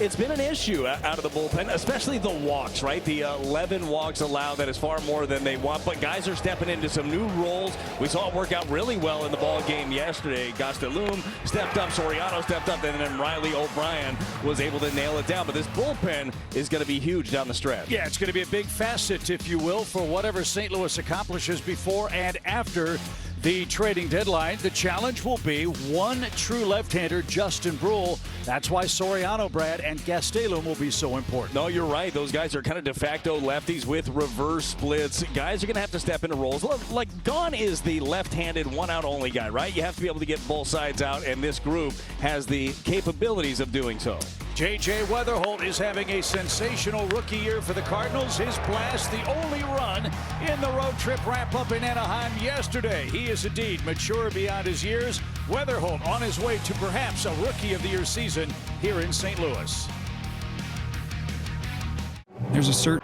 It's been an issue out of the bullpen, especially the walks, right? The 11 walks allowed, that is far more than they want, but guys are stepping into some new roles. We saw it work out really well in the ball game yesterday. Gastelum stepped up, Soriano stepped up, and then Riley O'Brien was able to nail it down. But this bullpen is going to be huge down the stretch. Yeah, it's going to be a big facet, if you will, for whatever St. Louis accomplishes before and after the trading deadline. The challenge will be one true left-hander, Justin Brule. That's why Soriano, Brad, and Gastelum will be so important. No, you're right. Those guys are kind of de facto lefties with reverse splits. Guys are going to have to step into roles. Like, Gone is the left-handed, one-out only guy, right? You have to be able to get both sides out, and this group has the capabilities of doing so. J.J. Weatherholt is having a sensational rookie year for the Cardinals. His blast, the only run in the road trip wrap-up in Anaheim yesterday. He is indeed mature beyond his years. Weatherholt on his way to perhaps a Rookie of the Year season here in St. Louis. There's a certain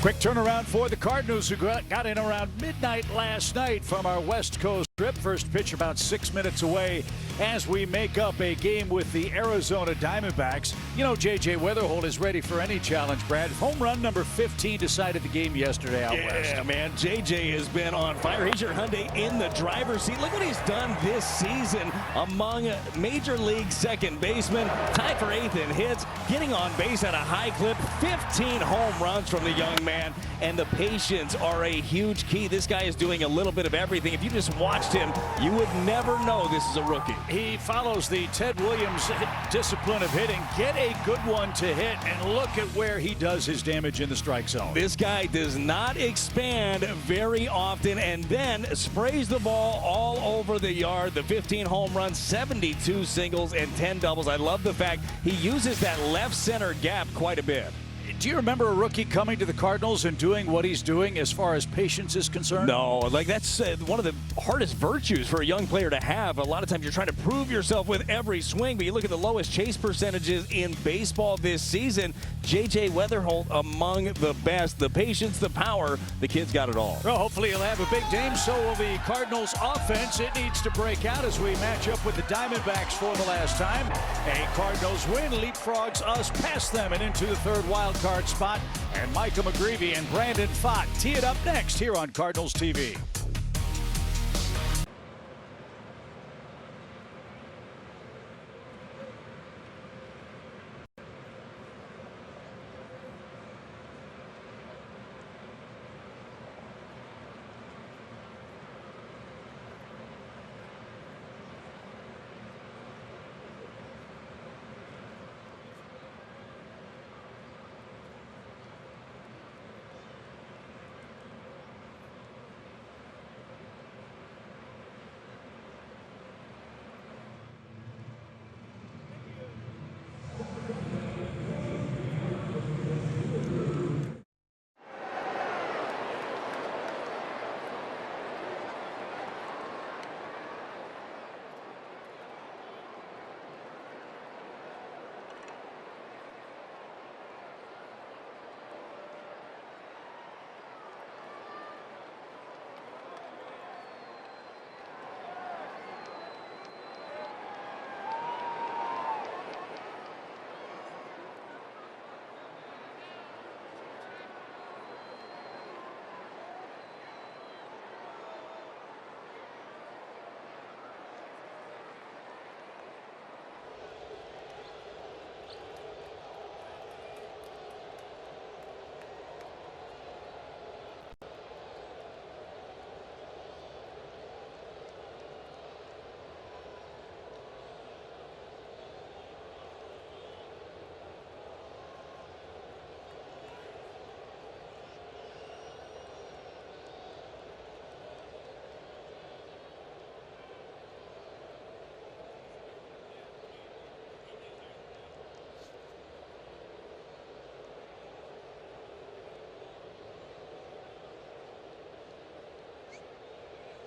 quick turnaround for the Cardinals, who got in around midnight last night from our West Coast trip. First pitch about 6 minutes away as we make up a game with the Arizona Diamondbacks. You know, J.J. Weatherholt is ready for any challenge, Brad. Home run number 15 decided the game yesterday out west. Yeah, man, J.J. has been on fire. He's your Hyundai in the driver's seat. Look what he's done this season among Major League second basemen. Tied for 8th in hits, getting on base at a high clip. 15 home runs from the young man, and the patience are a huge key. This guy is doing a little bit of everything. If you just watched him, you would never know this is a rookie. He follows the Ted Williams discipline of hitting. Get a good one to hit, and look at where he does his damage in the strike zone. This guy does not expand very often, and then sprays the ball all over the yard. The 15 home runs, 72 singles, and 10 doubles. I love the fact he uses that left center gap quite a bit. Do you remember a rookie coming to the Cardinals and doing what he's doing as far as patience is concerned? No, like that's one of the hardest virtues for a young player to have. A lot of times you're trying to prove yourself with every swing, but you look at the lowest chase percentages in baseball this season. J.J. Weatherholt among the best. The patience, the power, the kid's got it all. Well, hopefully he'll have a big game. So will the Cardinals offense. It needs to break out as we match up with the Diamondbacks for the last time. A Cardinals win leapfrogs us past them and into the third wild card spot, and Micah McGreevy and Brandon Pfaadt tee it up next here on Cardinals TV.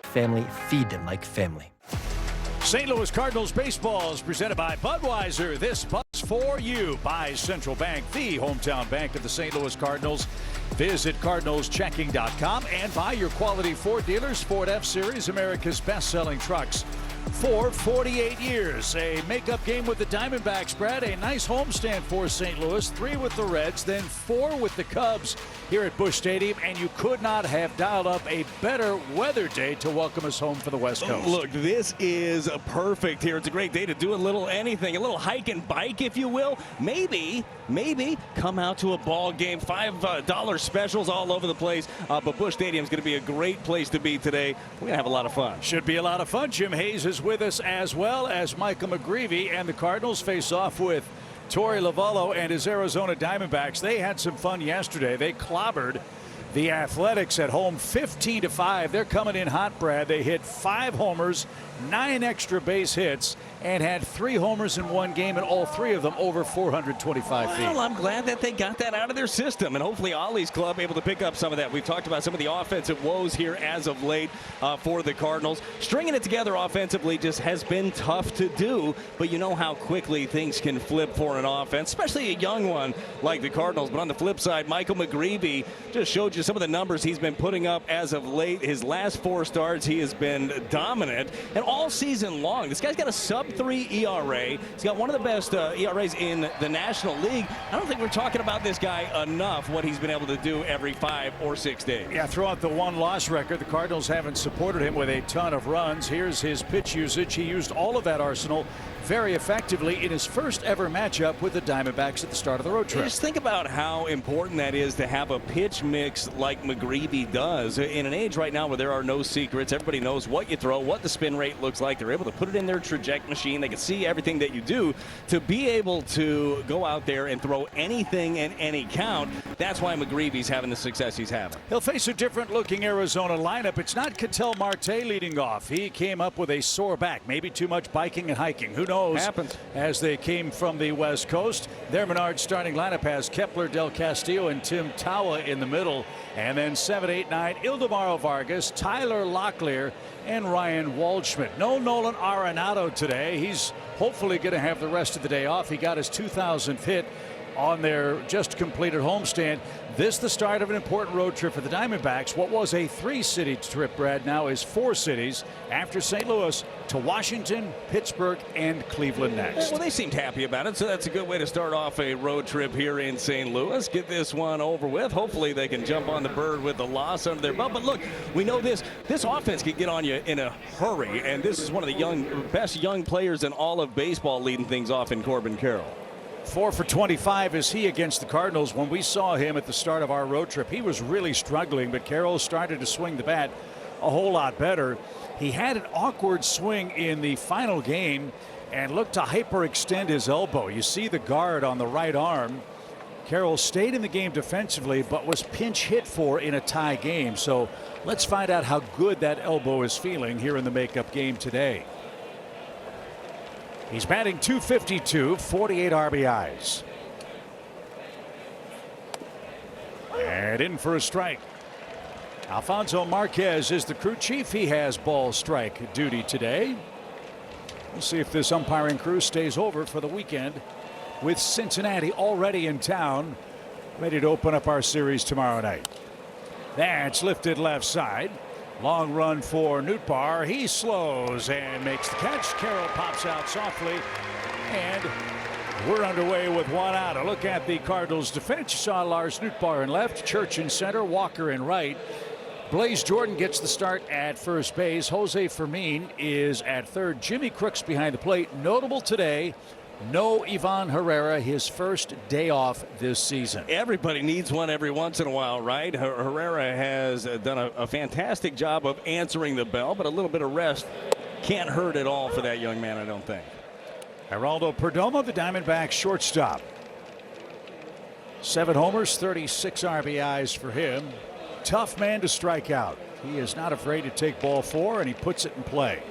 Family, feed them like family. St. Louis Cardinals baseball is presented by Budweiser. This bus for you by Central Bank, the hometown bank of the St. Louis Cardinals. Visit cardinalschecking.com and buy your quality Ford dealers. Ford F-Series, America's best-selling trucks. for 48 years. A makeup game with the Diamondbacks, Brad. A nice homestand for St. Louis. 3 with the Reds, then 4 with the Cubs here at Busch Stadium. And you could not have dialed up a better weather day to welcome us home for the West Coast. Look, this is perfect here. It's a great day to do a little anything, a little hike and bike, if you will. Maybe come out to a ball game. $5 specials all over the place. But Busch Stadium is going to be a great place to be today. We're going to have a lot of fun. Should be a lot of fun. Jim Hayes is with us, as well as Michael McGreevy, and the Cardinals face off with Torey Lovullo and his Arizona Diamondbacks. They had some fun yesterday. They clobbered the Athletics at home 15-5. They're coming in hot, Brad. They hit 5 homers, 9 extra base hits, and had 3 homers in one game, and all 3 of them over 425 feet. Well, I'm glad that they got that out of their system, and hopefully Ollie's club able to pick up some of that. We've talked about some of the offensive woes here as of late for the Cardinals. Stringing it together offensively just has been tough to do, but you know how quickly things can flip for an offense, especially a young one like the Cardinals. But on the flip side, Michael McGreevy just showed you some of the numbers he's been putting up as of late. His last 4 starts, he has been dominant, and all season long, this guy's got a sub-3 ERA. He's got one of the best ERAs in the National League. I don't think we're talking about this guy enough, what he's been able to do every 5 or 6 days. Yeah, throughout the 1-loss record, the Cardinals haven't supported him with a ton of runs. Here's his pitch usage. He used all of that arsenal very effectively in his first ever matchup with the Diamondbacks at the start of the road trip. Just think about how important that is to have a pitch mix like McGreevy does. In an age right now where there are no secrets, everybody knows what you throw, what the spin rate looks like. They're able to put it in their traject machine. They can see everything that you do. To be able to go out there and throw anything in any count, that's why McGreevy's having the success he's having. He'll face a different looking Arizona lineup. It's not Ketel Marte leading off. He came up with a sore back, maybe too much biking and hiking. Who knows? Happens. As they came from the West Coast, their Menard starting lineup has Kepler, Del Castillo, and Tim Tawa in the middle, and then 7, 8, 9 Ildemaro Vargas, Tyler Locklear, and Ryan Waldschmidt. No Nolan Arenado today. He's hopefully going to have the rest of the day off. He got his 2,000th hit on their just completed homestand. This the start of an important road trip for the Diamondbacks. What was a 3-city trip, Brad, now is 4 cities after St. Louis to Washington, Pittsburgh, and Cleveland next. Well, they seemed happy about it, so that's a good way to start off a road trip here in St. Louis. Get this one over with. Hopefully they can jump on the bird with the loss under their belt. But look, we know this offense can get on you in a hurry, and this is one of the best young players in all of baseball leading things off in Corbin Carroll. 4 for 25 is he against the Cardinals. When we saw him at the start of our road trip, he was really struggling, but Carroll started to swing the bat a whole lot better. He had an awkward swing in the final game and looked to hyperextend his elbow. You see the guard on the right arm. Carroll stayed in the game defensively, but was pinch hit for in a tie game. So let's find out how good that elbow is feeling here in the makeup game today. He's batting .252, 48 RBIs. And in for a strike. Alfonso Marquez is the crew chief. He has ball strike duty today. We'll see if this umpiring crew stays over for the weekend, with Cincinnati already in town, ready to open up our series tomorrow night. That's lifted left side. Long run for Nootbaar. He slows and makes the catch. Carroll pops out softly, and we're underway with 1 out. A look at the Cardinals defense. You saw Lars Nootbaar in left, Church in center, Walker in right. Blaze Jordan gets the start at first base. Jose Fermin is at third. Jimmy Crooks behind the plate. Notable today, no Ivan Herrera, his first day off this season. Everybody needs one every once in a while, right? Herrera has done a fantastic job of answering the bell, but a little bit of rest can't hurt at all for that young man, I don't think. Geraldo Perdomo, the Diamondbacks shortstop. 7 homers, 36 RBIs for him. Tough man to strike out. He is not afraid to take ball 4, and he puts it in play.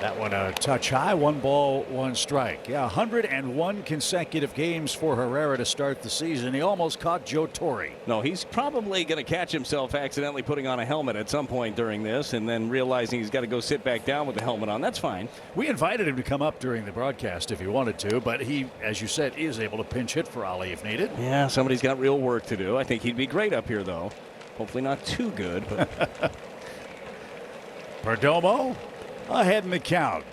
That one a touch high. 1 ball, 1 strike. Yeah, 101 consecutive games for Herrera to start the season. He almost caught Joe Torre. No, he's probably going to catch himself accidentally putting on a helmet at some point during this and then realizing he's got to go sit back down with the helmet on. That's fine. We invited him to come up during the broadcast if he wanted to, but he, as you said, is able to pinch hit for Ollie if needed. Yeah, somebody's got real work to do. I think he'd be great up here, though. Hopefully not too good, but Perdomo ahead in the count.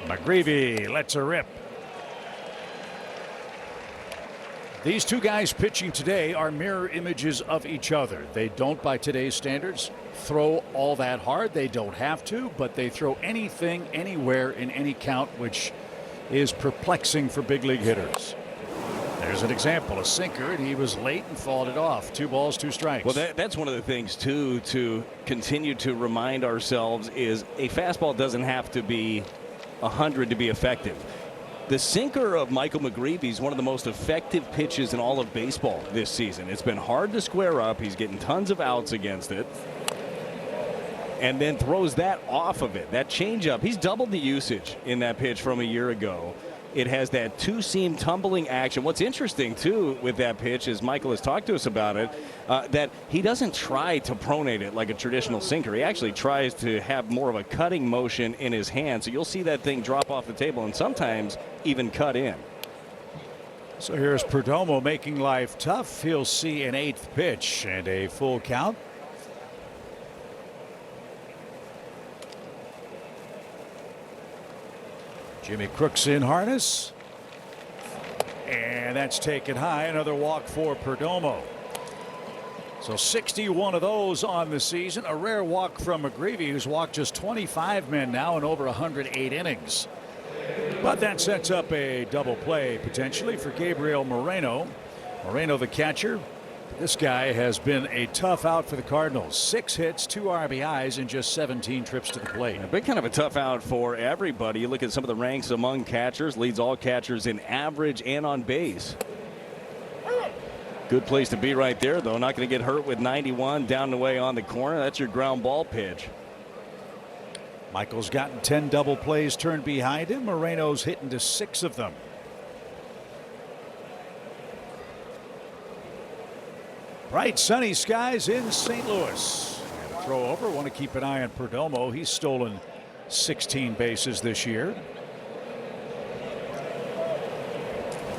McGreevy lets her rip. These two guys pitching today are mirror images of each other. They don't, by today's standards, throw all that hard. They don't have to, but they throw anything, anywhere, in any count, which is perplexing for big league hitters. There's an example, a sinker, and he was late and fouled it off. 2 balls, 2 strikes. Well, that's one of the things, too, to continue to remind ourselves is a fastball doesn't have to be 100 to be effective. The sinker of Michael McGreevy is one of the most effective pitches in all of baseball this season. It's been hard to square up. He's getting tons of outs against it. And then throws that off of it. That changeup, he's doubled the usage in that pitch from a year ago. It has that two-seam tumbling action. What's interesting, too, with that pitch, is Michael has talked to us about it, that he doesn't try to pronate it like a traditional sinker. He actually tries to have more of a cutting motion in his hand. So you'll see that thing drop off the table and sometimes even cut in. So here's Perdomo making life tough. He'll see an 8th pitch and a full count. Jimmy Crooks in harness. And that's taken high. Another walk for Perdomo. So 61 of those on the season. A rare walk from McGreevy, who's walked just 25 men now in over 108 innings. But that sets up a double play potentially for Gabriel Moreno. Moreno, the catcher. This guy has been a tough out for the Cardinals. 6 hits, 2 RBIs, and just 17 trips to the plate. Been kind of a tough out for everybody. You look at some of the ranks among catchers. Leads all catchers in average and on base. Good place to be right there, though. Not going to get hurt with 91 down the way on the corner. That's your ground ball pitch. Michael's gotten 10 double plays turned behind him. Moreno's hitting to 6 of them. Bright sunny skies in St. Louis. And a throw over. Want to keep an eye on Perdomo. He's stolen 16 bases this year.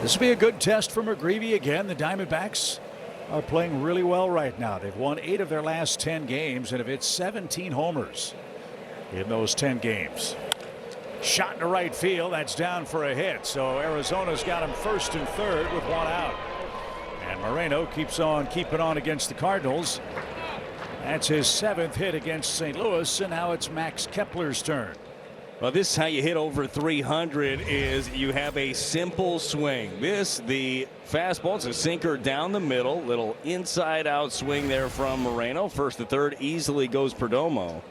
This will be a good test for McGreevy again. The Diamondbacks are playing really well right now. They've won 8 of their last 10 games and have hit 17 homers in those 10 games. Shot to right field. That's down for a hit. So Arizona's got him first and third with 1 out. And Moreno keeps on keeping on against the Cardinals. That's his 7th hit against St. Louis, and now it's Max Kepler's turn. Well, this is how you hit over 300 is you have a simple swing. The fastball, it's a sinker down the middle, little inside out swing there from Moreno. First to third easily goes Perdomo.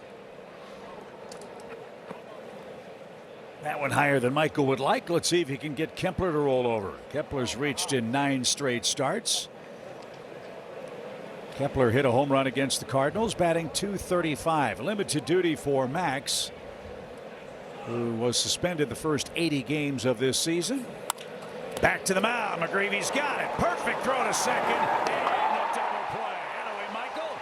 That one higher than Michael would like. Let's see if he can get Kepler to roll over. Kepler's reached in 9 straight starts. Kepler hit a home run against the Cardinals, batting .235. Limited duty for Max, who was suspended the first 80 games of this season. Back to the mound. McGreevy's got it. Perfect throw to second. And a double play. Anyway, Michael.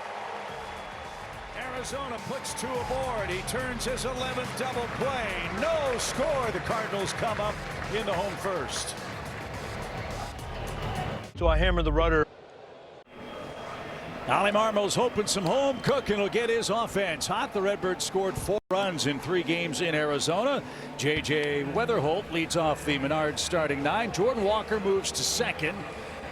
Arizona puts 2 aboard. He turns his 11th double play. No score. The Cardinals come up in the home first. So I hammered the rudder. Ali Marmol's hoping some home cooking will get his offense hot. The Redbirds scored 4 runs in 3 games in Arizona. J.J. Weatherholt leads off the Menards starting 9. Jordan Walker moves to second.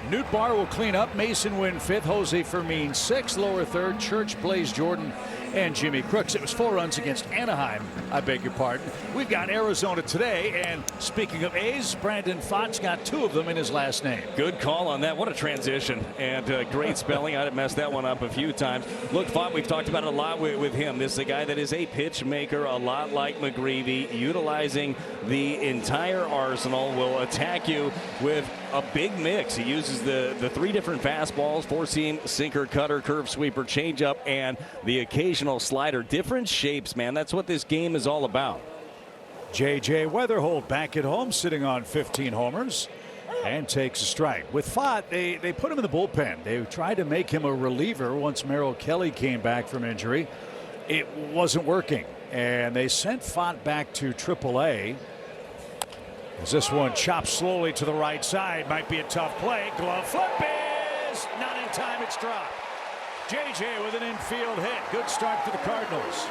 Newt Barr will clean up. Mason Wynn 5th. Jose Fermin 6th. Lower third. Church, Blaze Jordan, and Jimmy Crooks. It was 4 runs against Anaheim. I beg your pardon. We've got Arizona today, and speaking of A's, Brandon Pfaadt's got 2 of them in his last name. Good call on that. What a transition, and great spelling. I'd have messed that one up a few times. Look, Pfaadt, we've talked about it a lot with him. This is a guy that is a pitch maker, a lot like McGreevy, utilizing the entire arsenal, will attack you with a big mix. He uses the 3 different fastballs, 4-seam, sinker, cutter, curve, sweeper, changeup, and the occasional slider. Different shapes, man. That's what this game is all about. J.J. Weatherholt back at home, sitting on 15 homers, and takes a strike. With Pfaadt, they put him in the bullpen. They tried to make him a reliever once Merrill Kelly came back from injury. It wasn't working, and they sent Pfaadt back to AAA. As this one chops slowly to the right side, might be a tough play. Glove flip is not in time. It's dropped. JJ with an infield hit. Good start for the Cardinals.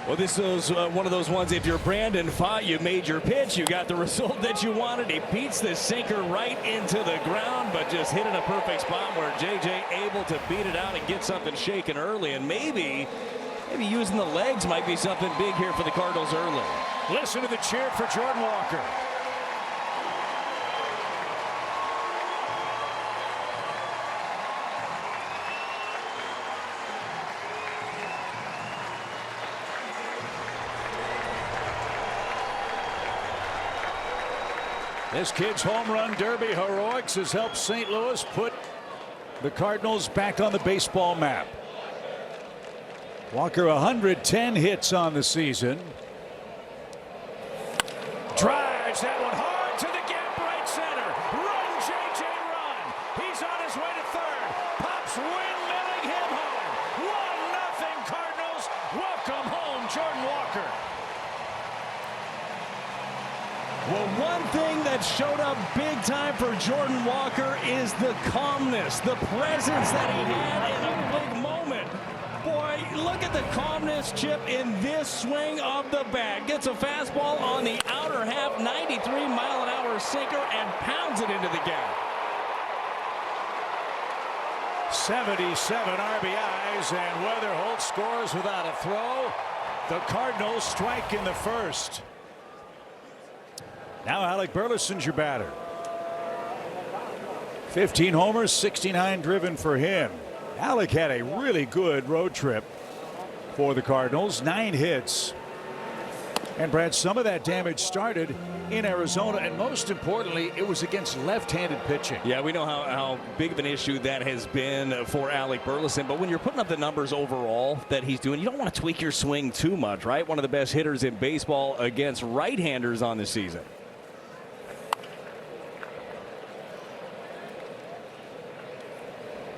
Well, this is one of those ones, if you're Brandon Pfaadt, you made your pitch, you got the result that you wanted. He beats the sinker right into the ground, but just hit in a perfect spot where JJ able to beat it out and get something shaken early. And maybe using the legs might be something big here for the Cardinals early. Listen to the cheer for Jordan Walker. This kid's home run derby heroics has helped St. Louis put the Cardinals back on the baseball map. Walker 110 hits on the season. Drives that one hard to the gap right center. Run, JJ, run. He's on his way to third. Pops windmilling him home. 1-0 Cardinals. Welcome home, Jordan Walker. Well, one thing that showed up big time for Jordan Walker is the calmness, the presence that he had in a big moment. Boy, look at the calmness, Chip, in this swing of the bat. Gets a fastball on the outer half, 93-mile-an-hour sinker, and pounds it into the gap. 77 RBIs, and Weatherholt scores without a throw. The Cardinals strike in the first. Now Alec Burleson's your batter. 15 homers, 69 driven for him. Alec had a really good road trip for the Cardinals. 9 hits. And Brad, some of that damage started in Arizona, and most importantly, it was against left-handed pitching. Yeah, we know how big of an issue that has been for Alec Burleson, but when you're putting up the numbers overall that he's doing, you don't want to tweak your swing too much, right? One of the best hitters in baseball against right-handers on the season.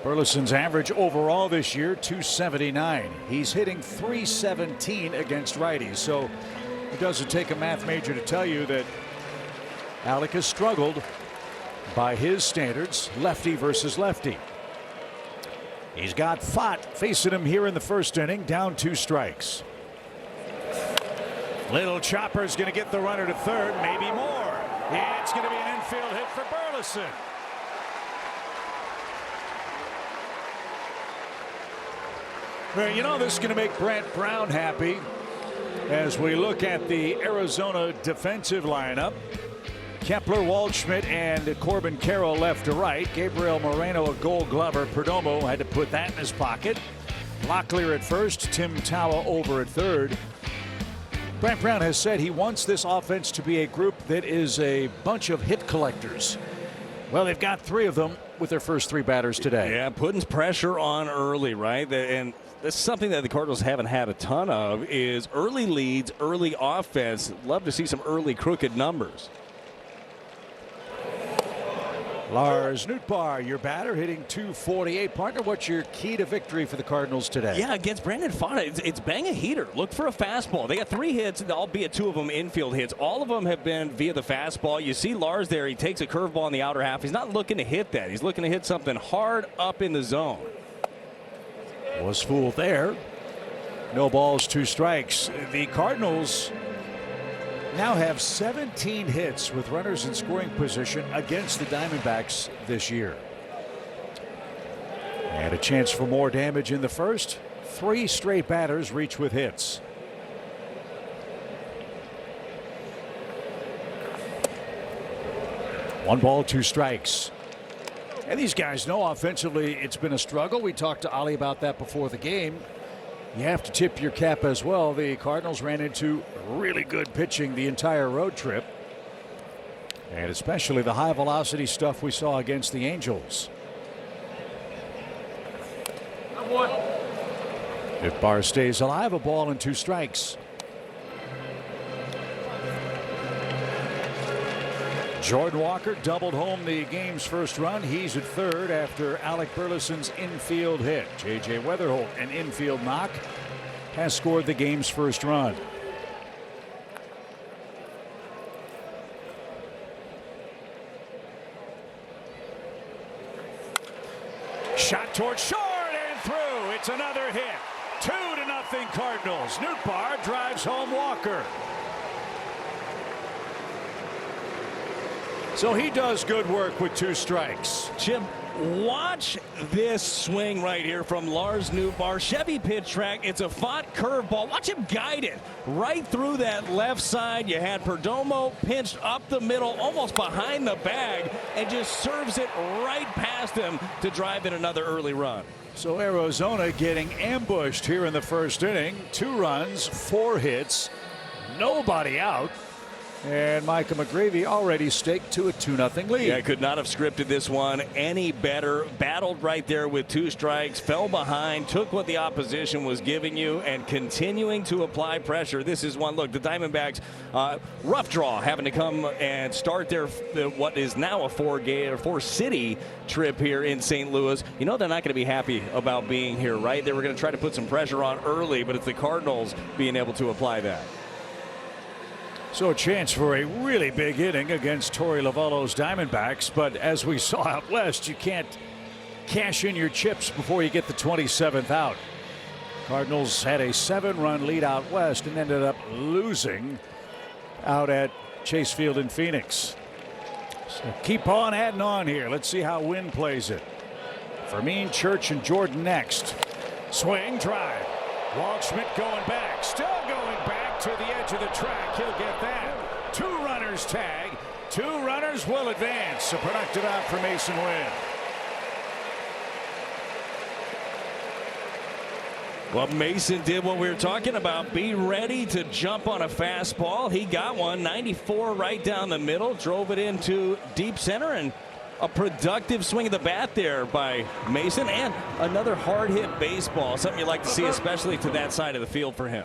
Burleson's average overall this year, 279. He's hitting 317 against righties, so it doesn't take a math major to tell you that Alec has struggled by his standards, lefty versus lefty. He's got Pfaadt facing him here in the first inning, down 2 strikes. Little chopper's going to get the runner to third, maybe more. It's going to be an infield hit for Burleson. Well, you know, this is going to make Brant Brown happy as we look at the Arizona defensive lineup. Kepler, Waldschmidt, and Corbin Carroll left to right. Gabriel Moreno, a Gold Glover. Perdomo had to put that in his pocket. Locklear at first, Tim Tawa over at third. Brant Brown has said he wants this offense to be a group that is a bunch of hit collectors. Well, they've got 3 of them with their first 3 batters today. Yeah, putting pressure on early, right? And that's something that the Cardinals haven't had a ton of, is early leads, early offense. Love to see some early crooked numbers. Lars Nootbaar, your batter, hitting 248. Partner, what's your key to victory for the Cardinals today? Yeah, against Brandon Pfaadt, it's bang a heater. Look for a fastball. They got 3 hits, albeit 2 of them infield hits. All of them have been via the fastball. You see Lars there. He takes a curveball in the outer half. He's not looking to hit that. He's looking to hit something hard up in the zone. Was fooled there. No balls, 2 strikes. The Cardinals now have 17 hits with runners in scoring position against the Diamondbacks this year. And a chance for more damage in the first. 3 straight batters reach with hits. One ball, 2 strikes. And these guys know offensively it's been a struggle. We talked to Ali about that before the game. You have to tip your cap as well. The Cardinals ran into really good pitching the entire road trip, and especially the high velocity stuff we saw against the Angels. If Barr stays alive, a ball and 2 strikes. Jordan Walker doubled home the game's first run. He's at third after Alec Burleson's infield hit. J.J. Weatherholt, an infield knock, has scored the game's first run. Shot towards short and through. It's another hit. 2-0 Cardinals. Nootbaar drives home Walker. So he does good work with 2 strikes. Jim, watch this swing right here from Lars Nootbaar. Chevy pitch track. It's a fought curveball. Watch him guide it right through that left side. You had Perdomo pinched up the middle, almost behind the bag, and just serves it right past him to drive in another early run. So Arizona getting ambushed here in the first inning. 2 runs, 4 hits, nobody out. And Micah McGreevy already staked to a 2-0 lead. Yeah, could not have scripted this one any better. Battled right there with 2 strikes, fell behind, took what the opposition was giving you, and continuing to apply pressure. This is one. Look, the Diamondbacks, rough draw, having to come and start their what is now a 4-city trip here in St. Louis. You know they're not going to be happy about being here, right? They were going to try to put some pressure on early, but it's the Cardinals being able to apply that. So a chance for a really big inning against Torey Lovullo's Diamondbacks. But as we saw out west, you can't cash in your chips before you get the 27th out. Cardinals had a 7-run lead out west and ended up losing out at Chase Field in Phoenix. So keep on adding on here. Let's see how Wynn plays it. Fermin, Church, and Jordan next. Swing, drive. Waldschmidt going back. Still going back to the edge of the track. He'll get that. 2 runners tag. 2 runners will advance. A productive out for Mason Wynn. Well, Mason did what we were talking about. Be ready to jump on a fastball. He got one. 94 right down the middle. Drove it into deep center, and a productive swing of the bat there by Mason, and another hard hit baseball. Something you like to see, especially to that side of the field for him.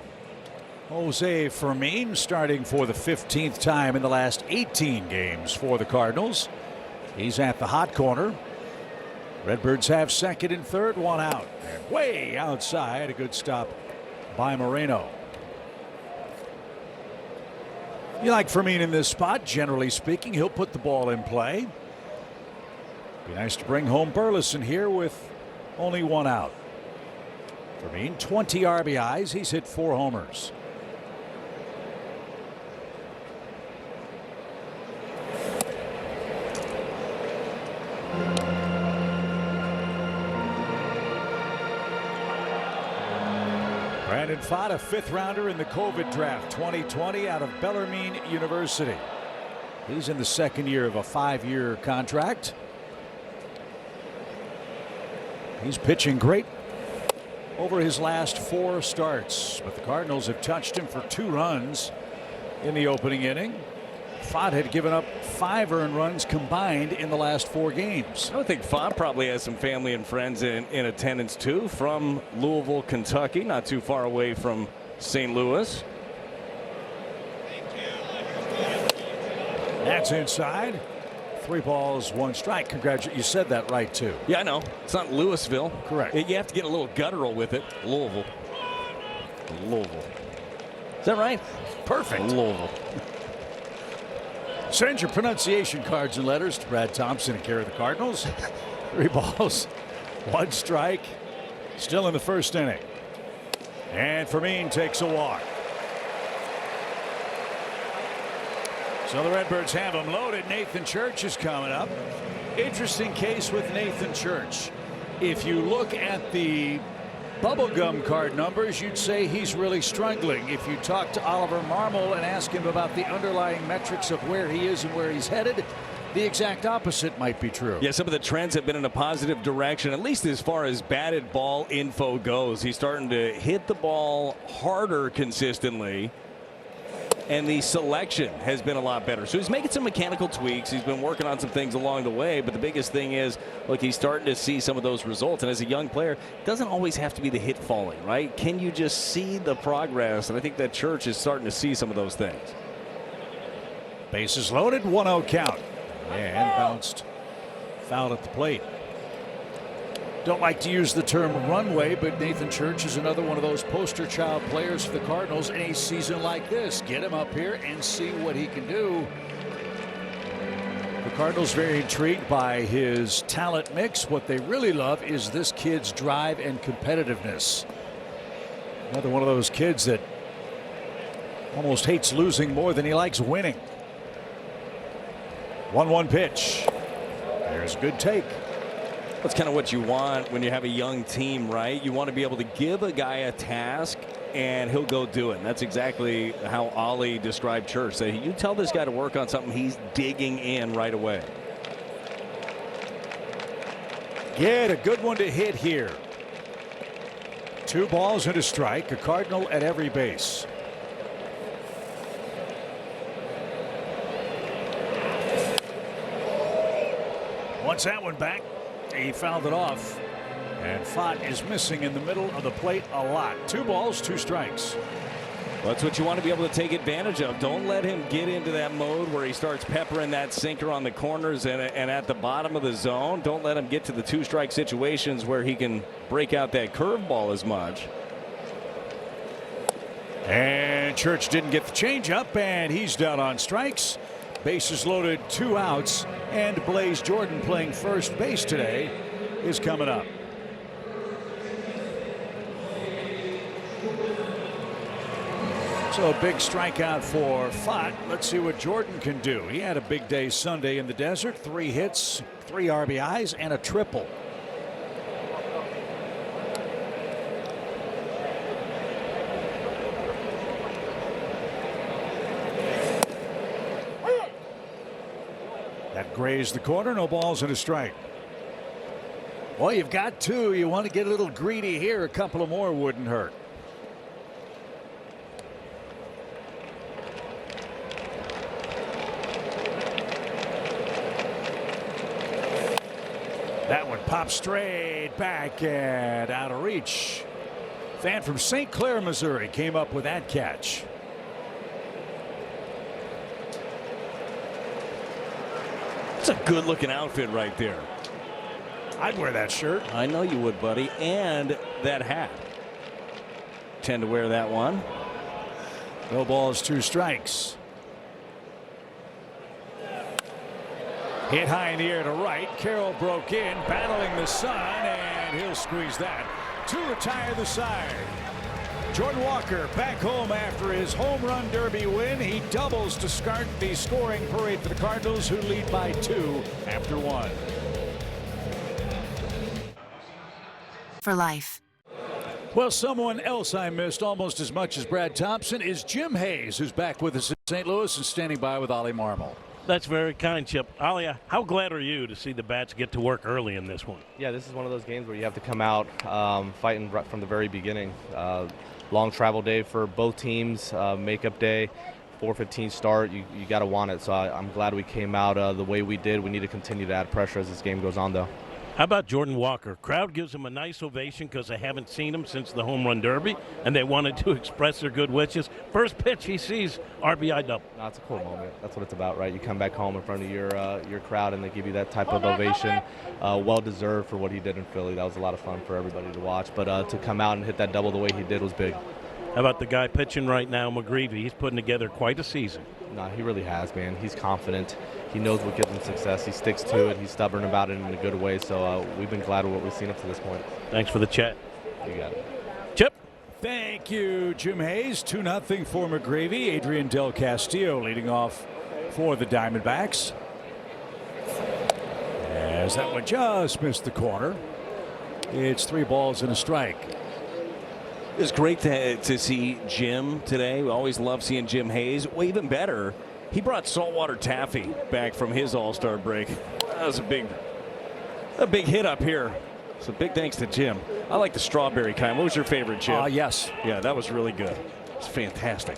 Jose Fermin starting for the 15th time in the last 18 games for the Cardinals. He's at the hot corner. Redbirds have second and third, 1 out. And way outside, a good stop by Moreno. You like Fermin in this spot, generally speaking. He'll put the ball in play. Be nice to bring home Burleson here with only 1 out. Fermin, 20 RBIs. He's hit 4 homers. Brandon Pfaadt, a 5th rounder in the COVID draft 2020 out of Bellarmine University. He's in the 2nd year of a 5-year contract. He's pitching great over his last 4 starts, but the Cardinals have touched him for 2 runs in the opening inning. Pfaadt had given up 5 earned runs combined in the last 4 games. I would think Pfaadt probably has some family and friends in attendance too, from Louisville, Kentucky, not too far away from St. Louis. That's inside. 3 balls, 1 strike. Congratulations. You said that right, too. Yeah, I know. It's not Louisville. Correct. You have to get a little guttural with it. Louisville. Is that right? Perfect. Louisville. Send your pronunciation cards and letters to Brad Thompson in care of the Cardinals. 3 balls, 1 strike. Still in the first inning. And Fermin takes a walk. So the Redbirds have him loaded. Nathan Church is coming up. Interesting case with Nathan Church. If you look at the bubblegum card numbers, you'd say he's really struggling. If you talk to Oliver Marmol and ask him about the underlying metrics of where he is and where he's headed, the exact opposite might be true. Yeah, some of the trends have been in a positive direction, at least as far as batted ball info goes. He's starting to hit the ball harder consistently, and the selection has been a lot better. So he's making some mechanical tweaks. He's been working on some things along the way, but the biggest thing is, look, he's starting to see some of those results. And as a young player, it doesn't always have to be the hit falling, right? Can you just see the progress? And I think that Church is starting to see some of those things. Bases loaded, 1-0 count. And bounced foul at the plate. Don't like to use the term runway, but Nathan Church is another one of those poster child players for the Cardinals in a season like this. Get him up here and see what he can do. The Cardinals very intrigued by his talent mix. What they really love is this kid's drive and competitiveness. Another one of those kids that almost hates losing more than he likes winning. 1-1 pitch. There's a good take. That's kind of what you want when you have a young team, right? You want to be able to give a guy a task and he'll go do it. And that's exactly how Ollie described Church. So you tell this guy to work on something, he's digging in right away. Get a good one to hit here. 2 balls and a strike. A Cardinal at every base. Wants that one back. He fouled it off. And Fott is missing in the middle of the plate a lot. 2 balls, 2 strikes. Well, that's what you want to be able to take advantage of. Don't let him get into that mode where he starts peppering that sinker on the corners and at the bottom of the zone. Don't let him get to the 2-strike situations where he can break out that curveball as much. And Church didn't get the changeup, and he's down on strikes. Bases loaded, 2 outs, and Blaze Jordan, playing first base today, is coming up. So a big strikeout for Fott. Let's see what Jordan can do. He had a big day Sunday in the desert. 3 hits, 3 RBIs, and a triple. That grazed the corner. No balls and a strike. Well, you've got 2. You want to get a little greedy here. A couple of more wouldn't hurt. That one pops straight back and out of reach. Fan from St. Clair, Missouri, came up with that catch. It's a good looking outfit right there. I'd wear that shirt. I know you would, buddy. And that hat. Tend to wear that one. No balls, 2 strikes. Hit high in the air to right. Carroll broke in, battling the sun, and he'll squeeze that to retire the side. Jordan Walker back home after his home run derby win. He doubles to start the scoring parade for the Cardinals, who lead by 2 after 1. For life. Well, someone else I missed almost as much as Brad Thompson is Jim Hayes, who's back with us in St. Louis and standing by with Ollie Marmol. That's very kind, Chip. Ollie, how glad are you to see the bats get to work early in this one? Yeah, this is one of those games where you have to come out fighting right from the very beginning. Long travel day for both teams, makeup day, 4:15 start. You got to want it. So I'm glad we came out the way we did. We need to continue to add pressure as this game goes on, though. How about Jordan Walker? Crowd gives him a nice ovation because they haven't seen him since the home run derby, and they wanted to express their good wishes. First pitch, he sees RBI double. No, it's a cool moment. That's what it's about, right? You come back home in front of your crowd, and they give you that type of ovation. Well deserved for what he did in Philly. That was a lot of fun for everybody to watch. But to come out and hit that double the way he did was big. How about the guy pitching right now, McGreevy? He's putting together quite a season. No, he really has, man. He's confident. He knows what gives him success. He sticks to it. He's stubborn about it in a good way. So we've been glad with what we've seen up to this point. Thanks for the chat. You got it. Chip. Thank you, Jim Hayes. 2-0 for McGreevy. Adrian Del Castillo leading off for the Diamondbacks. As that one just missed the corner. It's 3 balls and a strike. It's great to see Jim today. We always love seeing Jim Hayes. Well, even better, he brought Saltwater Taffy back from his All-Star break. That was a big hit up here. So big thanks to Jim. I like the strawberry kind. What was your favorite, Jim? Yes. Yeah, that was really good. It's fantastic.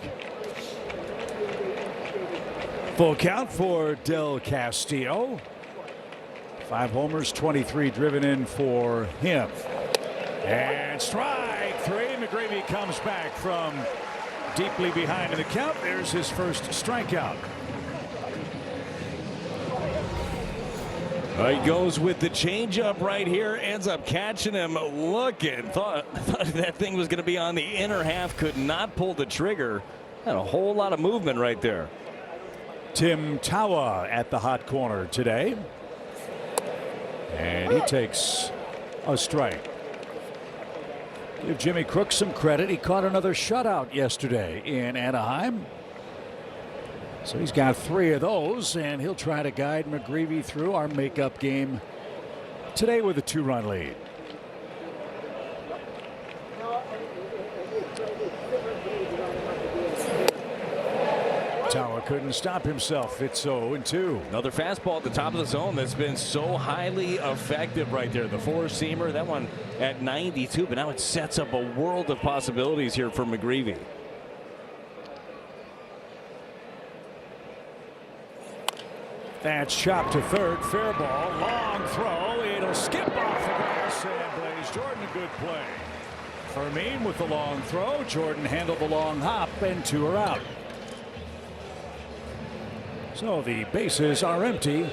Full count for Del Castillo. 5 homers, 23 driven in for him. And strike 3. McGreevy comes back from deeply behind in the count. There's his first strikeout. He goes with the changeup right here. Ends up catching him looking. Thought that thing was going to be on the inner half. Could not pull the trigger. Had a whole lot of movement right there. Tim Tawa at the hot corner today. And he takes a strike. Give Jimmy Crooks some credit. He caught another shutout yesterday in Anaheim. So he's got 3 of those, and he'll try to guide McGreevy through our makeup game today with a 2-run lead. Tawa couldn't stop himself. It's 0-2. Another fastball at the top of the zone that's been so highly effective right there. The four-seamer, that one at 92, but now it sets up a world of possibilities here for McGreevy. That's chopped to third. Fair ball. Long throw. It'll skip off the grass. And Blaze Jordan, a good play. Fermin with the long throw. Jordan handled the long hop, and 2 are out. So the bases are empty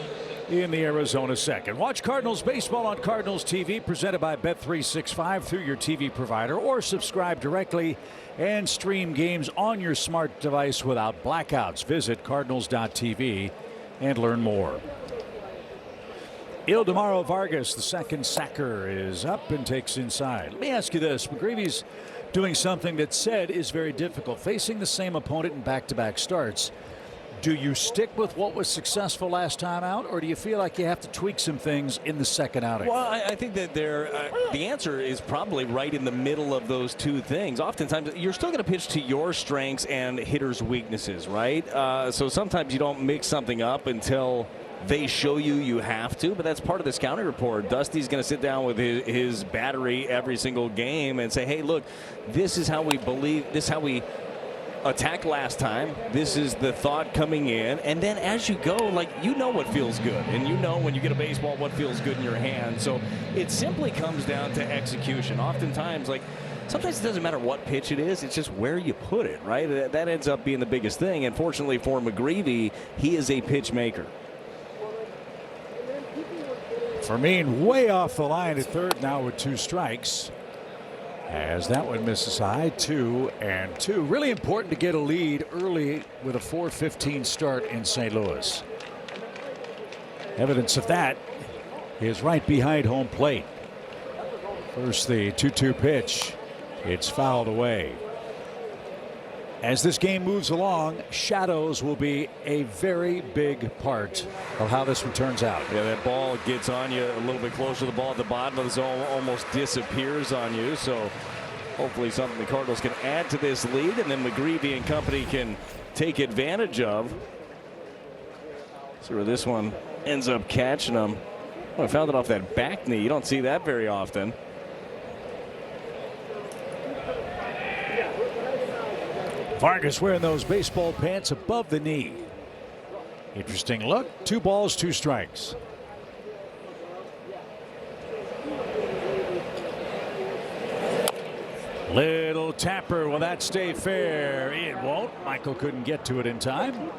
in the Arizona second. Watch Cardinals baseball on Cardinals TV, presented by Bet365 through your TV provider, or subscribe directly and stream games on your smart device without blackouts. Visit cardinals.tv and learn more. Ildemaro Vargas, the second sacker, is up and takes inside. Let me ask you this. McGreevy's doing something that said is very difficult, facing the same opponent in back-to-back starts. Do you stick with what was successful last time out, or do you feel like you have to tweak some things in the second outing? Well, I think that the answer is probably right in the middle of those two things. Oftentimes, you're still going to pitch to your strengths and hitters' weaknesses, right? So sometimes you don't mix something up until they show you have to, but that's part of the scouting report. Dusty's going to sit down with his battery every single game and say, hey, look, this is how we believe, this is how we attacked last time. This is the thought coming in, and then as you go, like, you know what feels good, and you know when you get a baseball what feels good in your hand. So it simply comes down to execution. Oftentimes, like, sometimes it doesn't matter what pitch it is, it's just where you put it, right? That ends up being the biggest thing. And fortunately for McGreevy, he is a pitch maker. Fermin way off the line at third now with 2 strikes. As that one misses high, 2-2. Really important to get a lead early with a 4:15 start in St. Louis. Evidence of that is right behind home plate. First, the 2-2 pitch. It's fouled away. As this game moves along, shadows will be a very big part of how this one turns out. Yeah, that ball gets on you a little bit closer. The ball at the bottom of the zone almost disappears on you. So hopefully something the Cardinals can add to this lead, and then McGreevy and company can take advantage of. See where this one ends up catching them. Oh, I found it off that back knee. You don't see that very often. Vargas wearing those baseball pants above the knee. Interesting look. 2 balls, 2 strikes. Little tapper. Will that stay fair? It won't. Michael couldn't get to it in time.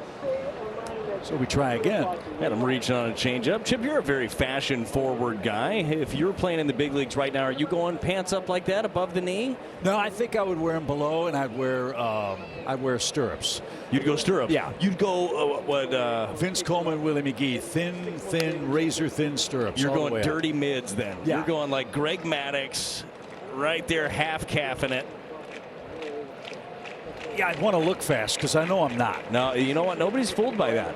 So we try again. Had him reaching on a changeup. Chip, you're a very fashion-forward guy. If you're playing in the big leagues right now, are you going pants up like that above the knee? No, I think I would wear them below, and I'd wear stirrups. You'd go stirrups? Yeah. You'd go Vince Coleman, Willie McGee, thin, razor-thin stirrups. You're going dirty mids then. Yeah. You're going like Greg Maddux, right there, half-calfing it. Yeah, I'd want to look fast because I know I'm not. No, you know what? Nobody's fooled by that.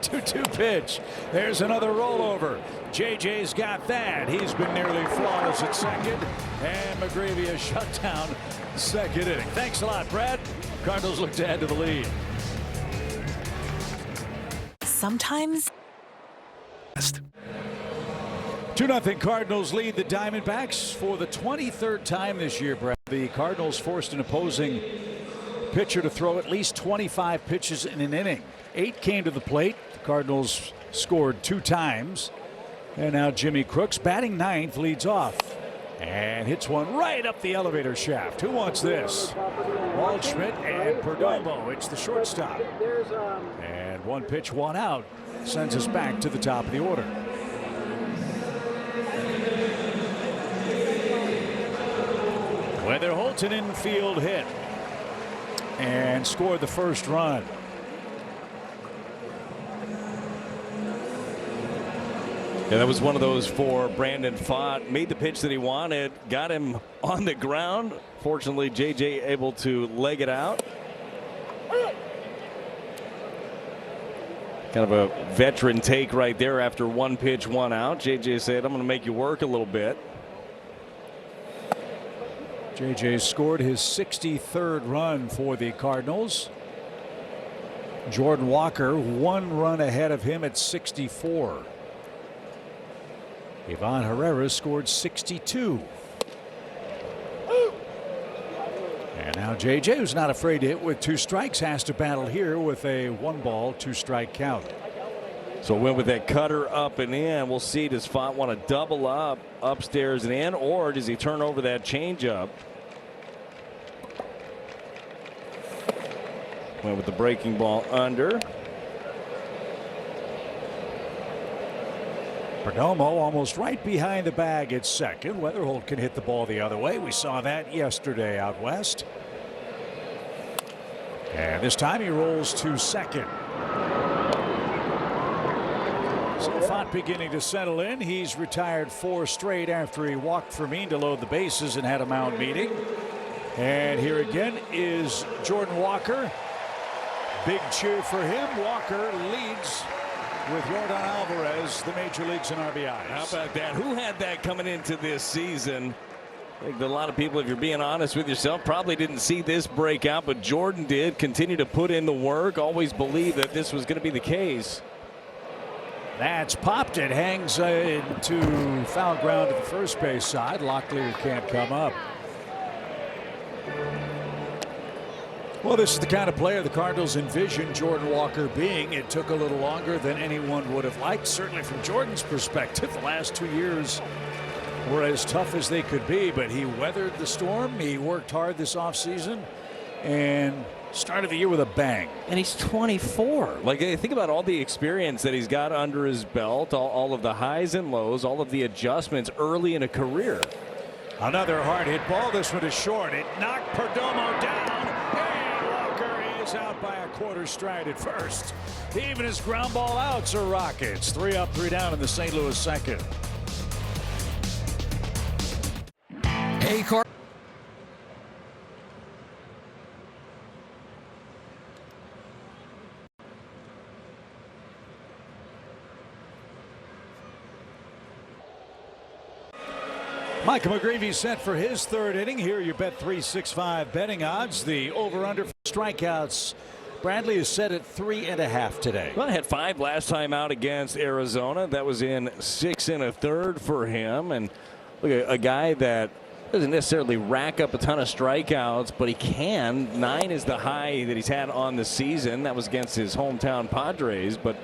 2-2 pitch. There's another rollover. JJ's got that. He's been nearly flawless at second. And McGreevy has shut down second inning. Thanks a lot, Brad. Cardinals look to add to the lead. Sometimes 2-0 Cardinals lead the Diamondbacks for the 23rd time this year, Brad. The Cardinals forced an opposing pitcher to throw at least 25 pitches in an inning. 8 came to the plate. The Cardinals scored 2 times. And now Jimmy Crooks, batting 9th, leads off. And hits one right up the elevator shaft. Who wants this? Waldschmidt and Perdomo. It's the shortstop. And 1 pitch, 1 out. Sends us back to the top of the order. Weather Holt, an infield hit. and scored the first run. Yeah, that was one of those for Brandon Pfaadt. Made the pitch that he wanted, got him on the ground. Fortunately, JJ able to leg it out. Kind of a veteran take right there after 1 pitch, 1 out. JJ said, I'm going to make you work a little bit. JJ scored his 63rd run for the Cardinals. Jordan Walker 1 run ahead of him at 64. Ivan Herrera scored 62. And now JJ, who's not afraid to hit with 2 strikes, has to battle here with a 1-ball, 2-strike count. So went with that cutter up and in. We'll see, does Pfaadt want to double up upstairs and in, or does he turn over that changeup? Went with the breaking ball under. Perdomo almost right behind the bag at second. Weatherholt can hit the ball the other way. We saw that yesterday out west. And this time he rolls to second. So Pfaadt beginning to settle in. He's retired 4 straight after he walked Fermin to load the bases and had a mound meeting. And here again is Jordan Walker. Big cheer for him. Walker leads with Yordan Alvarez, the major leagues in RBIs. How about that? Who had that coming into this season? I think that a lot of people, if you're being honest with yourself, probably didn't see this breakout, but Jordan did. Continue to put in the work. Always believed that this was going to be the case. That's popped. It hangs into foul ground to the first base side. Locklear can't come up. Well, this is the kind of player the Cardinals envisioned Jordan Walker being. It took a little longer than anyone would have liked. Certainly from Jordan's perspective, the last 2 years were as tough as they could be, but he weathered the storm. He worked hard this offseason and started the year with a bang. And he's 24. Like, think about all the experience that he's got under his belt, all of the highs and lows, all of the adjustments early in a career. Another hard hit ball. This one is short. It knocked Perdomo down. Out by a quarter stride at first. Even his ground ball outs are Rockets. 3 up, 3 down in the St. Louis second. Hey, Michael McGreevy set for his 3rd inning. Here you bet 365 betting odds. The over-under for strikeouts. Bradley is set at 3.5 today. Well, I had 5 last time out against Arizona. That was in 6 1/3 for him. And look, a guy that doesn't necessarily rack up a ton of strikeouts, but he can. 9 is the high that he's had on the season. That was against his hometown Padres. But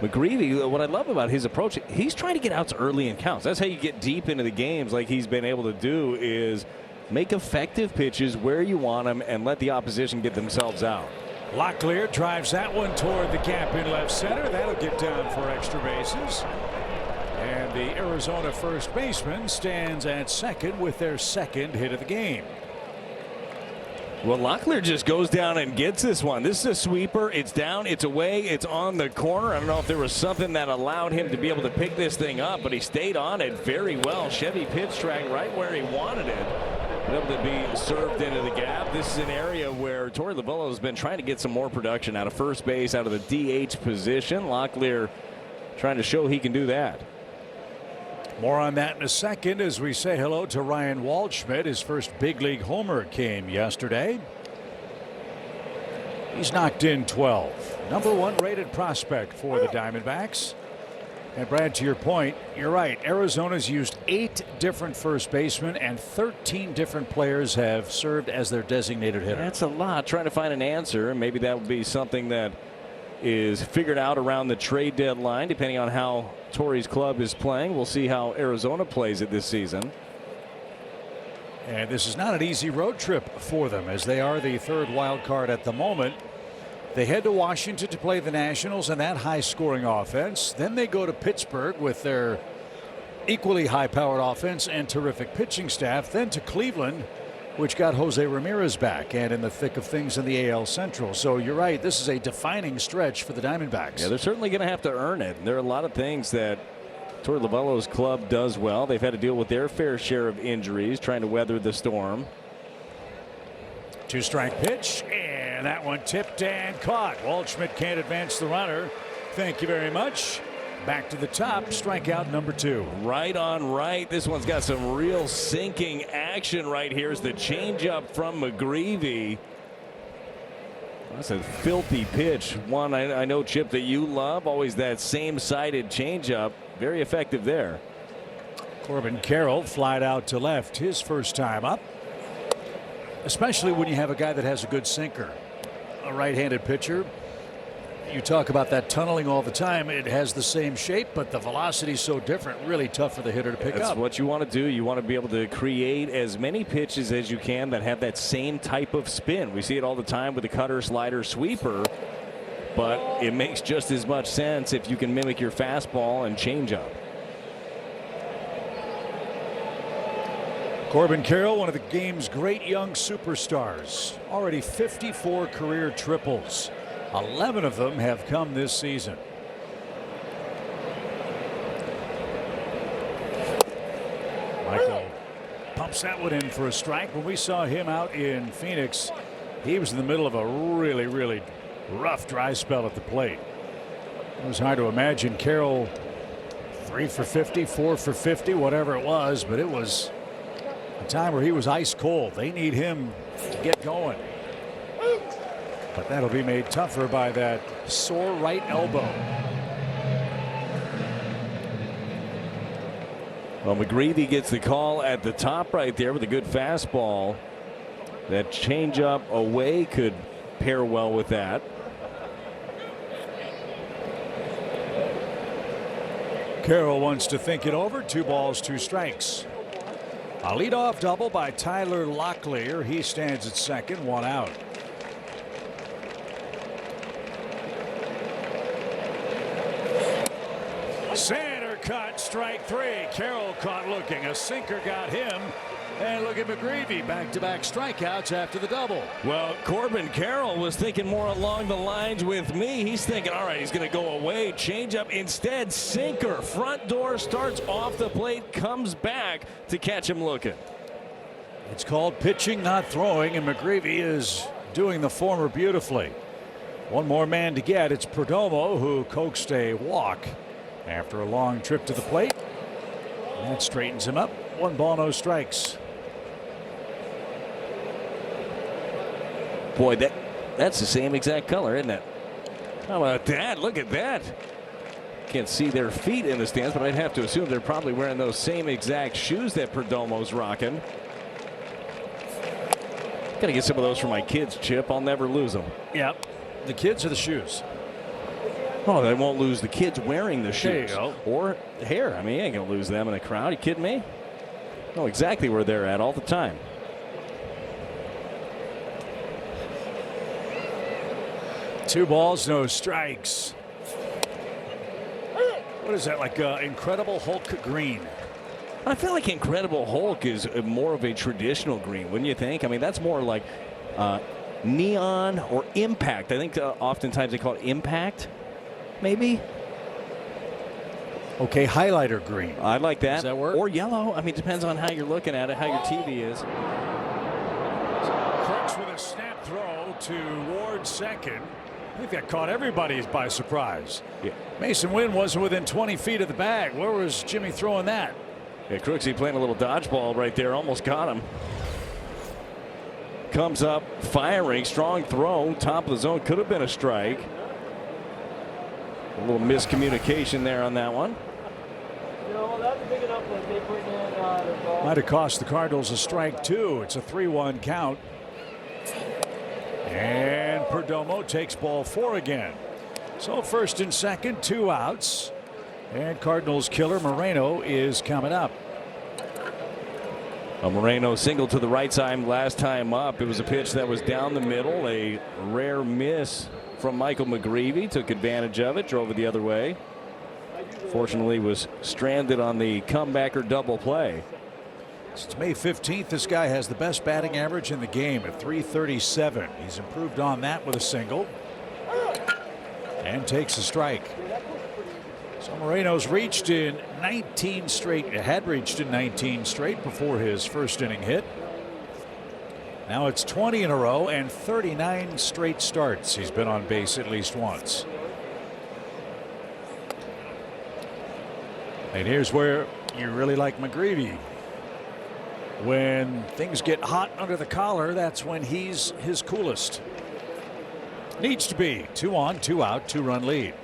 McGreevy, what I love about his approach, he's trying to get outs early in counts. That's how you get deep into the games, like he's been able to do, is make effective pitches where you want them and let the opposition get themselves out. Locklear drives that one toward the gap in left center. That'll get down for extra bases. And the Arizona first baseman stands at second with their 2nd hit of the game. Well, Locklear just goes down and gets this one. This is a sweeper. It's down, it's away, it's on the corner. I don't know if there was something that allowed him to be able to pick this thing up, but he stayed on it very well. Chevy pitch track right where he wanted it. Able to be served into the gap. This is an area where Torey Lovullo has been trying to get some more production out of first base, out of the DH position. Locklear trying to show he can do that. More on that in a second as we say hello to Ryan Waldschmidt. His first big league homer came yesterday. He's knocked in 12. #1 rated prospect for the Diamondbacks. And Brad, to your point, you're right. Arizona's used 8 different first basemen and 13 different players have served as their designated hitter. That's a lot. Trying to find an answer. Maybe that would be something that is figured out around the trade deadline, depending on how Torrey's club is playing. We'll see how Arizona plays it this season. And this is not an easy road trip for them, as they are the 3rd wild card at the moment. They head to Washington to play the Nationals and that high-scoring offense. Then they go to Pittsburgh with their equally high-powered offense and terrific pitching staff. Then to Cleveland which got Jose Ramirez back and in the thick of things in the AL Central. So you're right, this is a defining stretch for the Diamondbacks. Yeah, they're certainly going to have to earn it. There are a lot of things that Torey Lovullo's club does well. They've had to deal with their fair share of injuries, trying to weather the storm. 2-strike pitch, and that one tipped and caught. Waldschmidt can't advance the runner. Thank you very much. Back to the top, strikeout number 2. Right on right. This one's got some real sinking action right here. Is the changeup from McGreevy. That's a filthy pitch. One I know, Chip, that you love. Always that same-sided changeup. Very effective there. Corbin Carroll flied out to left his first time up. Especially when you have a guy that has a good sinker. A right-handed pitcher. You talk about that tunneling all the time. It has the same shape, but the velocity is so different. Really tough for the hitter to pick up. That's what you want to do. You want to be able to create as many pitches as you can that have that same type of spin. We see it all the time with the cutter, slider, sweeper. But it makes just as much sense if you can mimic your fastball and changeup. Corbin Carroll, one of the game's great young superstars. Already 54 career triples. 11 of them have come this season. Michael pumps that one in for a strike. When we saw him out in Phoenix, he was in the middle of a really rough dry spell at the plate. It was hard to imagine Carroll 3 for 50, 4 for 50, whatever it was, but it was a time where he was ice cold. They need him to get going. But that'll be made tougher by that sore right elbow. Well, McGreevy gets the call at the top right there with a good fastball. That changeup away could pair well with that. Carroll wants to think it over. 2 balls, 2 strikes. A leadoff double by Tyler Locklear. He stands at second, 1 out. Center cut, strike 3. Carroll caught looking. A sinker got him. And look at McGreevy, back-to-back strikeouts after the double. Well, Corbin Carroll was thinking more along the lines with me. He's thinking, all right, he's going to go away. Changeup instead, sinker. Front door, starts off the plate, comes back to catch him looking. It's called pitching, not throwing, and McGreevy is doing the former beautifully. One more man to get. It's Perdomo, who coaxed a walk after a long trip to the plate. And that straightens him up. 1 ball, no strikes. Boy, that's the same exact color, isn't it? How about that? Look at that. Can't see their feet in the stands, but I'd have to assume they're probably wearing those same exact shoes that Perdomo's rocking. Got to get some of those for my kids, Chip. I'll never lose them. Yep. The kids or the shoes? Oh, they won't lose the kids wearing the shoes. There you go. Or hair. I mean, you ain't going to lose them in a crowd. You kidding me? Know exactly where they're at all the time. Two balls, no strikes. What is that, like Incredible Hulk green? I feel like Incredible Hulk is more of a traditional green, wouldn't you think? I mean, that's more like neon or impact. I think oftentimes they call it impact, maybe. Okay, highlighter green. I like that. Does that work? Or yellow. I mean, it depends on how you're looking at it, how your TV is. Crooks with a snap throw to Ward second. I think that caught everybody by surprise. Yeah. Mason Wynn wasn't within 20 feet of the bag. Where was Jimmy throwing that? Yeah, Crooksy playing a little dodgeball right there. Almost got him. Comes up, firing, strong throw, top of the zone. Could have been a strike. A little miscommunication there on that one. Might have cost the Cardinals a strike too. It's a 3-1 count. And Perdomo takes ball 4 again. So first and second, 2 outs. And Cardinals killer Moreno is coming up. Moreno single to the right side last time up. It was a pitch that was down the middle. A rare miss from Michael McGreevy. Took advantage of it. Drove it the other way. Fortunately was stranded on the comebacker double play. Since May 15th, this guy has the best batting average in the game at .337. He's improved on that with a single. And takes a strike. So Moreno's reached in 19 straight, had reached in 19 straight before his first inning hit. Now it's 20 in a row and 39 straight starts. He's been on base at least once. And here's where you really like McGreevy. When things get hot under the collar, that's when he's his coolest. Needs to be 2 on, 2 out, 2-run lead.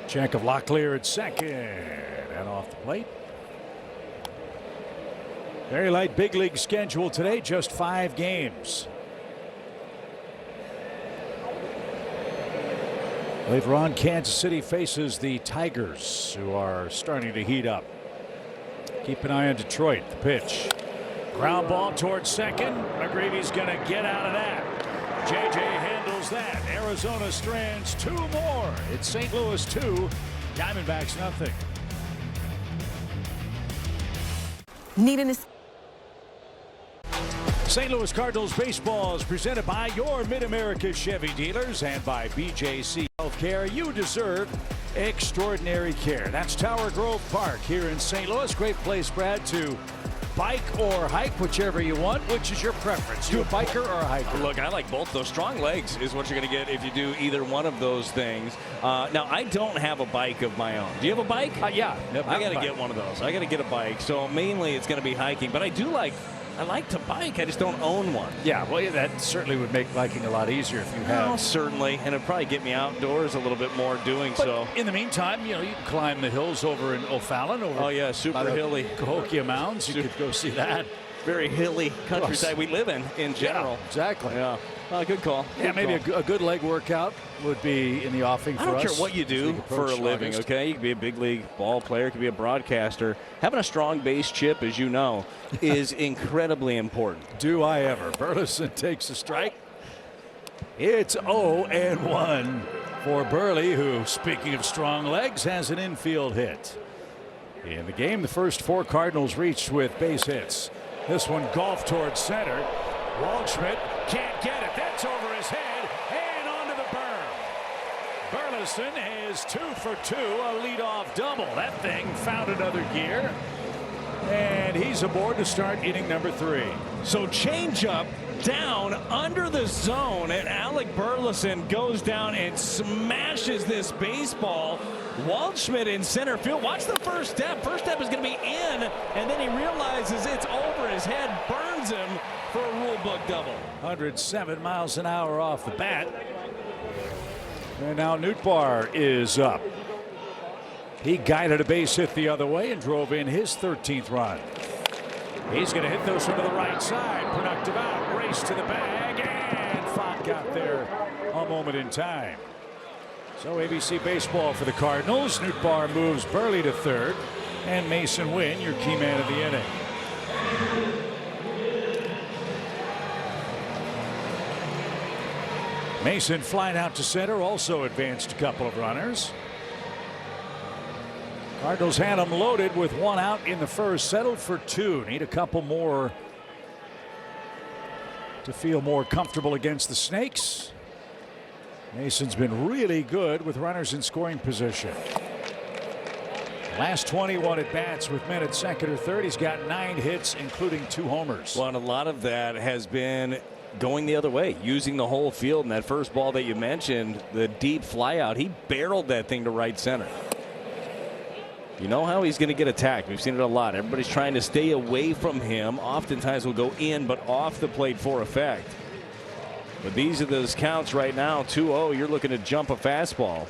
Check of Locklear at second and off the plate. Very light big league schedule today, just 5 games. Later on, Kansas City faces the Tigers, who are starting to heat up. Keep an eye on Detroit. The pitch. Ground ball towards second. McGreevy's going to get out of that. JJ handles that. Arizona strands 2 more. It's St. Louis 2, Diamondbacks nothing. St. Louis Cardinals baseball is presented by your Mid-America Chevy dealers and by BJC Healthcare. You deserve extraordinary care. That's Tower Grove Park here in St. Louis. Great place, Brad, to bike or hike, whichever you want. Which is your preference? You a biker or a hiker? Look, I like both. Those strong legs is what you're going to get if you do either one of those things. Now, I don't have a bike of my own. Do you have a bike? Yeah. I got to get one of those. I got to get a bike. So mainly it's going to be hiking, but I like to bike. I just don't own one. Yeah, well, yeah, that certainly would make biking a lot easier if you have. Well, certainly, and it'd probably get me outdoors a little bit more doing but so. In the meantime, you can climb the hills over in O'Fallon. Oh yeah, super hilly. Cahokia Mounds. You could go see that. Very hilly countryside we live in general. Yeah, exactly. Yeah. Good call. Yeah, maybe a good leg workout would be in the offing for us. I don't care what you do for a living, August. okay? You could be a big league ball player, you could be a broadcaster. Having a strong base chip, as you know, is incredibly important. Do I ever? Burleson takes a strike. It's 0-1 for Burley, who, speaking of strong legs, has an infield hit. In the game, the first 4 Cardinals reached with base hits. This one golfed towards center. Waldschmidt can't get it. That's over his head and onto the berm. Burleson is 2 for 2, a leadoff double. That thing found another gear. And he's aboard to start inning number 3. So changeup down under the zone, and Alec Burleson goes down and smashes this baseball. Waldschmidt in center field. Watch the first step. First step is going to be in, and then he realizes it's over his head, burns him for a rule book double. 107 miles an hour off the bat. And now Nootbaar is up. He guided a base hit the other way and drove in his 13th run. He's going to hit this one to the right side. Productive out. Race to the bag. And Fott got there a moment in time. So ABC baseball for the Cardinals. Nootbaar moves Burley to third. And Mason Wynn, your key man of the inning. Mason flying out to center, also advanced a couple of runners. Cardinals had them loaded with 1 out in the first, settled for 2. Need a couple more to feel more comfortable against the Snakes. Mason's been really good with runners in scoring position. Last 21 at bats with men at second or third. He's got 9 hits, including 2 homers. Well, and a lot of that has been going the other way, using the whole field. And that first ball that you mentioned, the deep fly out, he barreled that thing to right center. You know how he's going to get attacked. We've seen it a lot. Everybody's trying to stay away from him. Oftentimes will go in, but off the plate for effect. But these are those counts right now. 2-0. You're looking to jump a fastball.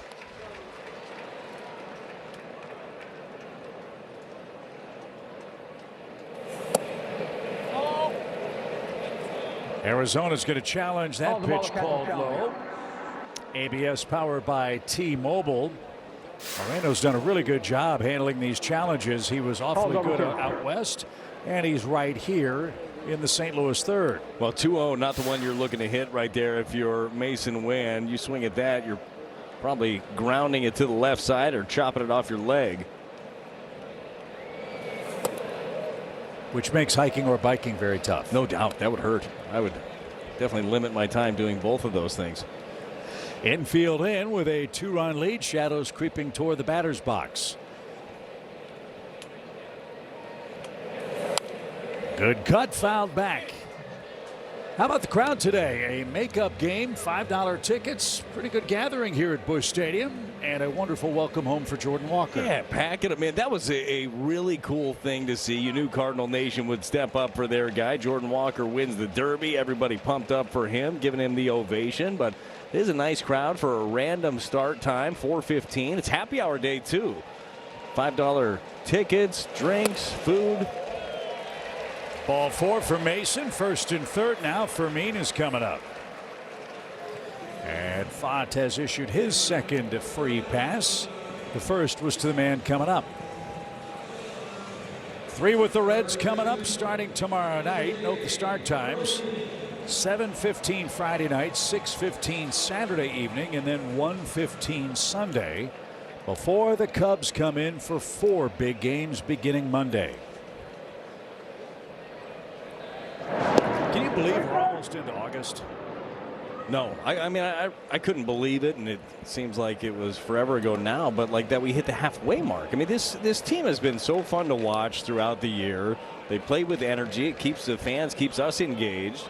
Arizona's going to challenge that pitch called low. ABS powered by T-Mobile. Moreno's done a really good job handling these challenges. He was awfully good out west, and he's right here in the St. Louis third. Well, 2-0, not the one you're looking to hit right there. If you're Mason Wynn, you swing at that, you're probably grounding it to the left side or chopping it off your leg. Which makes hiking or biking very tough. No doubt, that would hurt. I would definitely limit my time doing both of those things. Infield in with a 2-run lead. Shadows creeping toward the batter's box. Good cut, fouled back. How about the crowd today? A makeup game, $5 tickets. Pretty good gathering here at Busch Stadium, and a wonderful welcome home for Jordan Walker. Yeah, packing it. Man, that was a really cool thing to see. You knew Cardinal Nation would step up for their guy. Jordan Walker wins the Derby. Everybody pumped up for him, giving him the ovation. But it is a nice crowd for a random start time, 4:15. It's happy hour day, too. $5 tickets, drinks, food. Ball 4 for Mason. First and third now. Fermin is coming up. And Fott has issued his second free pass. The first was to the man coming up. 3 with the Reds coming up starting tomorrow night. Note the start times. 7:15 Friday night, 6:15 Saturday evening, and then 1:15 Sunday before the Cubs come in for 4 big games beginning Monday. Can you believe we're almost into August? No, I mean, I couldn't believe it, and it seems like it was forever ago now, but like that we hit the halfway mark. I mean, this team has been so fun to watch throughout the year. They play with energy. It keeps the fans, keeps us engaged.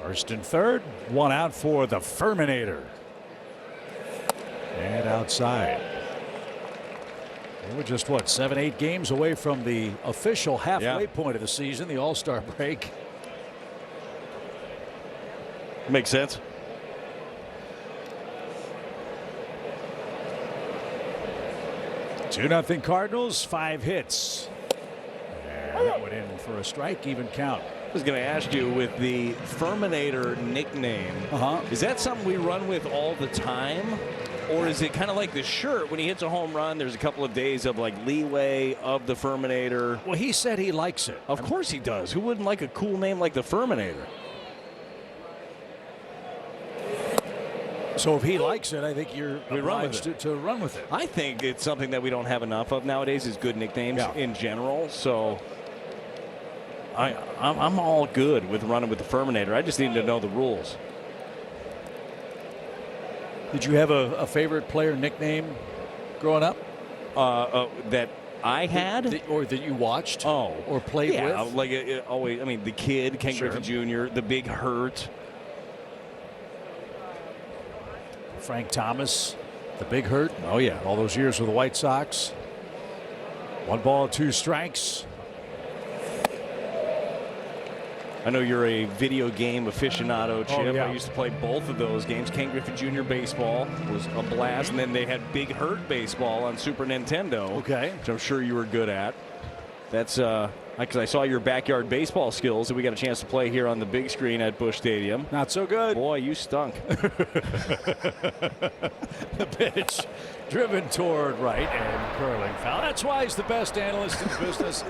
First and third, 1 out for the Ferminator. And outside. We're just, what, 7-8 games away from the official halfway point of the season, the All-Star break. Makes sense. Two 2-0 Cardinals, 5 hits. And that went in for a strike, even count. I was going to ask you, with the Ferminator nickname, is that something we run with all the time? Or is it kind of like the shirt? When he hits a home run, there's a couple of days of like leeway of the Ferminator. Well, he said he likes it. Of course he does. Who wouldn't like a cool name like the Ferminator? So if he likes it, I think you're obliged to run with it. I think it's something that we don't have enough of nowadays, is good nicknames in general. So I'm all good with running with the Ferminator. I just need to know the rules. Did you have a favorite player nickname growing up? That I had? Or that you watched? Oh. Or played with? Yeah, like always. I mean, the Kid, Ken Griffey Jr., the Big Hurt. Frank Thomas, the Big Hurt. Oh, yeah. All those years with the White Sox. 1 ball, 2 strikes. I know you're a video game aficionado, Chip. Oh, yeah. I used to play both of those games. Ken Griffey Jr. baseball was a blast, and then they had Big Hurt baseball on Super Nintendo. Okay. Which I'm sure you were good at. That's because I saw your backyard baseball skills, and we got a chance to play here on the big screen at Busch Stadium. Not so good. Boy, you stunk. The pitch driven toward right and curling foul. That's why he's the best analyst in the business.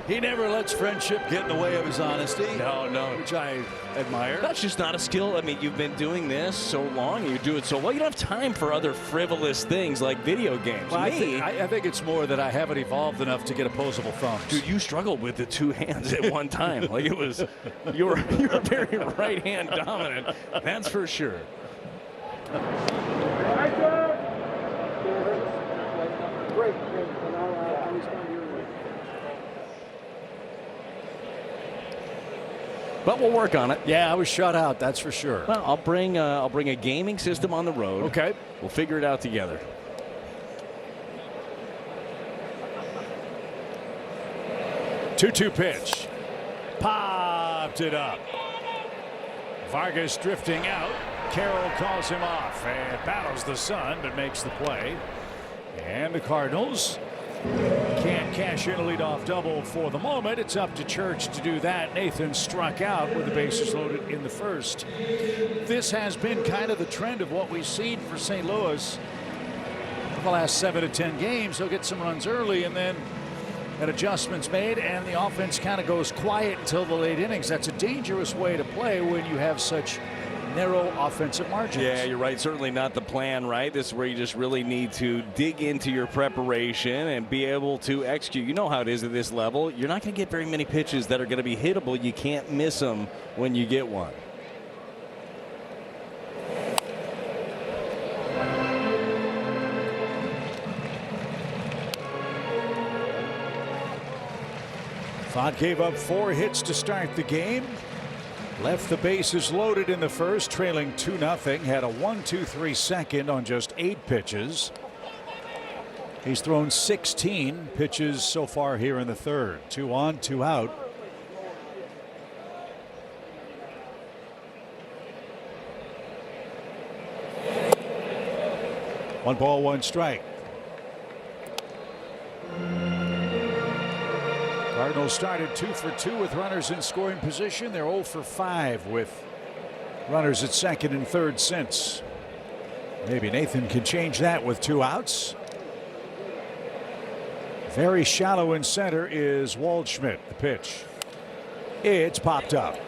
He never lets friendship get in the way of his honesty. No. Which I admire. That's just not a skill. I mean, you've been doing this so long, you do it so well. You don't have time for other frivolous things like video games. Well, I think it's more that I haven't evolved enough to get opposable thumbs. Dude, you struggled with the 2 hands at one time. Like it was, you were very right hand dominant. That's for sure. But we'll work on it. Yeah, I was shut out, that's for sure. Well, I'll bring a gaming system on the road. Okay. We'll figure it out together. Two-two pitch. Popped it up. Vargas drifting out. Carroll calls him off and battles the sun but makes the play. And the Cardinals Can't cash in a leadoff double for the moment. It's up to Church to do that. Nathan struck out with the bases loaded in the first. This has been kind of the trend of what we've seen for St. Louis for the last 7 to 10 games. He'll get some runs early, and then an adjustment's made, and the offense kind of goes quiet until the late innings. That's a dangerous way to play when you have such narrow offensive margins. Yeah, you're right. Certainly not the plan, right? This is where you just really need to dig into your preparation and be able to execute. You know how it is at this level. You're not going to get very many pitches that are going to be hittable. You can't miss them when you get one. Font gave up 4 hits to start the game. Left the bases loaded in the first, trailing 2-0. Had a 1-2-3 second on just 8 pitches. He's thrown 16 pitches so far here in the third. 2 on, 2 out. One ball, 1 strike. Cardinals started 2 for 2 with runners in scoring position. They're 0 for 5 with runners at second and third since. Maybe Nathan can change that with 2 outs. Very shallow in center is Waldschmidt. The pitch. It's popped up.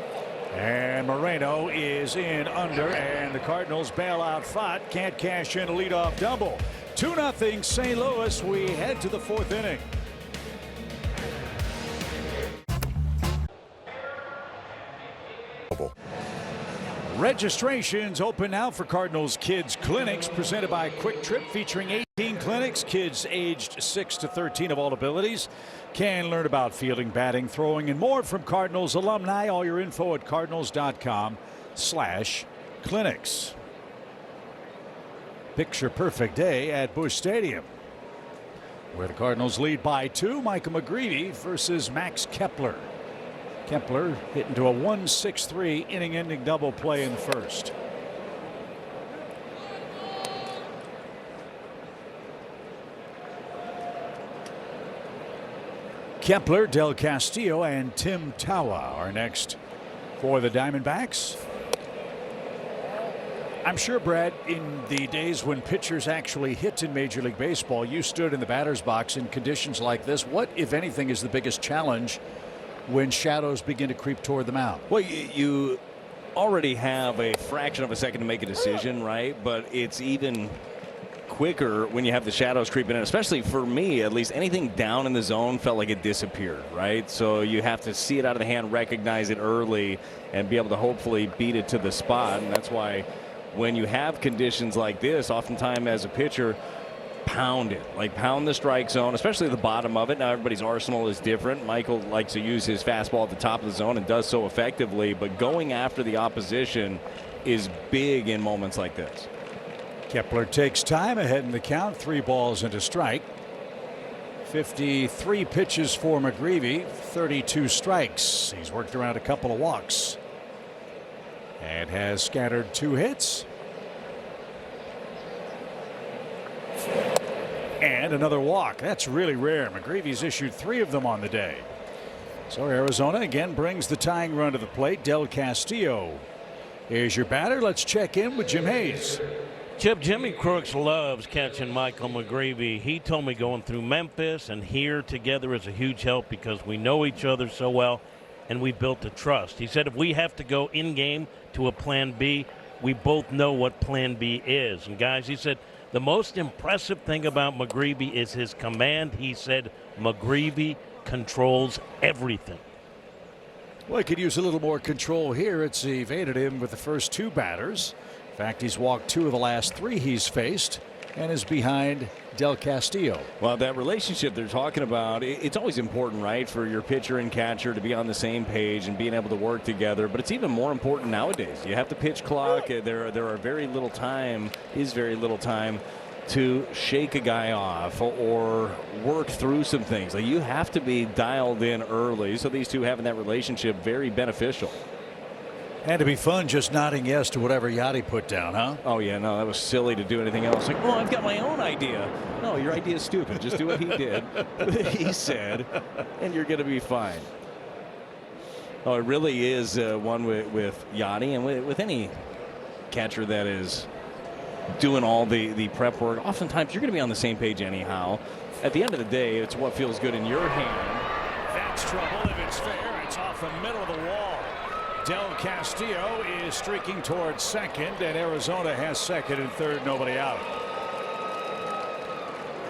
And Moreno is in under, and the Cardinals bail out Fott. Can't cash in a leadoff double. 2-0 St. Louis. We head to the 4th inning. Registrations open now for Cardinals Kids Clinics, presented by Quick Trip, featuring 18 clinics. Kids aged 6 to 13 of all abilities can learn about fielding, batting, throwing, and more from Cardinals alumni. All your info at cardinals.com/clinics. Picture perfect day at Busch Stadium, where the Cardinals lead by 2. Michael McGreevy versus Max Kepler. Kepler hit into a 1-6-3 inning-ending double play in the first. Kepler, Del Castillo, and Tim Tawa are next for the Diamondbacks. I'm sure, Brad, in the days when pitchers actually hit in Major League Baseball, you stood in the batter's box in conditions like this. What, if anything, is the biggest challenge when shadows begin to creep toward the mound? Well, you already have a fraction of a second to make a decision, right? But it's even quicker when you have the shadows creeping in, especially for me, at least. Anything down in the zone felt like it disappeared, right? So you have to see it out of the hand, recognize it early, and be able to hopefully beat it to the spot. And that's why when you have conditions like this, oftentimes as a pitcher, pound it, like pound the strike zone, especially the bottom of it. Now everybody's arsenal is different. Michael likes to use his fastball at the top of the zone and does so effectively, but going after the opposition is big in moments like this. Kepler takes time, ahead in the count, 3 balls and a strike. 53 pitches for McGreevy, 32 strikes. He's worked around a couple of walks and has scattered 2 hits. And another walk. That's really rare. McGreevy's issued 3 of them on the day. So Arizona again brings the tying run to the plate. Del Castillo is your batter. Let's check in with Jim Hayes. Chip, Jimmy Crooks loves catching Michael McGreevy. He told me going through Memphis and here together is a huge help because we know each other so well and we built a trust. He said if we have to go in game to a plan B, we both know what plan B is. And guys, he said, the most impressive thing about McGreevy is his command. He said McGreevy controls everything. Well, he could use a little more control here. It's evaded him with the first 2 batters. In fact, he's walked 2 of the last 3 he's faced and is behind Del Castillo. Well, that relationship they're talking about, it's always important, right, for your pitcher and catcher to be on the same page and being able to work together. But it's even more important nowadays. You have the pitch clock. There are very little time to shake a guy off or work through some things. Like, you have to be dialed in early. So these two having that relationship, very beneficial. Had to be fun just nodding yes to whatever Yachty put down, huh? Oh, yeah, no, that was silly to do anything else. Like, oh, I've got my own idea. No, your idea is stupid. Just do what he did, he said, and you're going to be fine. Oh, it really is one with Yachty and with any catcher that is doing all the prep work. Oftentimes, you're going to be on the same page anyhow. At the end of the day, it's what feels good in your hand. That's trouble if it's fair. It's off the middle of the wall. Del Castillo is streaking towards second, and Arizona has second and third, nobody out.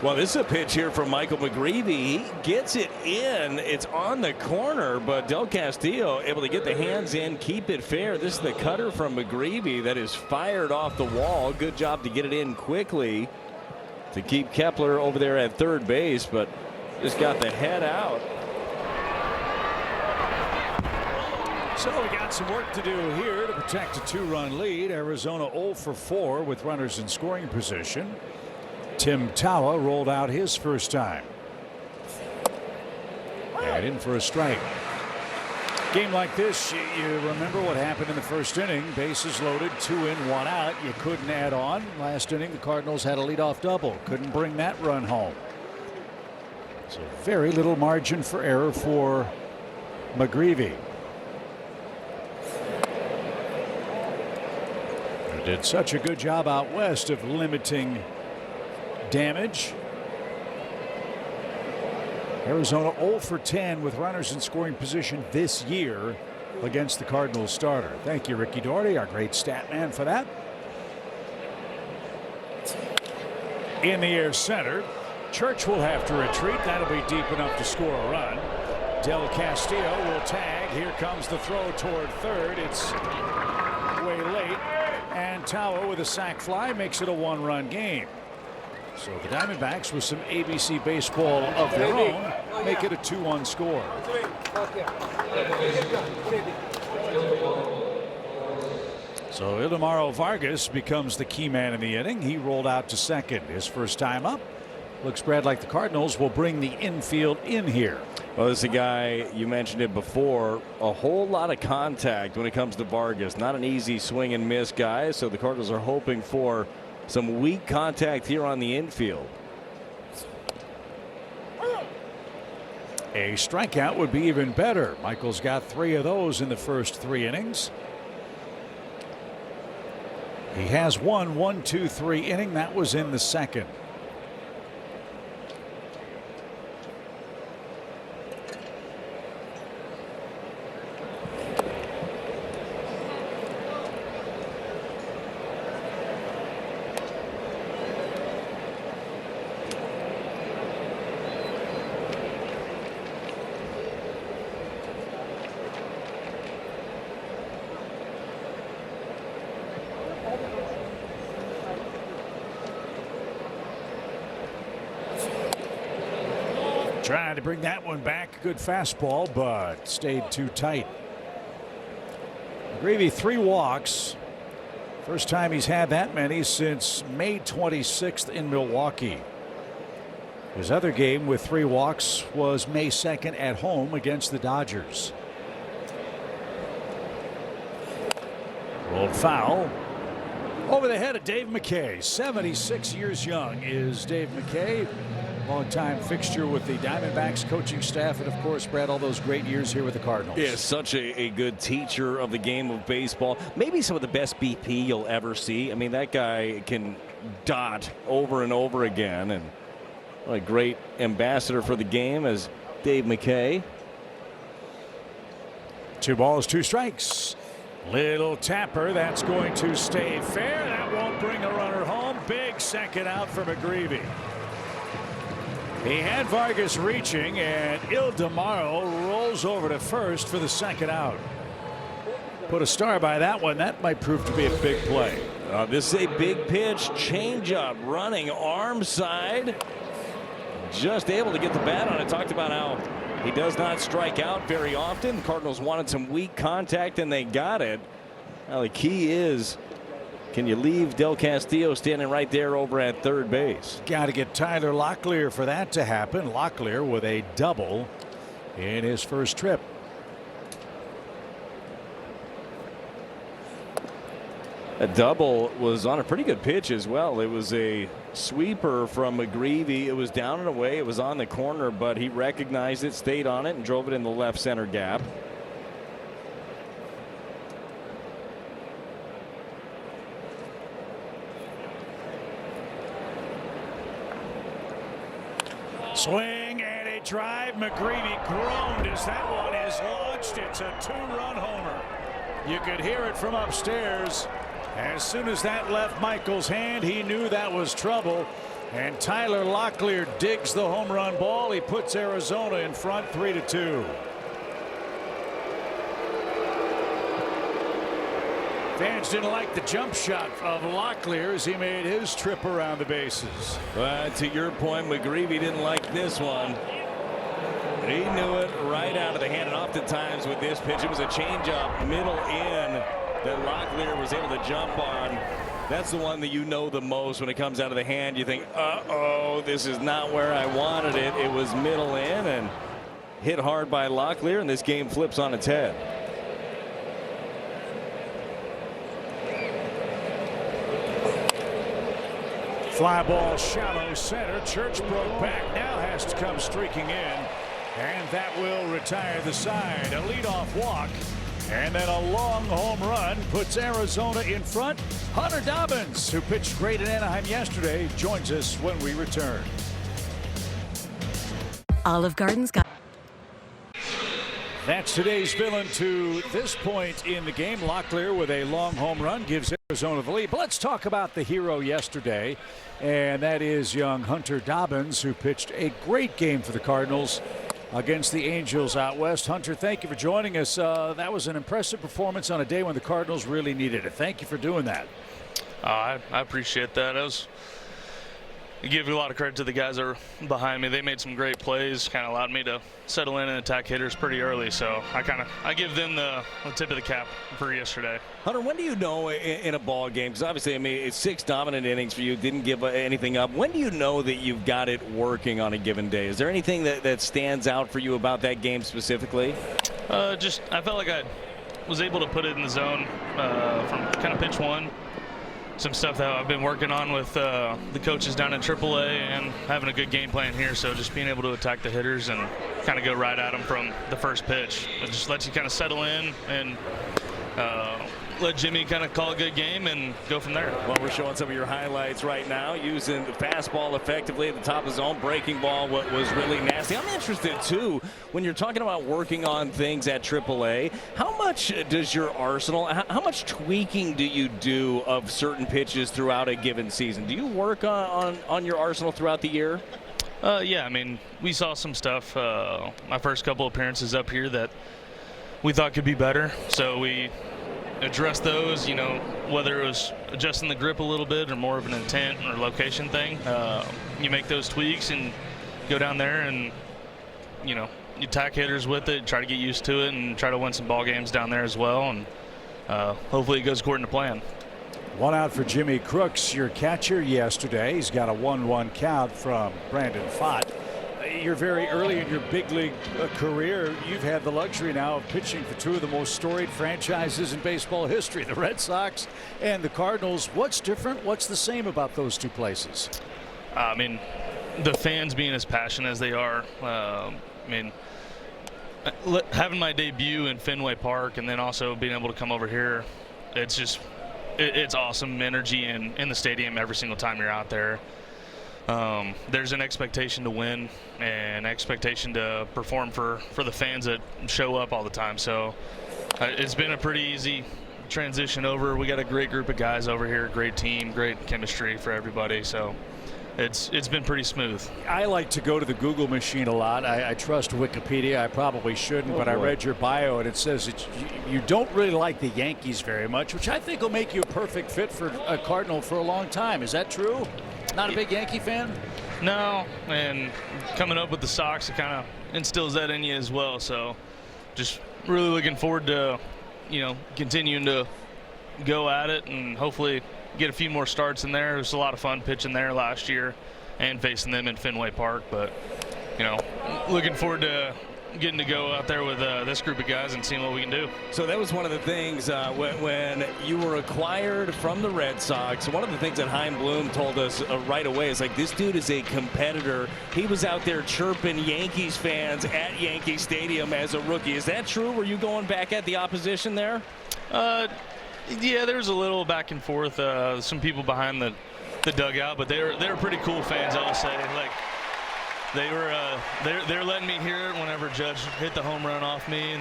Well, this is a pitch here from Michael McGreevy. He gets it in. It's on the corner, but Del Castillo able to get the hands in, keep it fair. This is the cutter from McGreevy that is fired off the wall. Good job to get it in quickly to keep Kepler over there at third base, but just got the head out. So we got some work to do here to protect a 2-run lead. Arizona 0 for 4 with runners in scoring position. Tim Tawa rolled out his first time. And in for a strike. Game like this, you remember what happened in the first inning. Bases loaded, 2 in, 1 out. You couldn't add on. Last inning, the Cardinals had a leadoff double. Couldn't bring that run home. So very little margin for error for McGreevy. Did such a good job out west of limiting damage. Arizona 0 for 10 with runners in scoring position this year against the Cardinals starter. Thank you, Ricky Doherty, our great stat man, for that. In the air center. Church will have to retreat. That'll be deep enough to score a run. Del Castillo will tag. Here comes the throw toward third. It's way late. And Tawa with a sac fly makes it a 1-run game. So the Diamondbacks, with some ABC baseball of their own, make it a 2-1 score. So Ildemaro Vargas becomes the key man in the inning. He rolled out to second his first time up. Looks, Brad, like the Cardinals will bring the infield in here. Well, this is a guy, you mentioned it before, a whole lot of contact when it comes to Vargas. Not an easy swing and miss guy, so the Cardinals are hoping for some weak contact here on the infield. A strikeout would be even better. Michael's got 3 of those in the first 3 innings. He has 1-1-2-3 inning. That was in the second. Trying to bring that one back. Good fastball, but stayed too tight. McGreevy 3 walks. First time he's had that many since May 26th in Milwaukee. His other game with 3 walks was May 2nd at home against the Dodgers. Rolled foul. Over the head of Dave McKay. 76 years young is Dave McKay. Longtime fixture with the Diamondbacks coaching staff, and of course, Brad, all those great years here with the Cardinals. Yeah, such a good teacher of the game of baseball. Maybe some of the best BP you'll ever see. I mean, that guy can dot over and over again, and what a great ambassador for the game as Dave McKay. 2 balls, 2 strikes. Little tapper, that's going to stay fair. That won't bring a runner home. Big second out for McGreevy. He had Vargas reaching, and Ildemaro rolls over to first for the second out. Put a star by that one. That might prove to be a big play. This is a big pitch. Changeup running arm side. Just able to get the bat on it. Talked about how he does not strike out very often. The Cardinals wanted some weak contact, and they got it. Now the key is, can you leave Del Castillo standing right there over at third base? Got to get Tyler Locklear for that to happen. Locklear with a double in his first trip. A double was on a pretty good pitch as well. It was a sweeper from McGreevy. It was down and away. It was on the corner, but he recognized it, stayed on it, and drove it in the left center gap. Swing and a drive. McGreevy groaned as that one is launched. It's a 2-run homer. You could hear it from upstairs. As soon as that left Michael's hand, he knew that was trouble. And Tyler Locklear digs the home run ball. He puts Arizona in front 3-2. Fans didn't like the jump shot of Locklear as he made his trip around the bases. To your point, McGreevy didn't like this one. He knew it right out of the hand, and oftentimes with this pitch, it was a changeup middle in that Locklear was able to jump on. That's the one that you know the most when it comes out of the hand. You think, uh-oh, this is not where I wanted it. It was middle in and hit hard by Locklear, and this game flips on its head. Fly ball shallow center. Church broke back. Now has to come streaking in. And that will retire the side. A leadoff walk. And then a long home run puts Arizona in front. Hunter Dobbins, who pitched great in Anaheim yesterday, joins us when we return. Olive Garden's got. That's today's villain to this point in the game. Locklear with a long home run gives Arizona the lead. But let's talk about the hero yesterday, and that is young Hunter Dobbins, who pitched a great game for the Cardinals against the Angels out west. Hunter, thank you for joining us. That was an impressive performance on a day when the Cardinals really needed it. Thank you for doing that. I appreciate that. I give a lot of credit to the guys that are behind me. They made some great plays, kind of allowed me to settle in and attack hitters pretty early. So I give them the tip of the cap for yesterday. Hunter, when do you know in a ball game, because obviously, I mean, it's 6 dominant innings for you, didn't give anything up. When do you know that you've got it working on a given day? Is there anything that stands out for you about that game specifically? I felt like I was able to put it in the zone from kind of pitch one. Some stuff that I've been working on with the coaches down in AAA and having a good game plan here. So just being able to attack the hitters and kind of go right at them from the first pitch. It just lets you kind of settle in and let Jimmy kind of call a good game and go from there. Well, we're showing some of your highlights right now, using the fastball effectively at the top of the zone. Breaking ball was really nasty. I'm interested, too, when you're talking about working on things at AAA, how much does your arsenal, how much tweaking do you do of certain pitches throughout a given season? Do you work on your arsenal throughout the year? Yeah, I mean, we saw some stuff my first couple appearances up here that we thought could be better. So we address those, whether it was adjusting the grip a little bit or more of an intent or location thing. You make those tweaks and go down there and, you attack hitters with it, try to get used to it, and try to win some ball games down there as well. And hopefully it goes according to plan. One out for Jimmy Crooks, your catcher yesterday. He's got a 1-1 count from Brandon Pfaadt. You're very early in your big league career. You've had the luxury now of pitching for 2 of the most storied franchises in baseball history, the Red Sox and the Cardinals. What's different? What's the same about those 2 places? I mean, the fans being as passionate as they are. Having my debut in Fenway Park and then also being able to come over here, it's awesome energy in the stadium every single time you're out there. There's an expectation to win and expectation to perform for the fans that show up all the time. So it's been a pretty easy transition over. We got a great group of guys over here, great team, great chemistry for everybody. So it's been pretty smooth. I like to go to the Google machine a lot. I trust Wikipedia. I probably shouldn't, but I read your bio and it says that you don't really like the Yankees very much, which I think will make you a perfect fit for a Cardinal for a long time. Is that true? Not a big Yankee fan? No, and coming up with the Sox, it kind of instills that in you as well. So just really looking forward to, continuing to go at it and hopefully get a few more starts in there. It was a lot of fun pitching there last year and facing them in Fenway Park. But, looking forward to getting to go out there with this group of guys and seeing what we can do. So that was one of the things when you were acquired from the Red Sox. One of the things that Chaim Bloom told us right away is like, this dude is a competitor. He was out there chirping Yankees fans at Yankee Stadium as a rookie. Is that true? Were you going back at the opposition there? Yeah, there was a little back and forth. Some people behind the dugout, but they were pretty cool fans, I'll say. Like, they're letting me hear it whenever Judge hit the home run off me,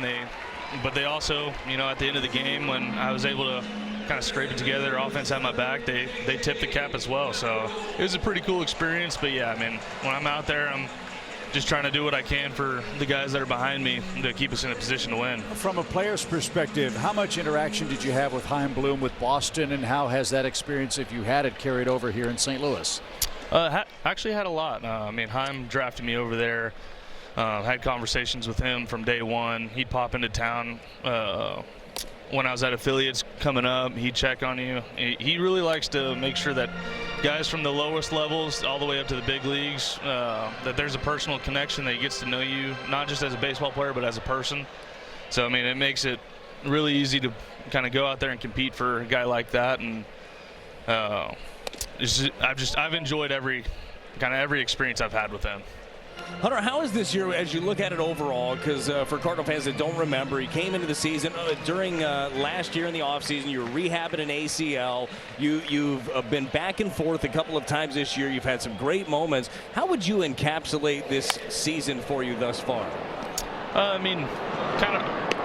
but they also, you know, at the end of the game when I was able to kind of scrape it together, their offense had my back, they tipped the cap as well. So it was a pretty cool experience. But yeah, I mean, when I'm out there, I'm just trying to do what I can for the guys that are behind me to keep us in a position to win. From a player's perspective, how much interaction did you have with Chaim Bloom with Boston, and how has that experience, if you had it, carried over here in St. Louis? Actually had a lot. I mean, Chaim drafted me over there. Had conversations with him from day one. He'd pop into town when I was at affiliates coming up. He'd check on you. He really likes to make sure that guys from the lowest levels all the way up to the big leagues, that there's a personal connection, that he gets to know you, not just as a baseball player, but as a person. So, I mean, it makes it really easy to kind of go out there and compete for a guy like that. And I've enjoyed every experience I've had with him. Hunter, how is this year as you look at it overall? Because for Cardinal fans that don't remember, he came into the season during last year in the offseason. You were rehabbing an ACL. You've been back and forth a couple of times this year. You've had some great moments. How would you encapsulate this season for you thus far? I mean, kind of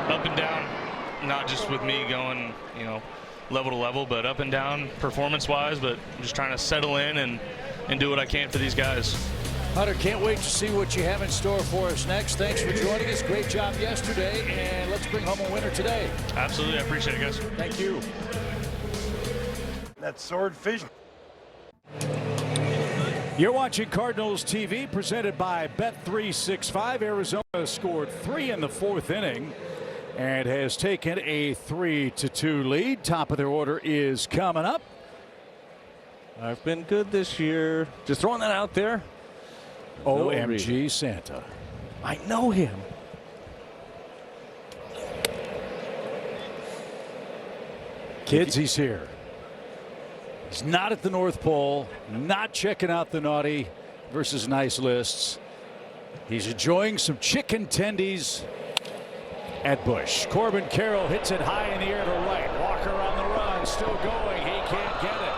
up and down, not just with me going, you know, level to level, but up and down performance-wise, but just trying to settle in and do what I can for these guys. Hunter, can't wait to see what you have in store for us next. Thanks for joining us. Great job yesterday, and let's bring home a winner today. Absolutely. I appreciate it, guys. Thank you. That swordfish. You're watching Cardinals TV, presented by Bet365. Arizona scored 3 in the 4th inning and has taken a 3-2 lead. Top of their order is coming up. I've been good this year. Just throwing that out there. OMG Santa. I know him. Kids, he's here. He's not at the North Pole, not checking out the naughty versus nice lists. He's enjoying some chicken tendies at Busch. Corbin Carroll hits it high in the air to right. Walker on the run, still going. He can't get it.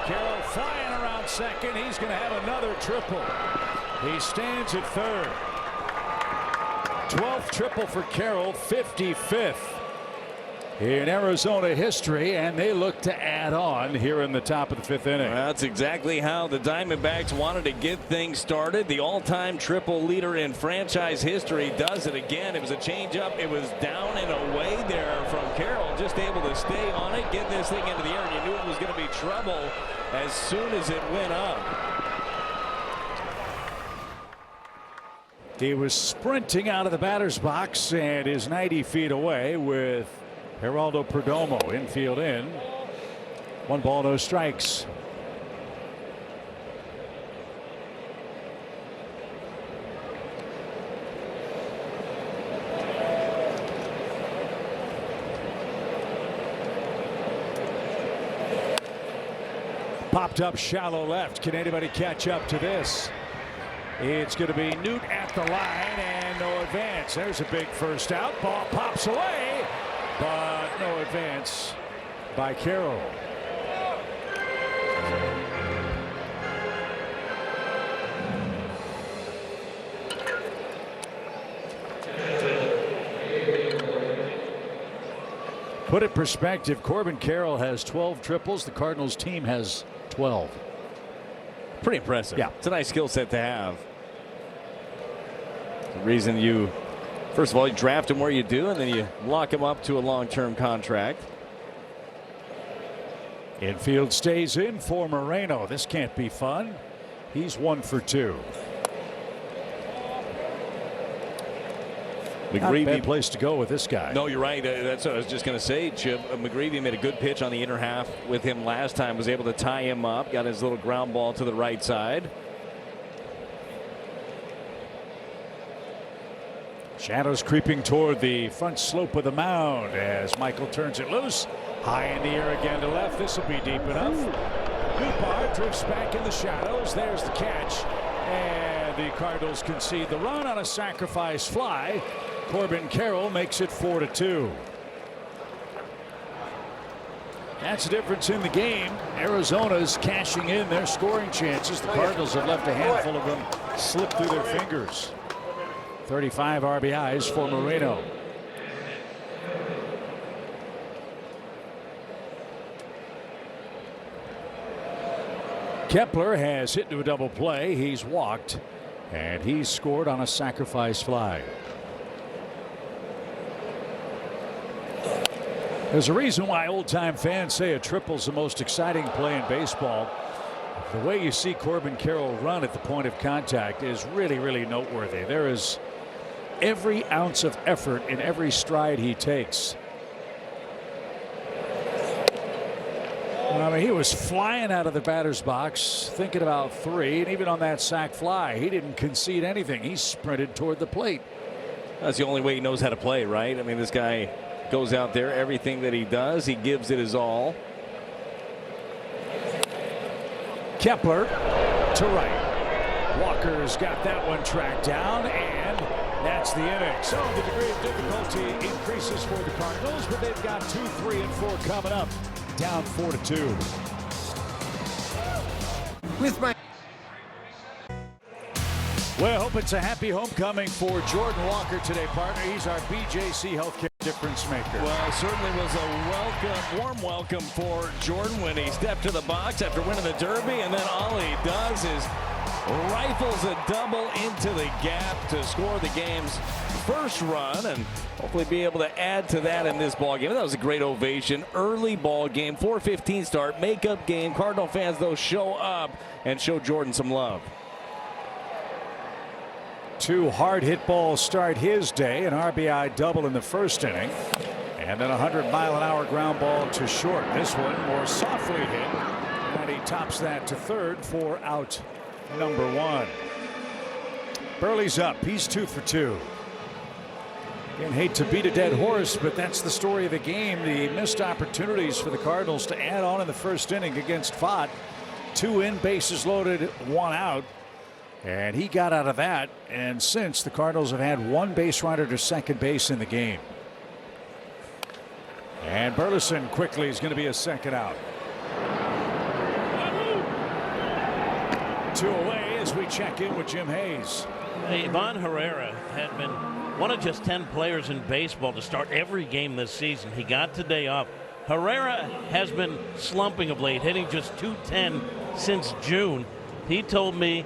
Carroll flying around second. He's going to have another triple. He stands at third. 12th triple for Carroll, 55th in Arizona history, and they look to add on here in the top of the 5th inning. Well, that's exactly how the Diamondbacks wanted to get things started. The all-time triple leader in franchise history does it again. It was a changeup. It was down and away there from Carroll, just able to stay on it, get this thing into the air, and you knew it was going to be trouble as soon as it went up. He was sprinting out of the batter's box and is 90 feet away with Geraldo Perdomo infield in. 1 ball, no strikes. Popped up shallow left. Can anybody catch up to this? It's going to be Newt at the line and no advance. There's a big first out. Ball pops away, but no advance by Carroll. Put it in perspective, Corbin Carroll has 12 triples. The Cardinals team has 12. Pretty impressive. Yeah. It's a nice skill set to have. The reason you, first of all, you draft him where you do, and then you lock him up to a long-term contract. Infield stays in for Moreno. This can't be fun. He's 1 for 2. Not a bad place to go with this guy. No, you're right. That's what I was just going to say, Chip. McGreevy made a good pitch on the inner half with him last time. Was able to tie him up. Got his little ground ball to the right side. Shadows creeping toward the front slope of the mound as Michael turns it loose. High in the air again to left. This will be deep enough. Newbar drifts back in the shadows. There's the catch. And the Cardinals concede the run on a sacrifice fly. Corbin Carroll makes it 4-2. That's the difference in the game. Arizona's cashing in their scoring chances. The Cardinals have left a handful of them slip through their fingers. 35 RBIs for Moreno. Kepler has hit to a double play. He's walked, and he's scored on a sacrifice fly. There's a reason why old-time fans say a triple's the most exciting play in baseball. The way you see Corbin Carroll run at the point of contact is really, really noteworthy. There is every ounce of effort in every stride he takes. I mean, he was flying out of the batter's box, thinking about 3, and even on that sac fly, he didn't concede anything. He sprinted toward the plate. That's the only way he knows how to play, right? I mean, this guy goes out there, everything that he does, he gives it his all. Kepler to right. Walker's got that one tracked down, and that's the inning. So the degree of difficulty increases for the Cardinals, but they've got 2, 3, and 4 coming up. Down 4-2. With my Well, I hope it's a happy homecoming for Jordan Walker today, partner. He's our BJC Healthcare difference maker. Well, certainly was a warm welcome for Jordan when he stepped to the box after winning the Derby, and then all he does is rifles a double into the gap to score the game's first run and hopefully be able to add to that in this ball game. That was a great ovation. Early ball game, 4:15 start, makeup game. Cardinal fans, though, show up and show Jordan some love. 2 hard hit balls start his day, an RBI double in the first inning, and then a 100-mile-an-hour ground ball to short. This one more softly hit, and he tops that to third for out number 1. Burley's up. He's 2 for 2. Again, hate to beat a dead horse, but that's the story of the game. The missed opportunities for the Cardinals to add on in the first inning against Fott. 2 in, bases loaded, 1 out. And he got out of that. And since, the Cardinals have had 1 base runner to second base in the game. And Burleson quickly is going to be a second out. 2 away as we check in with Jim Hayes. Ivan Herrera had been one of just 10 players in baseball to start every game this season. He got today off. Herrera has been slumping of late, hitting just .210 since June. He told me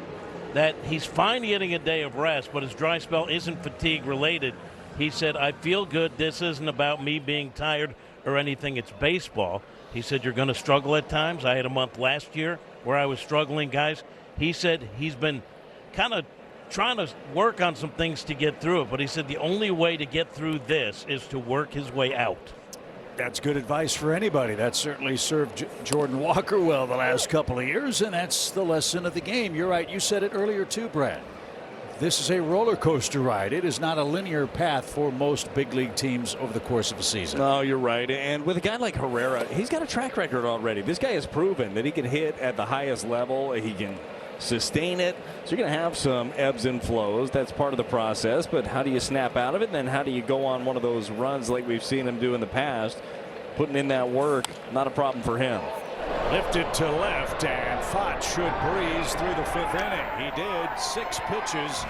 that he's fine getting a day of rest, but his dry spell isn't fatigue related. He said, I feel good. This isn't about me being tired or anything. It's baseball. He said, you're going to struggle at times. I had a month last year where I was struggling, guys. He said he's been kind of trying to work on some things to get through it, but he said the only way to get through this is to work his way out. That's good advice for anybody. That certainly served Jordan Walker well the last couple of years, and that's the lesson of the game. You're right. You said it earlier too, Brad. This is a roller coaster ride. It is not a linear path for most big league teams over the course of a season. No, you're right. And with a guy like Herrera, he's got a track record already. This guy has proven that he can hit at the highest level. He can sustain it. So you're going to have some ebbs and flows. That's part of the process. But how do you snap out of it? And then how do you go on one of those runs like we've seen him do in the past? Putting in that work, not a problem for him. Lifted to left, and Fott should breeze through the 5th inning. He did. 6 pitches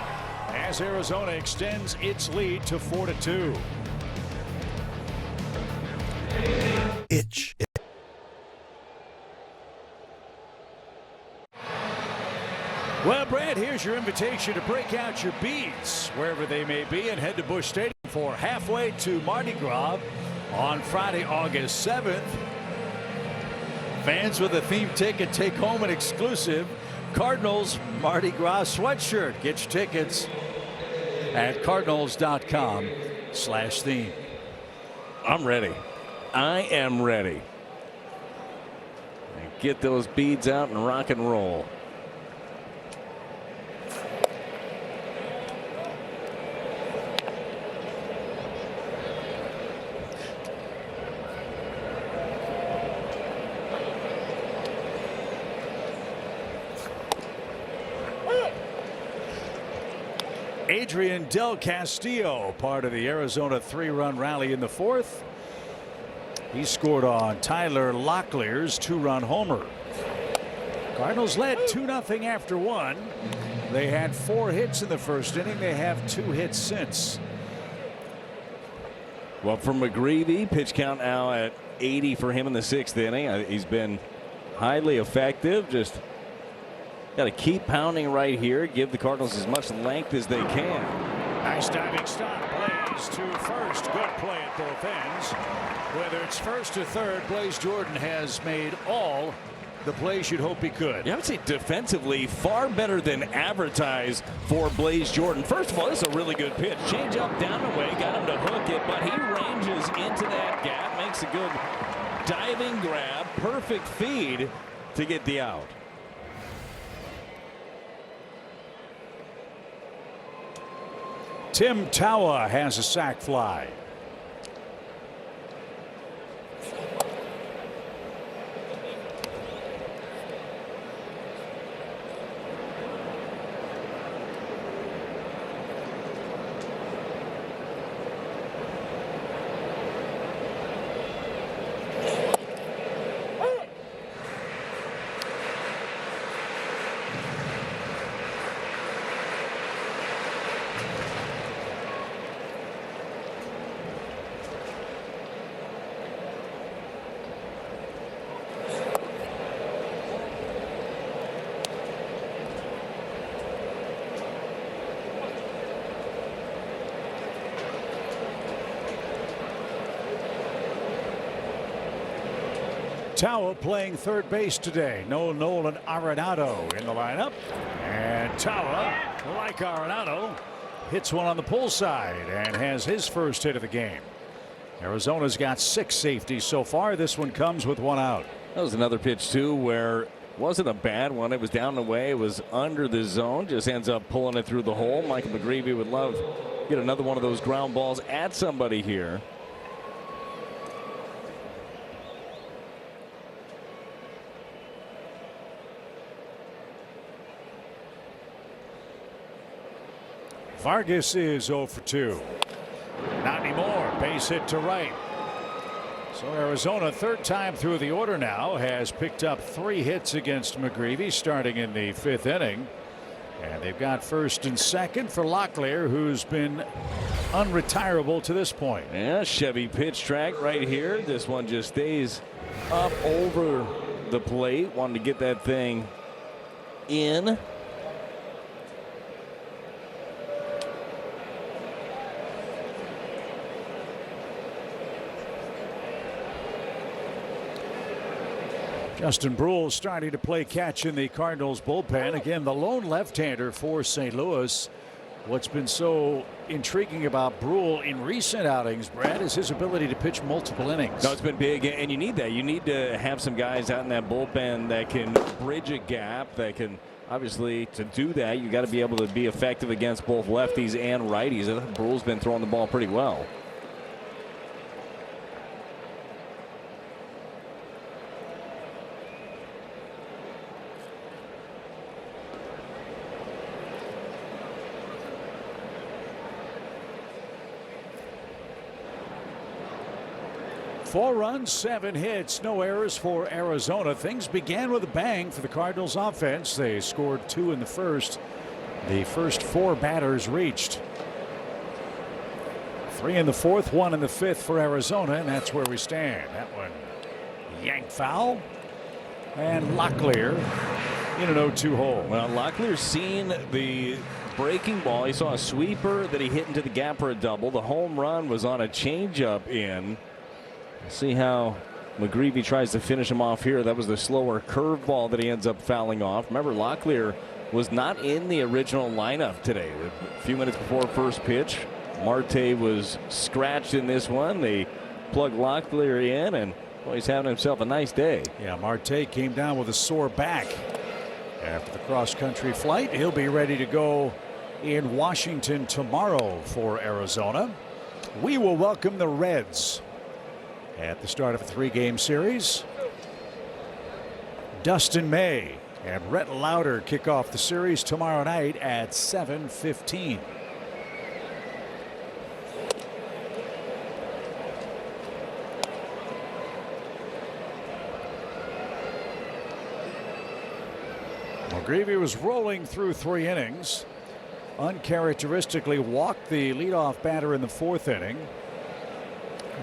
as Arizona extends its lead to 4-2. itch. Well, Brad, here's your invitation to break out your beads wherever they may be and head to Busch Stadium for Halfway to Mardi Gras on Friday, August 7th. Fans with a theme ticket take home an exclusive Cardinals Mardi Gras sweatshirt. Get your tickets at cardinals.com/theme. I'm ready. I am ready. And get those beads out and rock and roll. Adrian Del Castillo, part of the Arizona 3-run rally in the fourth. He scored on Tyler Locklear's 2-run homer. Cardinals led 2-0 after one. They had 4 hits in the first inning. They have 2 hits since. Well, for McGreevy, pitch count now at 80 for him in the 6th inning. He's been highly effective. Just got to keep pounding right here. Give the Cardinals as much length as they can. Nice diving stop. Blaze to first. Good play at both ends. Whether it's first or third, Blaze Jordan has made all the plays you'd hope he could. Yeah, I would say defensively far better than advertised for Blaze Jordan. First of all, this is a really good pitch. Change up down the way, got him to hook it, but he ranges into that gap, makes a good diving grab, perfect feed to get the out. Tim Tawa has a sac fly. Tawa playing third base today. No Nolan Arenado in the lineup. And Tawa, like Arenado, hits one on the pull side and has his first hit of the game. Arizona's got 6 safeties so far. This one comes with 1 out. That was another pitch, too, where it wasn't a bad one. It was down the way. It was under the zone. Just ends up pulling it through the hole. Michael McGreevy would love to get another one of those ground balls at somebody here. Vargas is 0 for 2. Not anymore. Base hit to right. So Arizona, third time through the order now, has picked up 3 hits against McGreevy starting in the 5th inning. And they've got first and second for Locklear, who's been unretirable to this point. Yeah, Chevy pitch track right here. This one just stays up over the plate. Wanted to get that thing in. Justin Bruhl starting to play catch in the Cardinals bullpen. Again, the lone left-hander for St. Louis. What's been so intriguing about Bruhl in recent outings, Brad, is his ability to pitch multiple innings. No, it's been big, and you need that. You need to have some guys out in that bullpen that can bridge a gap, that can obviously, to do that, you got to be able to be effective against both lefties and righties. I think Bruhl's been throwing the ball pretty well. Four runs, 7 hits, no errors for Arizona. Things began with a bang for the Cardinals offense. They scored 2 in the first. The first 4 batters reached. 3 in the fourth, 1 in the fifth for Arizona, and that's where we stand. That one yanked foul. And Locklear in an 0-2 hole. Well, Locklear's seen the breaking ball. He saw a sweeper that he hit into the gap for a double. The home run was on a changeup in. See how McGreevy tries to finish him off here. That was the slower curveball that he ends up fouling off. Remember, Locklear was not in the original lineup today. A few minutes before first pitch, Marte was scratched in this one. They plugged Locklear in, and boy, he's having himself a nice day. Yeah, Marte came down with a sore back after the cross-country flight. He'll be ready to go in Washington tomorrow for Arizona. We will welcome the Reds at the start of a 3-game series. Dustin May and Rhett Lauder kick off the series tomorrow night at 7:15. McGreevy was rolling through 3 innings. Uncharacteristically walked the leadoff batter in the 4th inning.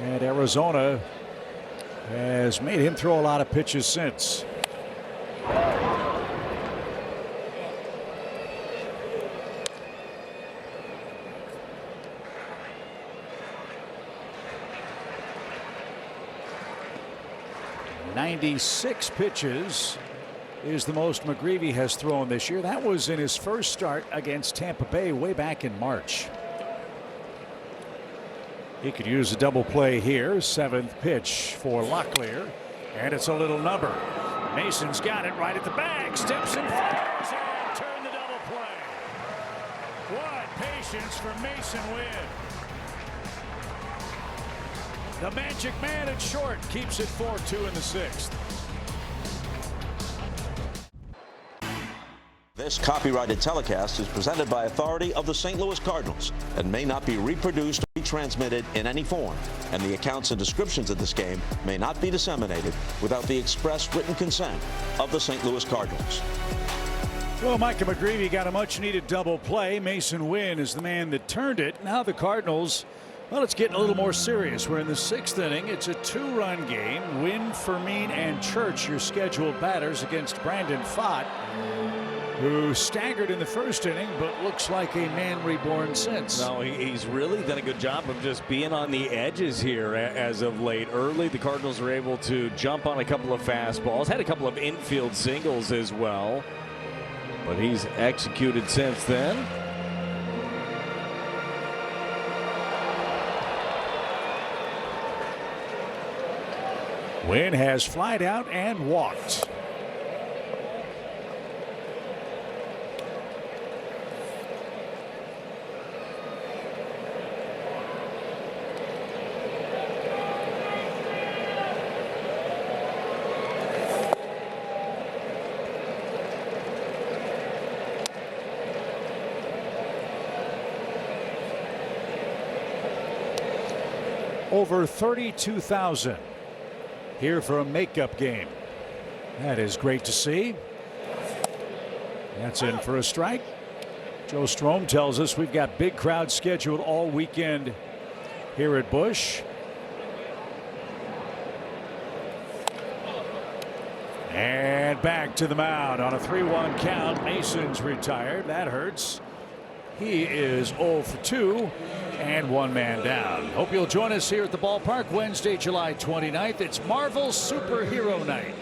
And Arizona has made him throw a lot of pitches since. "96 pitches is the most McGreevy has thrown this year. That was in his first start against Tampa Bay way back in March. He could use a double play here. 7th pitch for Locklear, and it's a little number. Mason's got it right at the bag. Steps and fires and turn the double play. What patience for Mason Wynn. The magic man at short keeps it 4-2 in the 6th. This copyrighted telecast is presented by authority of the St. Louis Cardinals and may not be reproduced or retransmitted in any form, and the accounts and descriptions of this game may not be disseminated without the express written consent of the St. Louis Cardinals. Well, Micah McGreevy got a much-needed double play. Mason Wynn is the man that turned it. Now the Cardinals, well, it's getting a little more serious. We're in the 6th inning. It's a 2-run game. Wynn, Fermin, and Church, your scheduled batters against Brandon Pfaadt, who staggered in the 1st inning but looks like a man reborn since. No, he's really done a good job of just being on the edges here as of late. Early, the Cardinals were able to jump on a couple of fastballs, had a couple of infield singles as well, but he's executed since then. Wynn has flied out and walked. Over 32,000 here for a makeup game. That is great to see. That's in for a strike. Joe Strome tells us we've got big crowds scheduled all weekend here at Busch. And back to the mound on a 3-1 count. Mason's retired. That hurts. He is 0 for 2 and 1 man down. Hope you'll join us here at the ballpark Wednesday, July 29th. It's Marvel Superhero Night.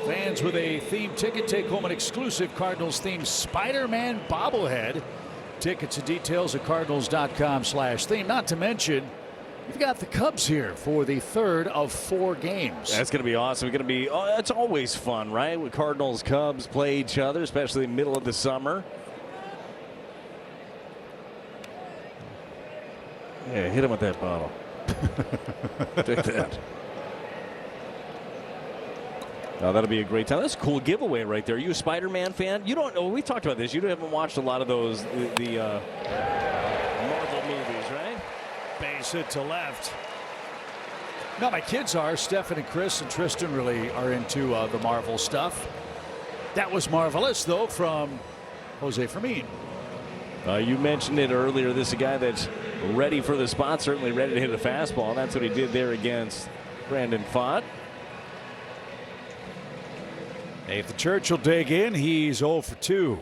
Fans with a theme ticket take home an exclusive Cardinals themed Spider-Man bobblehead. Tickets and details at cardinals.com/theme. Not to mention, we've got the Cubs here for the 3rd of 4 games. That's going to be awesome. It's going to be, it's always fun, right? When Cardinals, Cubs play each other, especially in the middle of the summer. Yeah, hit him with that bottle. Take that. Oh, that'll be a great time. That's a cool giveaway right there. Are you a Spider-Man fan? You don't know. We talked about this. You haven't watched a lot of those, the Marvel movies, right? Base hit to left. No, my kids are. Stefan and Chris and Tristan really are into the Marvel stuff. That was marvelous, though, from Jose Fermin. You mentioned it earlier. This is a guy that's ready for the spot, certainly ready to hit a fastball. That's what he did there against Brandon Pfaadt. Nathan Church will dig in. He's 0 for 2.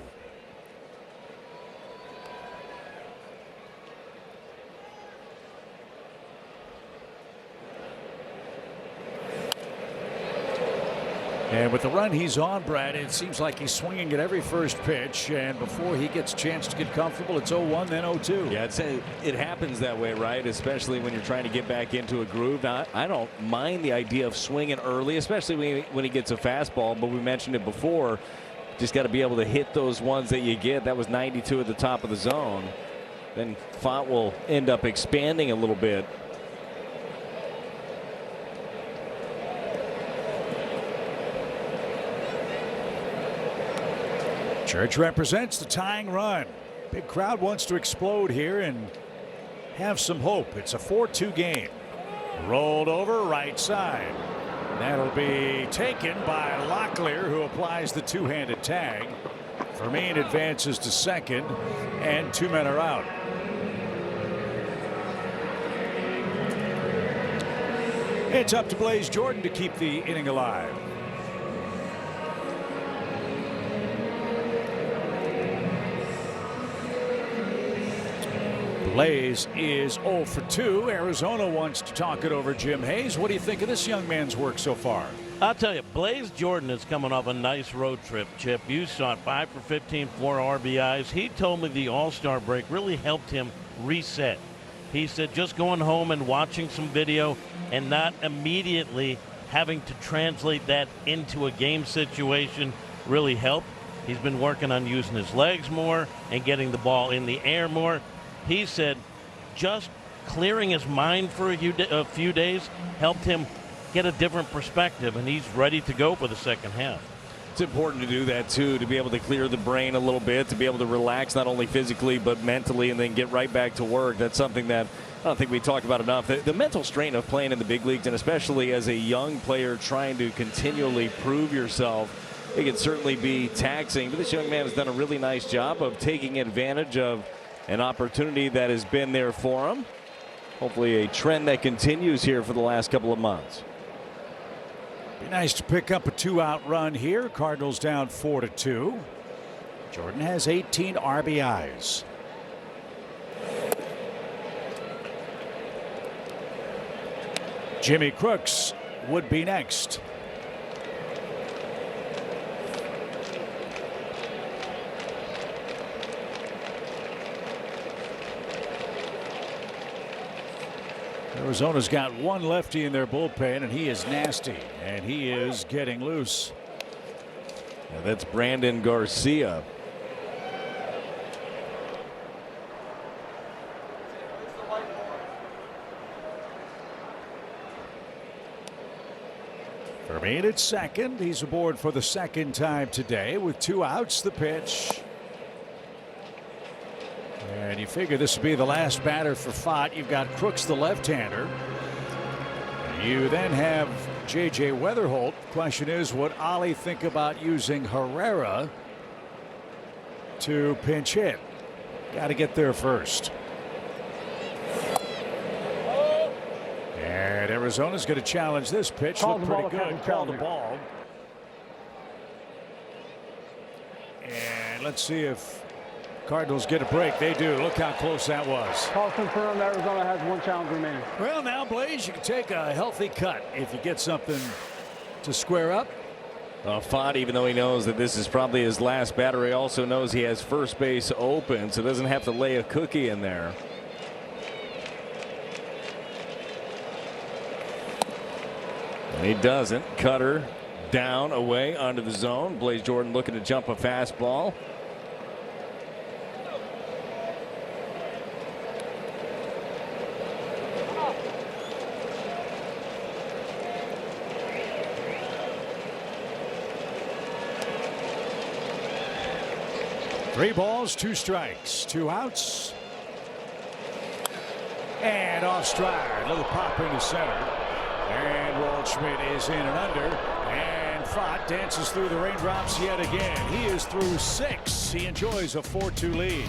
And with the run he's on, Brad, it seems like he's swinging at every first pitch. And before he gets a chance to get comfortable, it's 0-1, then 0-2. Yeah, it happens that way, right? Especially when you're trying to get back into a groove. Now, I don't mind the idea of swinging early, especially when he gets a fastball. But we mentioned it before. Just got to be able to hit those ones that you get. That was 92 at the top of the zone. Then Pfaadt will end up expanding a little bit. Church represents the tying run. Big crowd wants to explode here and have some hope. It's a 4-2 game. Rolled over right side. That'll be taken by Locklear, who applies the two-handed tag. Vermeer advances to second, and 2 men are out. It's up to Blaze Jordan to keep the inning alive. Blaze is 0 for 2. Arizona wants to talk it over Jim Hayes. What do you think of this young man's work so far? I'll tell you, Blaze Jordan is coming off a nice road trip, Chip. You saw it, 5 for 15, 4 RBIs. He told me the All-Star break really helped him reset. He said just going home and watching some video and not immediately having to translate that into a game situation really helped. He's been working on using his legs more and getting the ball in the air more. He said just clearing his mind for a few days helped him get a different perspective, and he's ready to go for the second half. It's important to do that, too, to be able to clear the brain a little bit, to be able to relax not only physically but mentally and then get right back to work. That's something that I don't think we talk about enough. The mental strain of playing in the big leagues, and especially as a young player trying to continually prove yourself, it can certainly be taxing. But this young man has done a really nice job of taking advantage of an opportunity that has been there for him. Hopefully a trend that continues here for the last couple of months. Be nice to pick up a 2-out run here. Cardinals down 4-2. Jordan has 18 RBIs. Jimmy Crooks would be next. Arizona's got one lefty in their bullpen, and he is nasty, and he is getting loose. Now that's Brandon Garcia. Vermeer at second. He's aboard for the second time today with 2 outs. The pitch. And you figure this would be the last batter for Fott. You've got Crooks, the left-hander. You then have J.J. Weatherholt. Question is, would Ollie think about using Herrera to pinch hit? Got to get there first. And Arizona's going to challenge this pitch. Looked pretty good. Call the ball. And let's see if Cardinals get a break. They do. Look how close that was. Call confirmed. Arizona has 1 challenge remaining. Well, now, Blaze, you can take a healthy cut if you get something to square up. Fott, even though he knows that this is probably his last batter, he also knows he has first base open, so doesn't have to lay a cookie in there. And he doesn't. Cutter down, away, onto the zone. Blaze Jordan looking to jump a fastball. Three balls, 2 strikes, 2 outs. And off stride. Little pop into center. And Waldschmidt is in and under. And Fott dances through the raindrops yet again. He is through 6. He enjoys a 4-2 lead.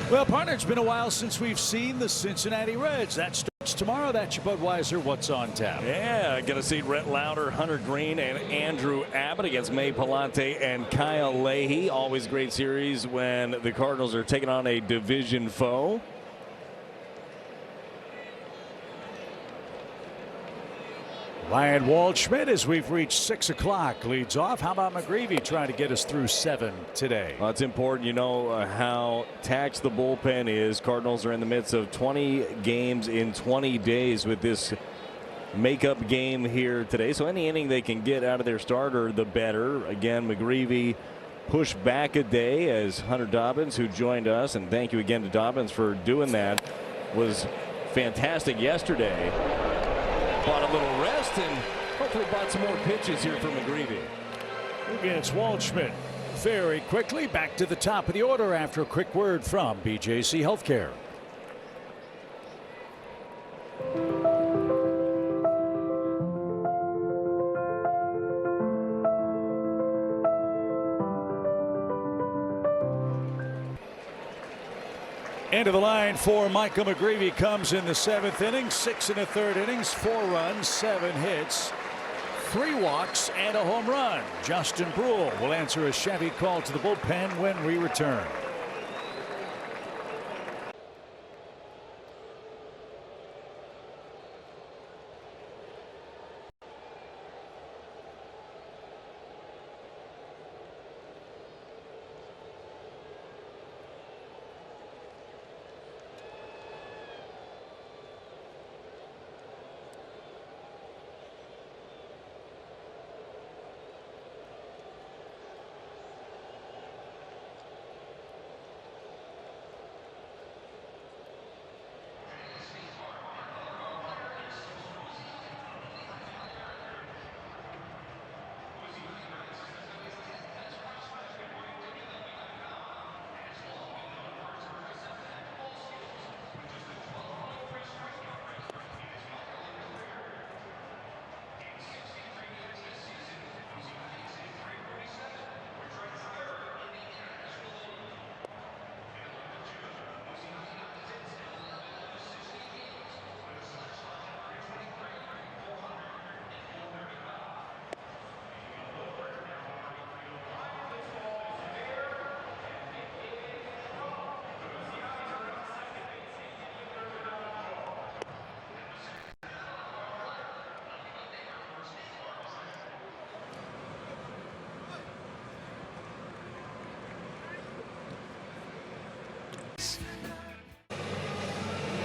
Well, partner, it's been a while since we've seen the Cincinnati Reds. That starts tomorrow. That's your Budweiser. What's on tap? Yeah, going to see Rhett Lauder, Hunter Green, and Andrew Abbott against May Palante and Kyle Leahy. Always great series when the Cardinals are taking on a division foe. Ryan Waldschmidt, as we've reached 6 o'clock, leads off. How about McGreevy trying to get us through 7 today? Well, it's important. You know how taxed the bullpen is. Cardinals are in the midst of 20 games in 20 days with this makeup game here today. So any inning they can get out of their starter, the better. Again, McGreevy pushed back a day as Hunter Dobbins, who joined us, and thank you again to Dobbins for doing that, was fantastic yesterday. Bought a little rest and hopefully bought some more pitches here for McGreevy. Against Waldschmidt. Very quickly back to the top of the order after a quick word from BJC Healthcare. End of the line for Michael McGreevy comes in the 7th inning. 6 1/3 innings, 4 runs, 7 hits, 3 walks, and a home run. Justin Brule will answer a Chevy call to the bullpen when we return.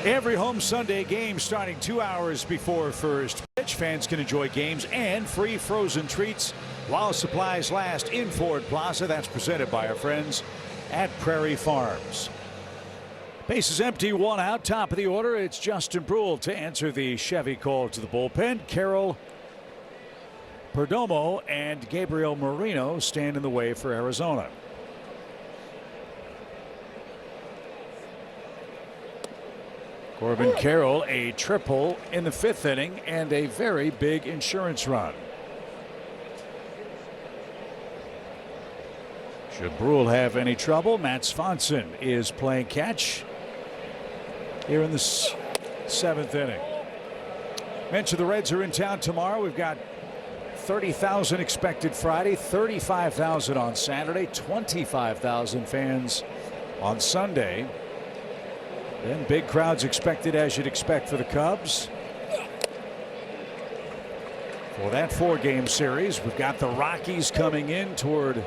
Every home Sunday game starting 2 hours before first pitch. Fans can enjoy games and free frozen treats while supplies last in Ford Plaza. That's presented by our friends at Prairie Farms. Bases empty, 1 out. Top of the order, it's Justin Brule to answer the Chevy call to the bullpen. Carroll, Perdomo, and Gabriel Marino stand in the way for Arizona. Corbin Carroll, a triple in the 5th inning and a very big insurance run. Should Brule have any trouble, Matt Swanson is playing catch here in the 7th inning. Mentioned the Reds are in town tomorrow. We've got 30,000 expected Friday, 35,000 on Saturday, 25,000 fans on Sunday. Then big crowds expected, as you'd expect, for the Cubs. For that 4-game series, we've got the Rockies coming in toward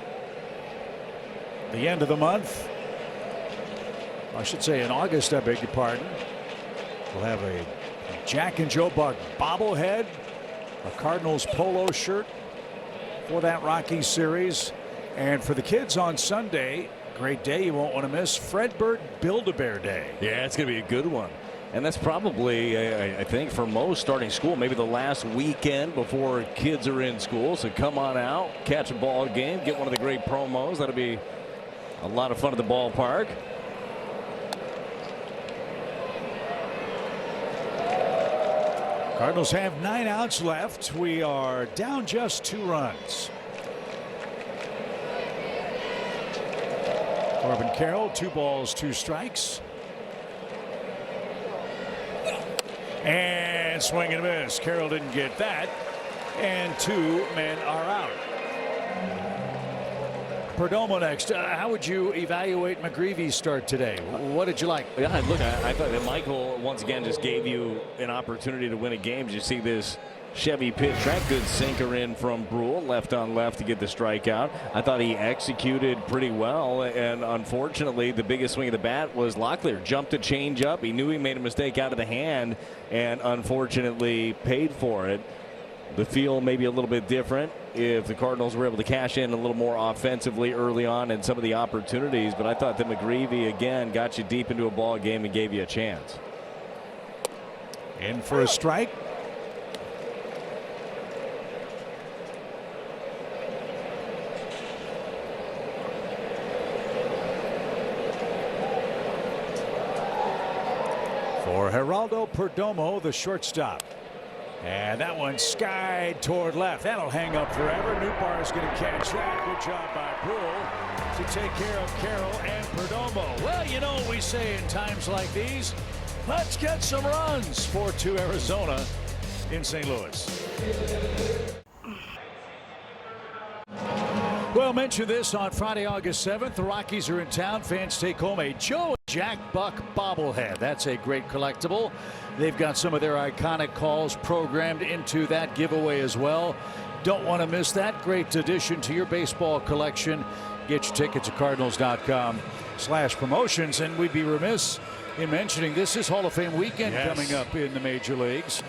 the end of the month. I should say in August, I beg your pardon. We'll have a Jack and Joe Buck bobblehead, a Cardinals polo shirt for that Rockies series. And for the kids on Sunday, great day you won't want to miss, Fredbird Build-A-Bear Day. Yeah, it's going to be a good one. And that's probably, I think, for most starting school, maybe the last weekend before kids are in school. So come on out, catch a ball game, get one of the great promos. That'll be a lot of fun at the ballpark. Cardinals have 9 outs left. We are down just 2 runs. Corbin Carroll, 2 balls, 2 strikes. And swing and a miss. Carroll didn't get that. And 2 men are out. Perdomo next. How would you evaluate McGreevy's start today? What did you like? Yeah, look, I thought that Michael once again just gave you an opportunity to win a game. You see this Chevy pitch track, good sinker in from Brule, left on left to get the strikeout. I thought he executed pretty well, and unfortunately the biggest swing of the bat was Locklear. Jumped a change up. He knew he made a mistake out of the hand and unfortunately paid for it. The feel maybe a little bit different if the Cardinals were able to cash in a little more offensively early on in some of the opportunities, but I thought that McGreevy again got you deep into a ball game and gave you a chance. In for a strike. For Geraldo Perdomo, the shortstop. And that one skied toward left. That'll hang up forever. Newbar is going to catch that. Good job by Brule to take care of Carroll and Perdomo. Well, you know what we say in times like these. Let's get some runs. 4-2 Arizona in St. Louis. Well, mention this on Friday, August 7th. The Rockies are in town. Fans take home a Joe Jack Buck bobblehead. That's a great collectible. They've got some of their iconic calls programmed into that giveaway as well. Don't want to miss that. Great addition to your baseball collection. Get your tickets at cardinals.com/promotions. And we'd be remiss in mentioning this is Hall of Fame weekend coming up in the major leagues.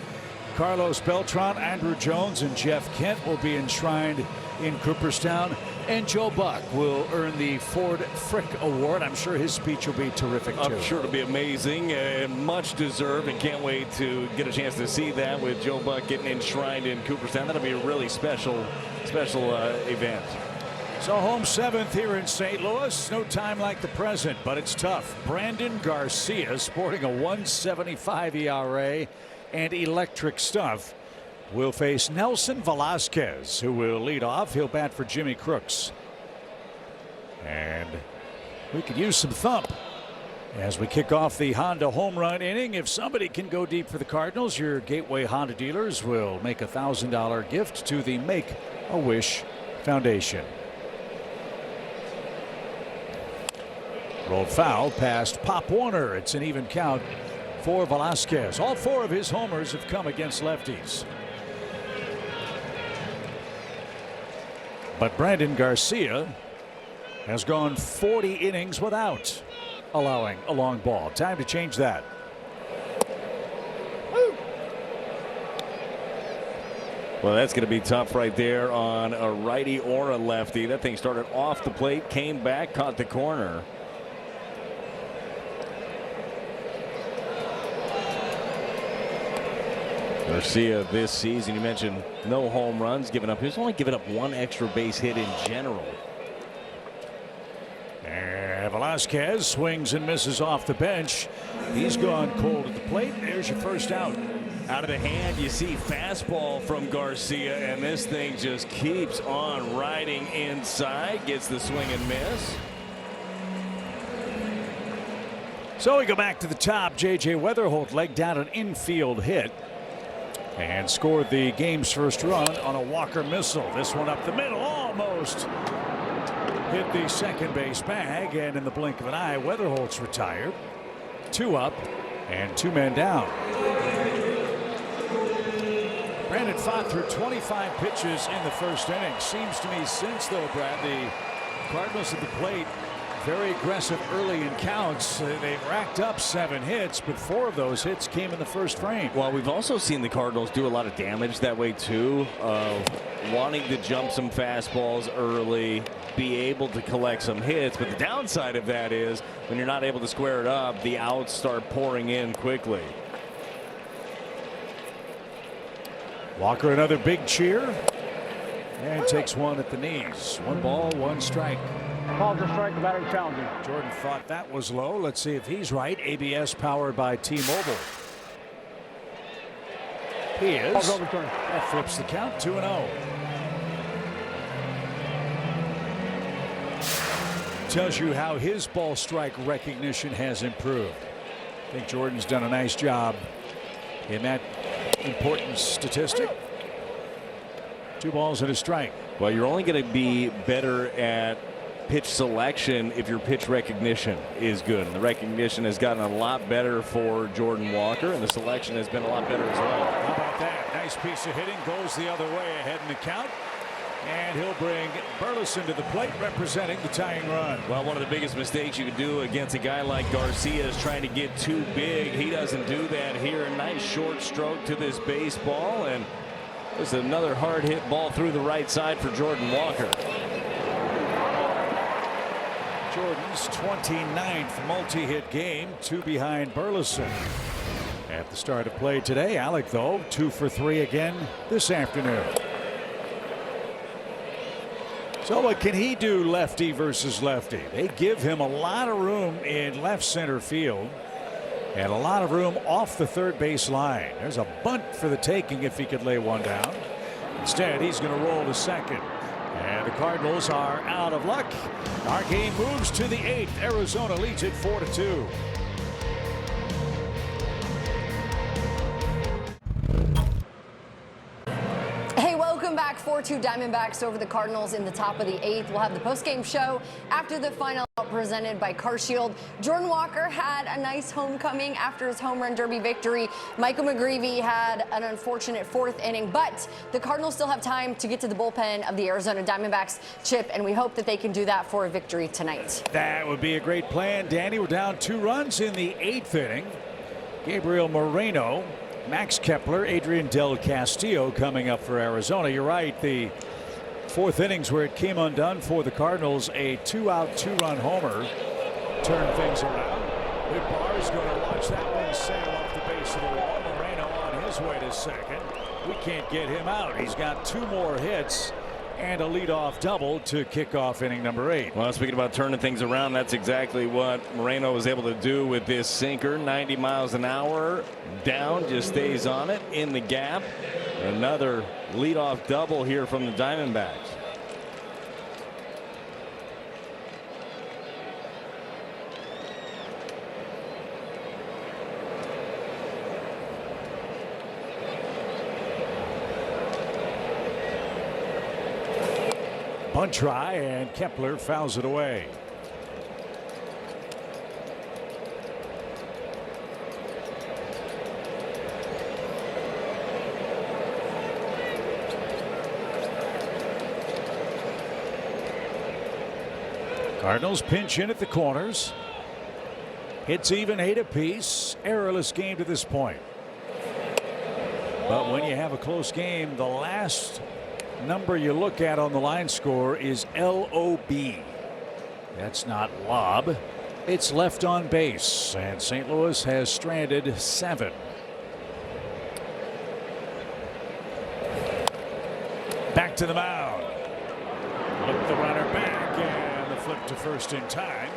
Carlos Beltran, Andrew Jones, and Jeff Kent will be enshrined in Cooperstown. And Joe Buck will earn the Ford Frick Award. I'm sure his speech will be terrific, too. I'm sure it'll be amazing and much deserved, and can't wait to get a chance to see that with Joe Buck getting enshrined in Cooperstown. That'll be a really special event. So home 7th here in St. Louis. No time like the present, but it's tough. Brandon Garcia, sporting a 1.75 ERA and electric stuff, will face Nelson Velasquez, who will lead off. He'll bat for Jimmy Crooks. And we could use some thump as we kick off the Honda home run inning. If somebody can go deep for the Cardinals, your Gateway Honda dealers will make a $1,000 gift to the Make-A-Wish Foundation. Rolled foul past Pop Warner. It's an even count for Velasquez. All 4 of his homers have come against lefties. But Brandon Garcia has gone 40 innings without allowing a long ball. Time to change that. Well, that's going to be tough right there on a righty or a lefty. That thing started off the plate, came back, caught the corner. Garcia this season, you mentioned no home runs given up. He's only given up 1 extra base hit in general. And Velasquez swings and misses off the bench. He's gone cold at the plate. There's your first out. Out of the hand, you see fastball from Garcia, and this thing just keeps on riding inside. Gets the swing and miss. So we go back to the top. J.J. Weatherholt legged out an infield hit and scored the game's first run on a Walker missile. This one up the middle, almost hit the second base bag, and in the blink of an eye, Weatherholt's retired. 2 up and 2 men down. Brandon fought through 25 pitches in the first inning. Seems to me since, though, Brad, the Cardinals at the plate very aggressive early in counts. They've racked up 7 hits, but 4 of those hits came in the first frame. Well, we've also seen the Cardinals do a lot of damage that way too, wanting to jump some fastballs early, be able to collect some hits. But the downside of that is when you're not able to square it up, the outs start pouring in quickly. Walker, another big cheer, and takes one at the knees. 1 ball, 1 strike. Calls a strike, the batter challenging. Jordan thought that was low. Let's see if he's right. ABS powered by T-Mobile. He is. That flips the count. 2-0. Tells you how his ball strike recognition has improved. I think Jordan's done a nice job in that important statistic. 2 balls and a strike. Well, you're only going to be better at pitch selection if your pitch recognition is good, and the recognition has gotten a lot better for Jordan Walker, and the selection has been a lot better as well. How about that? Nice piece of hitting, goes the other way ahead in the count, and he'll bring Burleson to the plate representing the tying run. Well, one of the biggest mistakes you could do against a guy like Garcia is trying to get too big. He doesn't do that here. A nice short stroke to this baseball, and there's another hard hit ball through the right side for Jordan Walker. Jordan's 29th multi-hit game, 2 behind Burleson. At the start of play today, Alec, though, 2 for 3 again this afternoon. So what can he do lefty versus lefty? They give him a lot of room in left center field. And a lot of room off the third base line. There's a bunt for the taking if he could lay one down. Instead, he's going to roll to second. And the Cardinals are out of luck. Our game moves to the 8th. Arizona leads it 4-2. Back 4-2 Diamondbacks over the Cardinals in the top of the 8th. We'll have the postgame show after the final presented by CarShield. Jordan Walker had a nice homecoming after his home run derby victory. Michael McGreevy had an unfortunate 4th inning, but the Cardinals still have time to get to the bullpen of the Arizona Diamondbacks, Chip, and we hope that they can do that for a victory tonight. That would be a great plan, Danny. We're down 2 runs in the 8th inning. Gabriel Moreno, Max Kepler, Adrian Del Castillo coming up for Arizona. You're right, the 4th innings where it came undone for the Cardinals, a 2-out 2-run homer turned things around. Whitbar is going to watch that one sail off the base of the wall. Moreno on his way to second. We can't get him out. He's got 2 more hits and a leadoff double to kick off inning number 8. Well, speaking about turning things around, that's exactly what Moreno was able to do with this sinker. 90 miles an hour down, just stays on it in the gap. Another leadoff double here from the Diamondbacks. Bunt try, and Kepler fouls it away. Cardinals pinch in at the corners. Hits even 8 apiece. Errorless game to this point. But when you have a close game, the last number you look at on the line score is LOB. That's not lob. It's left on base, and St. Louis has stranded 7. Back to the mound. Look the runner back, and the flip to first in time.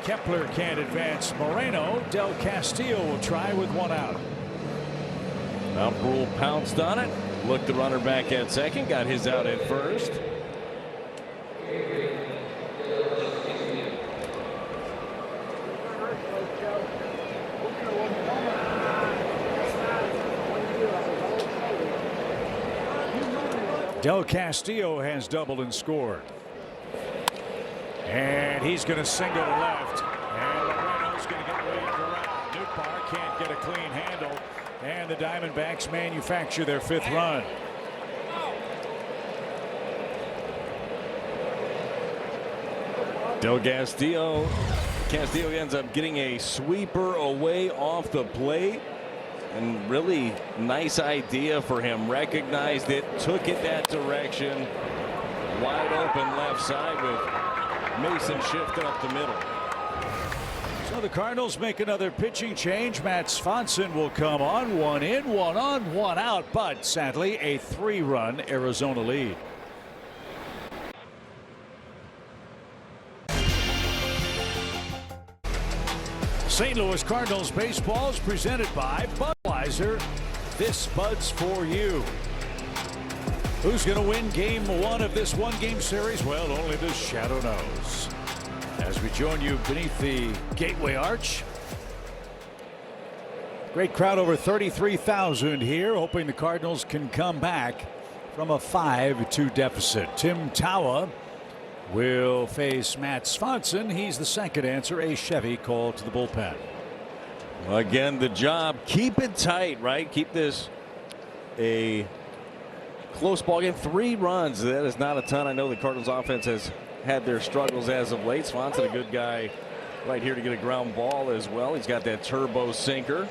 Kepler can't advance. Moreno. Del Castillo will try with 1 out. Now Brule pounced on it. Looked the runner back at second. Got his out at first. Del Castillo has doubled and scored. And he's going to single to left. And Moreno's going to get waved around. Newbar can't get a clean handle. And the Diamondbacks manufacture their 5th run. Del Castillo ends up getting a sweeper away off the plate. And really nice idea for him. Recognized it, took it that direction. Wide open left side with Mason shifting up the middle. So the Cardinals make another pitching change. Matt Swanson will come on. 1 in, 1 on, 1 out. But sadly, a 3-run Arizona lead. St. Louis Cardinals baseball is presented by Budweiser. This Bud's for you. Who's going to win game 1 of this 1-game series? Well, only the shadow knows. As we join you beneath the Gateway Arch. Great crowd, over 33,000 here, hoping the Cardinals can come back from a 5-2 deficit. Tim Tawa will face Matt Swanson. He's the second answer, a Chevy call to the bullpen. Again, the job, keep it tight, right? Keep this a close ball game. 3 runs, that is not a ton. I know the Cardinals offense has had their struggles as of late. Swanson, a good guy right here to get a ground ball as well. He's got that turbo sinker.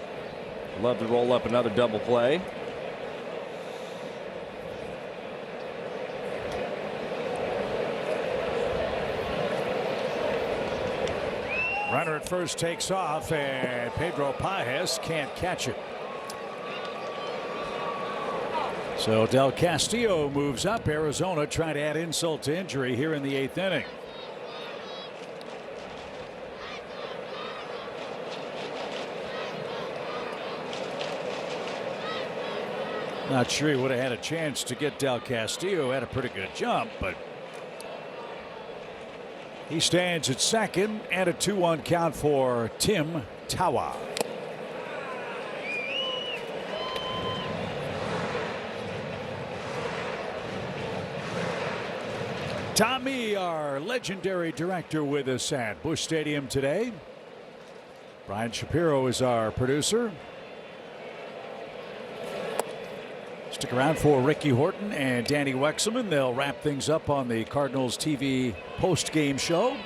Love to roll up another double play. Runner at first takes off, and Pedro Paez can't catch it. So Del Castillo moves up. Arizona trying to add insult to injury here in the 8th inning. Not sure he would have had a chance to get Del Castillo. Had a pretty good jump, but he stands at second, and a 2-1 count for Tim Tawa. Tommy, our legendary director, with us at Busch Stadium today. Brian Shapiro is our producer. Stick around for Ricky Horton and Danny Wexelman. They'll wrap things up on the Cardinals TV post-game show.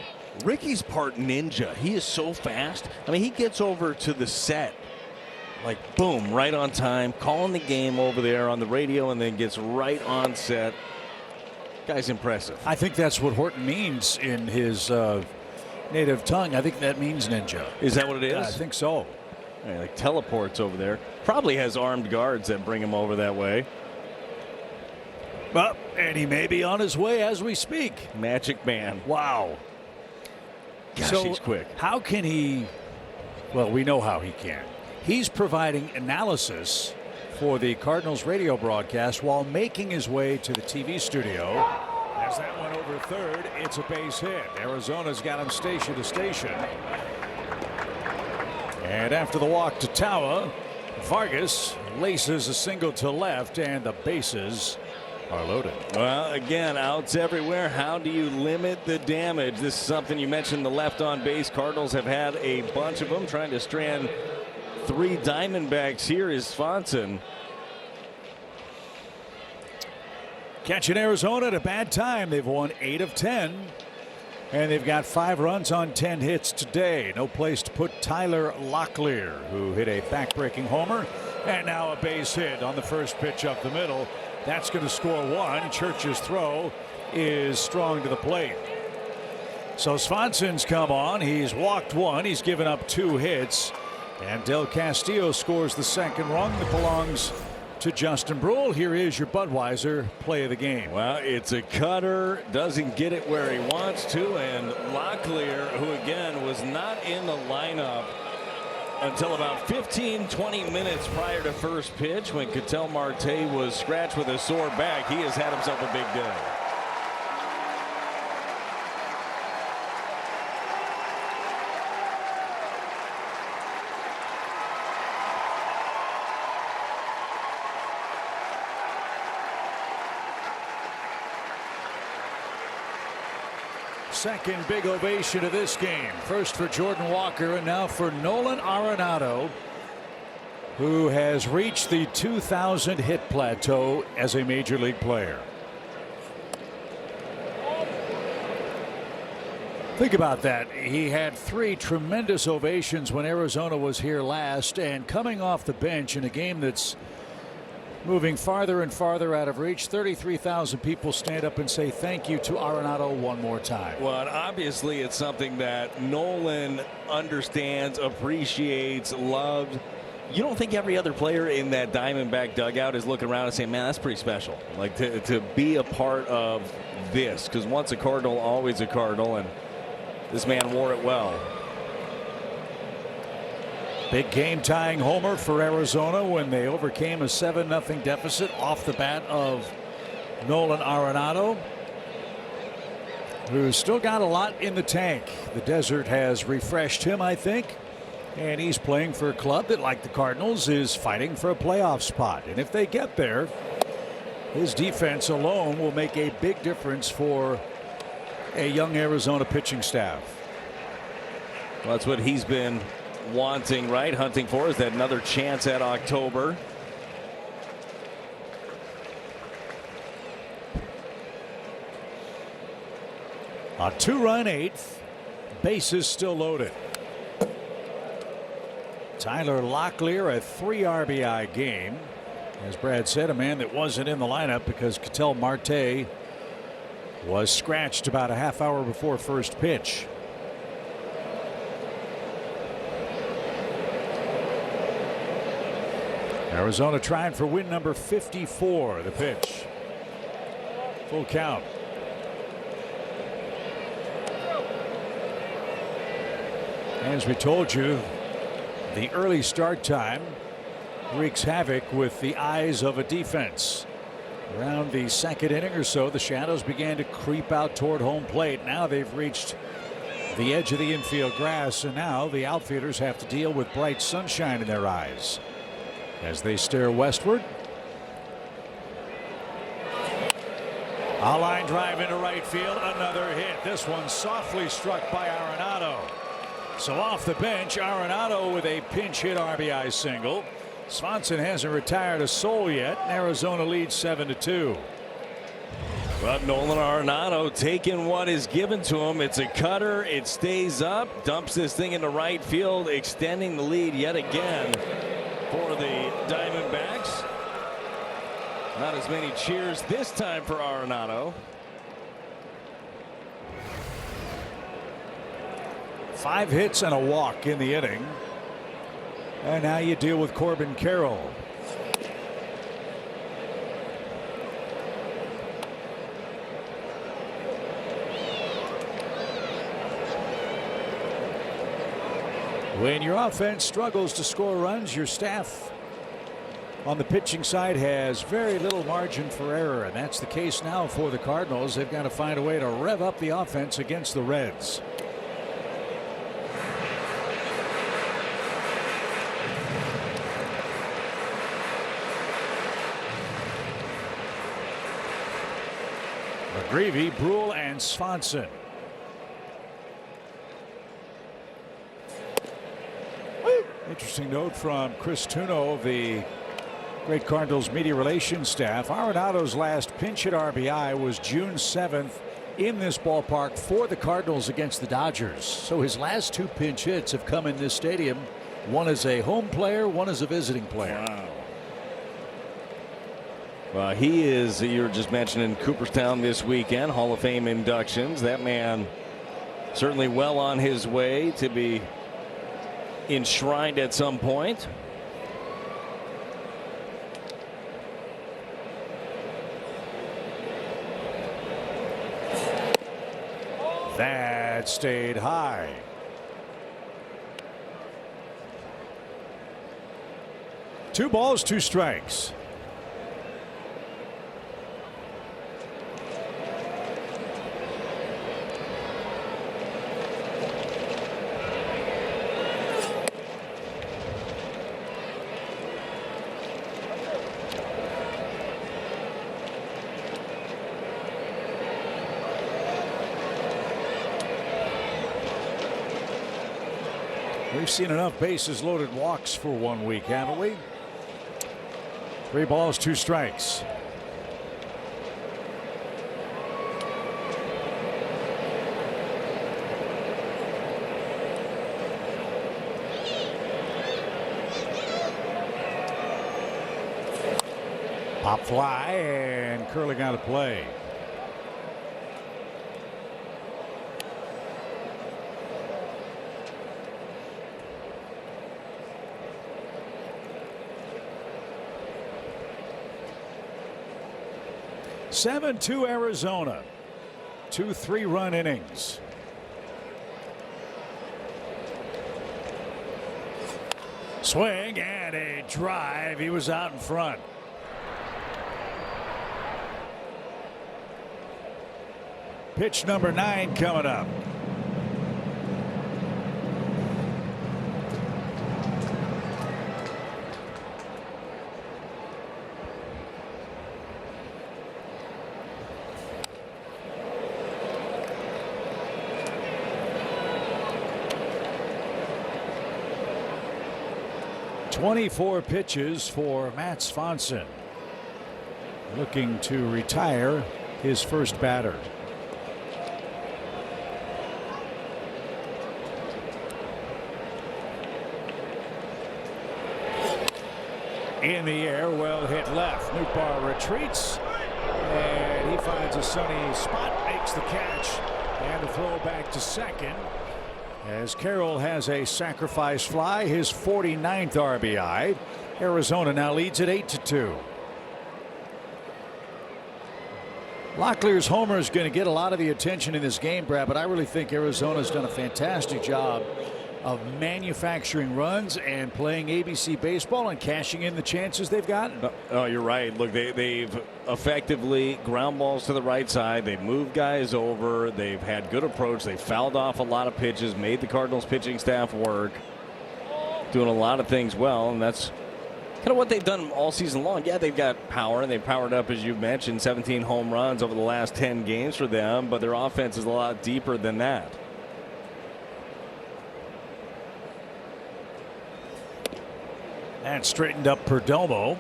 Ricky's part ninja. He is so fast. I mean, he gets over to the set like boom, right on time, calling the game over there on the radio, and then gets right on set. Guy's impressive. I think that's what Horton means in his native tongue. I think that means ninja. Is that what it is? Yeah, I think so. He like teleports over there. Probably has armed guards that bring him over that way. Well, and he may be on his way as we speak. Magic man. Wow. Gosh, so he's quick. How can he? Well, we know how he can. He's providing analysis for the Cardinals radio broadcast while making his way to the TV studio. As that one over third, it's a base hit. Arizona's got him station to station. And after the walk to Tawa, Vargas laces a single to left, and the bases are loaded. Well, again, outs everywhere. How do you limit the damage? This is something you mentioned, the left on base. Cardinals have had a bunch of them, trying to strand 3 Diamondbacks. Here is Swanson. Catching Arizona at a bad time. They've won 8 of 10. And they've got 5 runs on 10 hits today. No place to put Tyler Locklear, who hit a back-breaking homer. And now a base hit on the first pitch up the middle. That's going to score 1. Church's throw is strong to the plate. So Swanson's come on. He's walked 1. He's given up 2 hits. And Del Castillo scores the second run that belongs to Justin Brule. Here is your Budweiser play of the game. Well, it's a cutter, doesn't get it where he wants to, and Locklear, who again was not in the lineup until about 15-20 minutes prior to first pitch, when Ketel Marte was scratched with a sore back. He has had himself a big day. Second big ovation of this game. First for Jordan Walker, and now for Nolan Arenado, who has reached the 2,000 hit plateau as a major league player. Think about that. He had 3 tremendous ovations when Arizona was here last, and coming off the bench in a game that's moving farther and farther out of reach, 33,000 people stand up and say thank you to Arenado one more time. Well, and obviously it's something that Nolan understands, appreciates, loved. You don't think every other player in that Diamondback dugout is looking around and saying, man, that's pretty special, like to be a part of this, because once a Cardinal, always a Cardinal, and this man wore it well. Big game tying homer for Arizona when they overcame a 7-0 deficit off the bat of Nolan Arenado, who's still got a lot in the tank. The desert has refreshed him, I think, and he's playing for a club that, like the Cardinals, is fighting for a playoff spot. And if they get there, his defense alone will make a big difference for a young Arizona pitching staff. Well, that's what he's been wanting, right? Hunting for, is that another chance at October. A 2-run 8th. Bases still loaded. Tyler Locklear, a 3 RBI game. As Brad said, a man that wasn't in the lineup because Ketel Marte was scratched about a half hour before first pitch. Arizona trying for win number 54. The pitch. Full count. As we told you, the early start time wreaks havoc with the eyes of a defense. Around the second inning or so, the shadows began to creep out toward home plate. Now they've reached the edge of the infield grass, and now the outfielders have to deal with bright sunshine in their eyes as they stare westward. A line drive into right field, another hit. This one softly struck by Arenado. So off the bench, Arenado with a pinch hit RBI single. Swanson hasn't retired a soul yet. Arizona leads 7-2. Well, Nolan Arenado taking what is given to him. It's a cutter. It stays up, dumps this thing into right field, extending the lead yet again for the Diamondbacks. Not as many cheers this time for Arenado. 5 hits and a walk in the inning. And now you deal with Corbin Carroll. When your offense struggles to score runs, your staff on the pitching side has very little margin for error, and that's the case now for the Cardinals. They've got to find a way to rev up the offense against the Reds. McGreevy, Brule, and Swanson. Interesting note from Chris Tuno of the great Cardinals media relations staff. Arenado's last pinch hit RBI was June 7th in this ballpark for the Cardinals against the Dodgers. So his last 2 pinch hits have come in this stadium. One as a home player, one as a visiting player. Wow. Well, he is, you're just mentioning Cooperstown this weekend, Hall of Fame inductions. That man certainly well on his way to be enshrined at some point. That stayed high. Two balls, 2 strikes. We've seen enough bases loaded walks for 1 week, haven't we? 3 balls, 2 strikes. Pop fly and curling out of play. (7-2) Arizona. 2 3-run innings. Swing and a drive. He was out in front. Pitch number 9 coming up. .24 pitches for Matt Swanson, looking to retire his first batter. In the air, well hit left. Nootbaar retreats, and he finds a sunny spot, makes the catch, and the throw back to second. As Carroll has a sacrifice fly, his 49th RBI. Arizona now leads at 8-2. Locklear's homer is going to get a lot of the attention in this game, Brad, but I really think Arizona's done a fantastic job of manufacturing runs and playing ABC baseball and cashing in the chances they've gotten. Oh, you're right. Look, they've effectively ground balls to the right side. They've moved guys over. They've had good approach. They fouled off a lot of pitches, made the Cardinals pitching staff work, doing a lot of things well, and that's kind of what they've done all season long. Yeah, they've got power, and they've powered up, as you've mentioned, 17 home runs over the last 10 games for them, but their offense is a lot deeper than that. And straightened up Perdomo.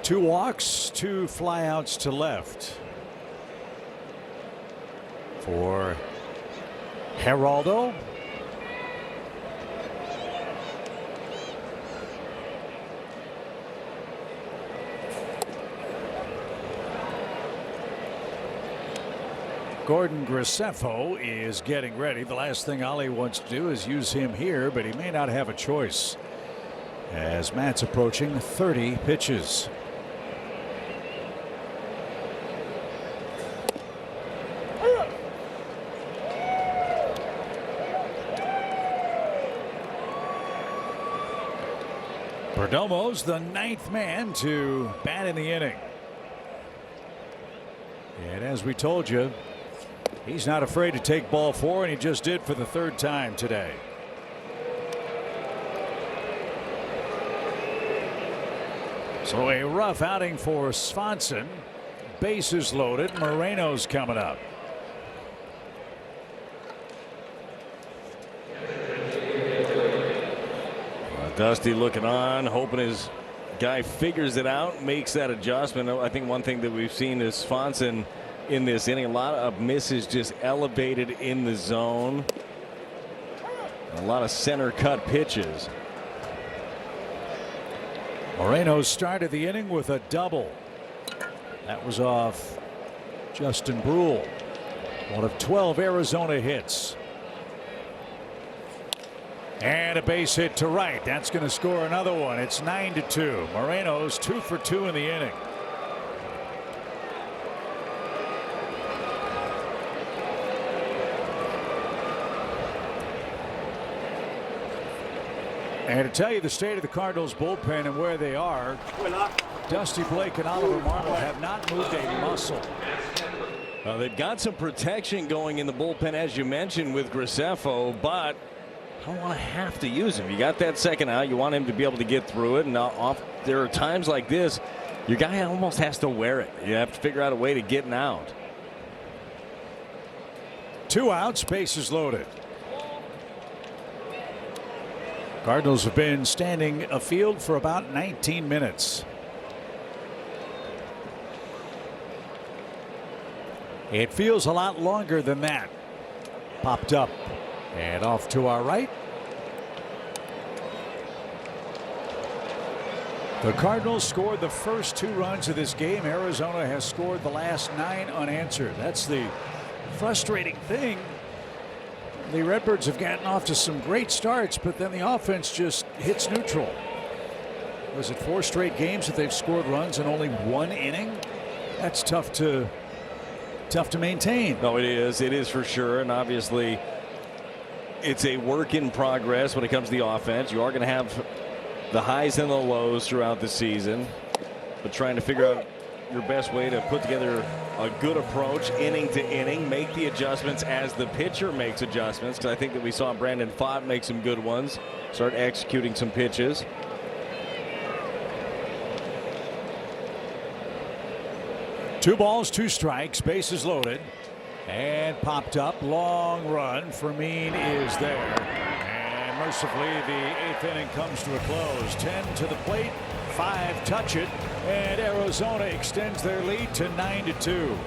2 walks, 2 flyouts to left for Geraldo. Gordon Graceffo is getting ready. The last thing Ollie wants to do is use him here, but he may not have a choice as Matt's approaching 30 pitches. Perdomo's the 9th man to bat in the inning. And as we told you, he's not afraid to take ball 4, and he just did for the 3rd time today. So a rough outing for Swanson. Bases loaded. Moreno's coming up. Dusty looking on, hoping his guy figures it out, makes that adjustment. I think one thing that we've seen is Swanson in this inning, a lot of misses just elevated in the zone. A lot of center cut pitches. Moreno started the inning with a double. That was off Justin Brule. One of 12 Arizona hits. And a base hit to right. That's going to score another one. It's 9-2. Moreno's 2 for 2 in the inning. And to tell you the state of the Cardinals bullpen and where they are, Dusty Blake and Oliver Marmol have not moved a muscle. They've got some protection going in the bullpen, as you mentioned, with Graceffo, but I don't want to have to use him. You got that second out. You want him to be able to get through it. And there are times like this, your guy almost has to wear it. You have to figure out a way to get out. 2 outs, bases loaded. Cardinals have been standing afield for about 19 minutes. It feels a lot longer than that. Popped up and off to our right. The Cardinals scored the first 2 runs of this game. Arizona has scored the last 9 unanswered. That's the frustrating thing. The Redbirds have gotten off to some great starts, but then the offense just hits neutral. Was it 4 straight games that they've scored runs in only 1 inning? That's tough to maintain. No, it is. It is for sure. And obviously, it's a work in progress when it comes to the offense. You are going to have the highs and the lows throughout the season, but trying to figure out your best way to put together a good approach inning to inning, make the adjustments as the pitcher makes adjustments, because I think that we saw Brandon Pfaadt make some good ones, start executing some pitches. Two balls, 2 strikes, bases loaded, and popped up. Long run. Fermin is there, and mercifully the 8th inning comes to a close. 10 to the plate, 5 touch it, and Arizona extends their lead to 9-2.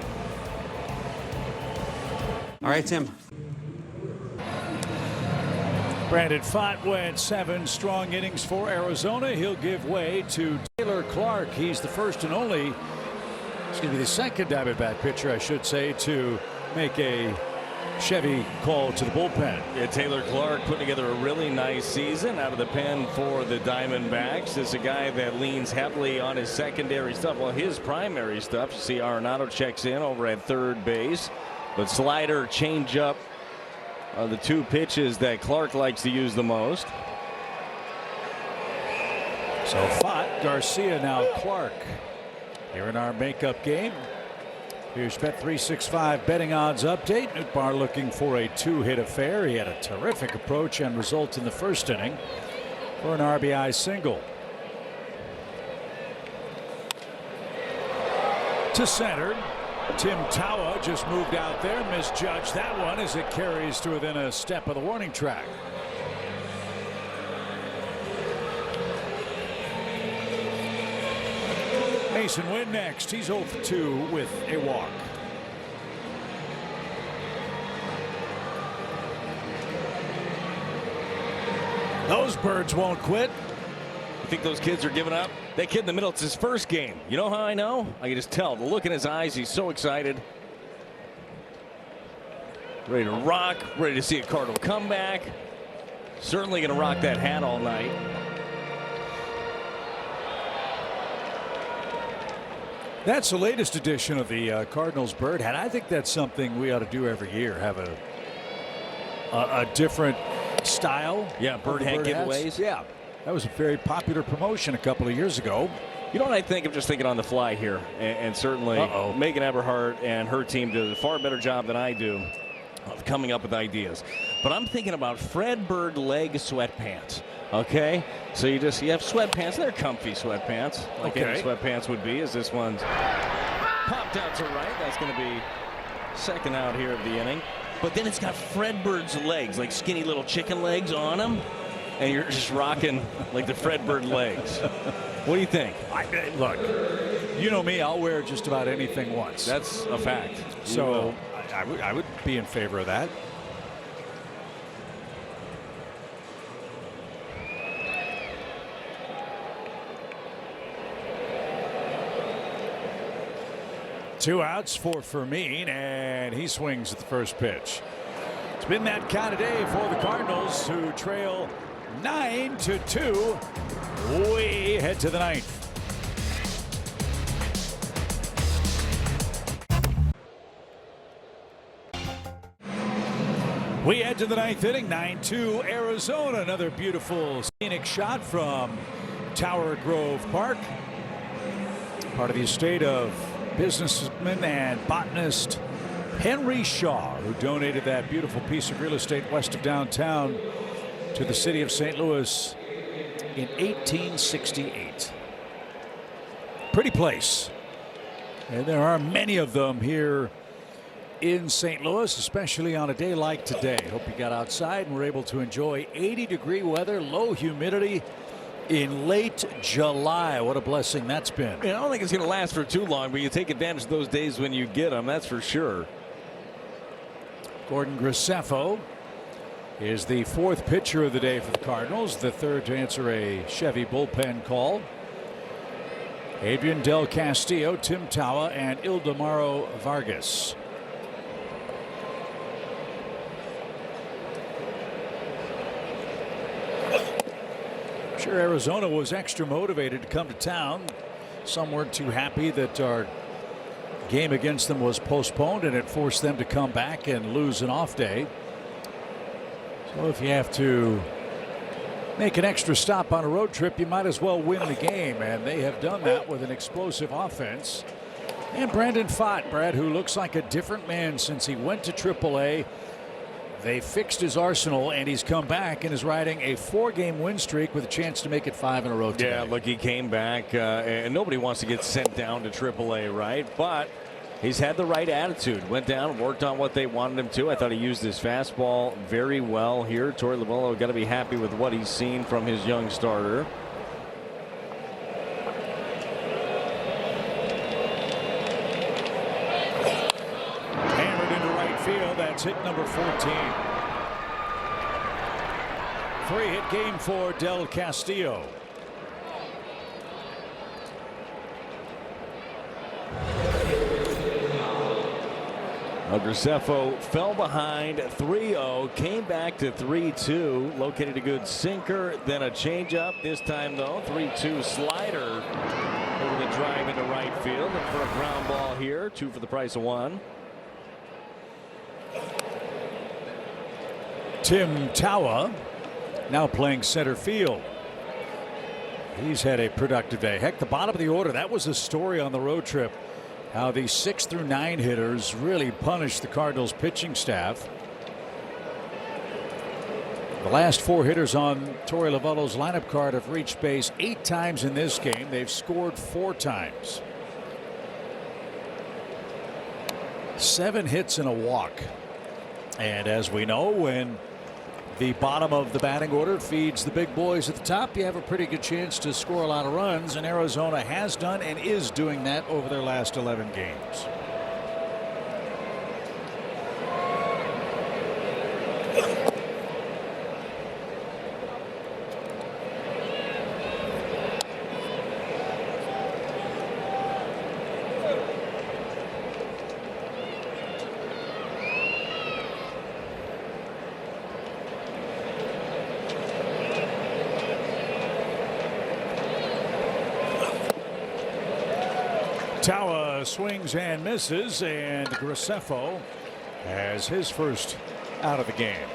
All right, Tim. Brandon Pfaadt went 7 strong innings for Arizona. He'll give way to Taylor Clark. He's the first and only, the second Diamondback pitcher, I should say, to make a Chevy call to the bullpen. Yeah, Taylor Clark putting together a really nice season out of the pen for the Diamondbacks. This is a guy that leans heavily on his secondary stuff. Well, his primary stuff, you see Arenado checks in over at third base, but slider, changeup, are the two pitches that Clark likes to use the most. So Fott, Garcia, now Clark. Here in our makeup game. Here's Bet365 betting odds update. Nootbaar looking for a 2-hit affair. He had a terrific approach and result in the first inning for an RBI single. To center. Tim Tawa just moved out there, misjudged that one as it carries to within a step of the warning track. Mason Wynn next. He's 0 for 2 with a walk. Those birds won't quit. You think those kids are giving up? That kid in the middle, it's his first game. You know how I know? I can just tell. The look in his eyes, he's so excited. Ready to rock, ready to see a Cardinal comeback. Certainly going to rock that hat all night. That's the latest edition of the Cardinals bird hat. I think that's something we ought to do every year. Have a different style. Yeah, bird hat giveaways. Yeah, that was a very popular promotion a couple of years ago. You know what I think? I'm just thinking on the fly here, and certainly Megan Eberhardt and her team did a far better job than I do of coming up with ideas. But I'm thinking about Fred Bird leg sweatpants. Okay, so you have sweatpants. They're comfy sweatpants, like any sweatpants would be. As this one's popped out to right. That's going to be second out here of the inning. But then it's got Fred Bird's legs, like skinny little chicken legs on them, and you're just rocking like the Fred Bird legs. What do you think? Look, you know me. I'll wear just about anything once. That's a fact. So I would be in favor of that. Two outs for Fermin, and he swings at the first pitch. It's been that kind of day for the Cardinals, who trail 9-2. We head to the ninth. We head to the ninth inning, 9-2 Arizona. Another beautiful scenic shot from Tower Grove Park. Part of the estate of businessman and botanist Henry Shaw, who donated that beautiful piece of real estate west of downtown to the city of St. Louis in 1868. Pretty place. And there are many of them here in St. Louis, especially on a day like today. Hope you got outside and were able to enjoy 80-degree weather, low humidity in late July. What a blessing that's been. I don't think it's going to last for too long, but you take advantage of those days when you get them, that's for sure. Gordon Graceffo is the fourth pitcher of the day for the Cardinals, the third to answer a Chevy bullpen call. Adrian Del Castillo, Tim Tawa, and Ildemaro Vargas. Sure, Arizona was extra motivated to come to town. Some weren't too happy that our game against them was postponed and it forced them to come back and lose an off day. So if you have to make an extra stop on a road trip, you might as well win the game, and they have done that with an explosive offense. And Brandon Pfaadt, Brad, who looks like a different man since he went to AAA. They fixed his arsenal, and he's come back and is riding a 4-game win streak with a chance to make it 5 in a row today. Yeah, look, he came back, and nobody wants to get sent down to AAA, right? But he's had the right attitude. Went down, worked on what they wanted him to. I thought he used his fastball very well here. Torey Lovullo got to be happy with what he's seen from his young starter. That's hit number 14. 3-hit game for Del Castillo. Graceffo fell behind 3-0, came back to 3-2, located a good sinker, then a changeup. This time, though, 3-2 slider over the drive into right field. And for a ground ball here, 2 for the price of 1. Tim Tawa now playing center field. He's had a productive day. Heck, the bottom of the order, that was a story on the road trip. How the 6 through 9 hitters really punished the Cardinals pitching staff. The last 4 hitters on Torey Lovullo's lineup card have reached base 8 times in this game. They've scored 4 times. 7 hits and a walk. And as we know, when the bottom of the batting order feeds the big boys at the top, you have a pretty good chance to score a lot of runs, and Arizona has done and is doing that over their last 11 games. Tawa swings and misses, and Graceffo has his first out of the game.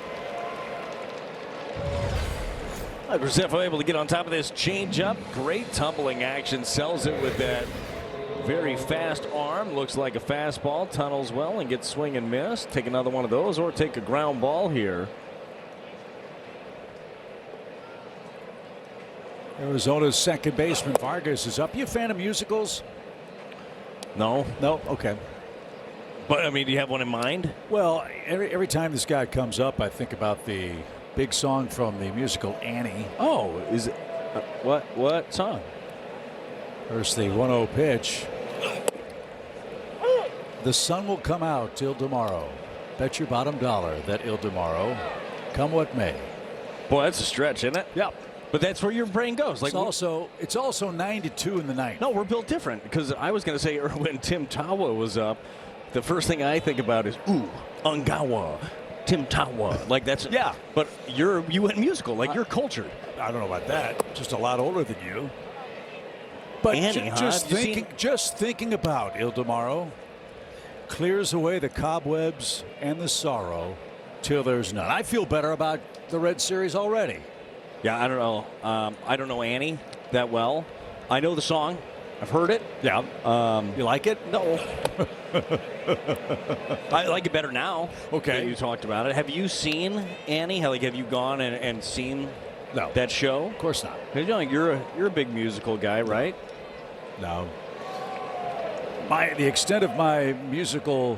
Graceffo able to get on top of this changeup. Great tumbling action. Sells it with that very fast arm. Looks like a fastball. Tunnels well and gets swing and miss. Take another one of those or take a ground ball here. Arizona's second baseman Vargas is up. You a fan of musicals? No. No? Okay. But, I mean, do you have one in mind? Well, every time this guy comes up, I think about the big song from the musical Annie. Oh, is it? What song? First, the 1-0 pitch. The sun will come out till tomorrow. Bet your bottom dollar that il tomorrow, come what may. Boy, that's a stretch, isn't it? Yeah. But that's where your brain goes. Like it's also 9-2 in the ninth. No, we're built different, because I was going to say when Tim Tawa was up, the first thing I think about is Ungawa, Tim Tawa. Like that's yeah. But you went musical, like you're cultured. I don't know about that. Just a lot older than you. But Annie, just thinking about Il Tomorrow clears away the cobwebs and the sorrow till there's none. I feel better about the Red Series already. Yeah, I don't know. I don't know Annie that well. I know the song. I've heard it. Yeah. You like it? No. I like it better now. Okay. That you talked about it. Have you seen Annie? Have you gone and seen that show? Of course not. You're a big musical guy, right? No. The extent of my musical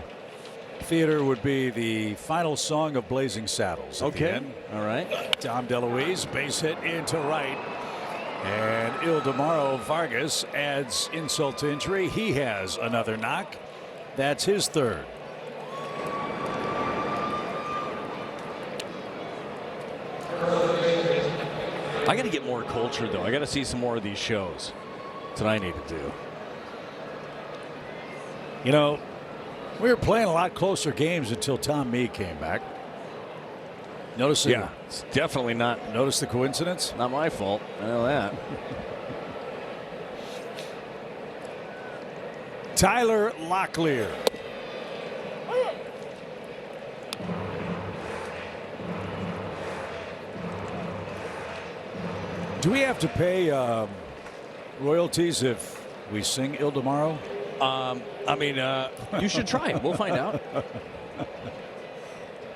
theater would be the final song of Blazing Saddles. Okay. All right. Tom DeLuise, base hit into right. And Ildemaro Vargas adds insult to injury. He has another knock. That's his third. I got to get more cultured, though. I got to see some more of these shows. That's what I need to do. You know, we were playing a lot closer games until Tom Meade came back. Notice yeah, it's definitely not. Notice the coincidence? Not my fault. I know that. Tyler Locklear. Do we have to pay royalties if we sing Il Tomorrow? I mean, you should try it. We'll find out.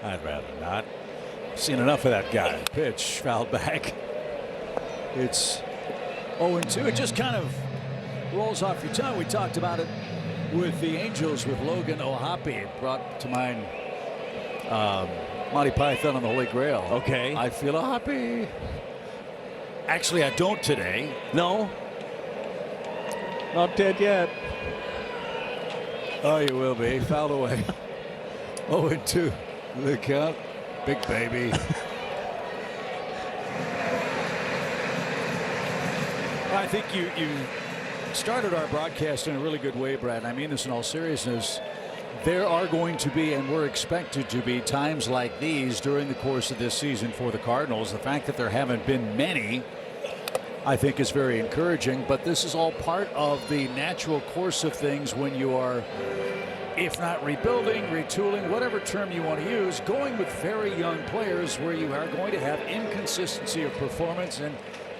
I'd rather not. Seen enough of that guy. Pitch fouled back. It's 0-2. It just kind of rolls off your tongue. We talked about it with the Angels with Logan O'Hoppe. Brought to mind Monty Python on the Holy Grail. Okay. I feel happy. Actually, I don't today. No. Not dead yet. Oh, you will be. Fouled away. 0-2. The count. Big baby. I think you started our broadcast in a really good way, Brad. I mean this in all seriousness. There are going to be, and we're expected to be, times like these during the course of this season for the Cardinals. The fact that there haven't been many, I think, is very encouraging. But this is all part of the natural course of things when you are if not rebuilding, retooling, whatever term you want to use, going with very young players where you are going to have inconsistency of performance and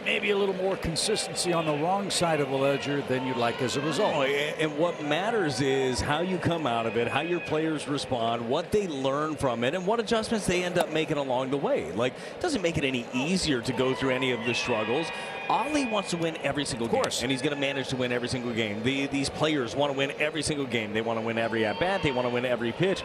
maybe a little more consistency on the wrong side of the ledger than you'd like as a result. And what matters is how you come out of it, how your players respond, what they learn from it, and what adjustments they end up making along the way. Like, it doesn't make it any easier to go through any of the struggles. Ollie wants to win every single game, and he's going to manage to win every single game. These players want to win every single game. They want to win every at-bat. They want to win every pitch.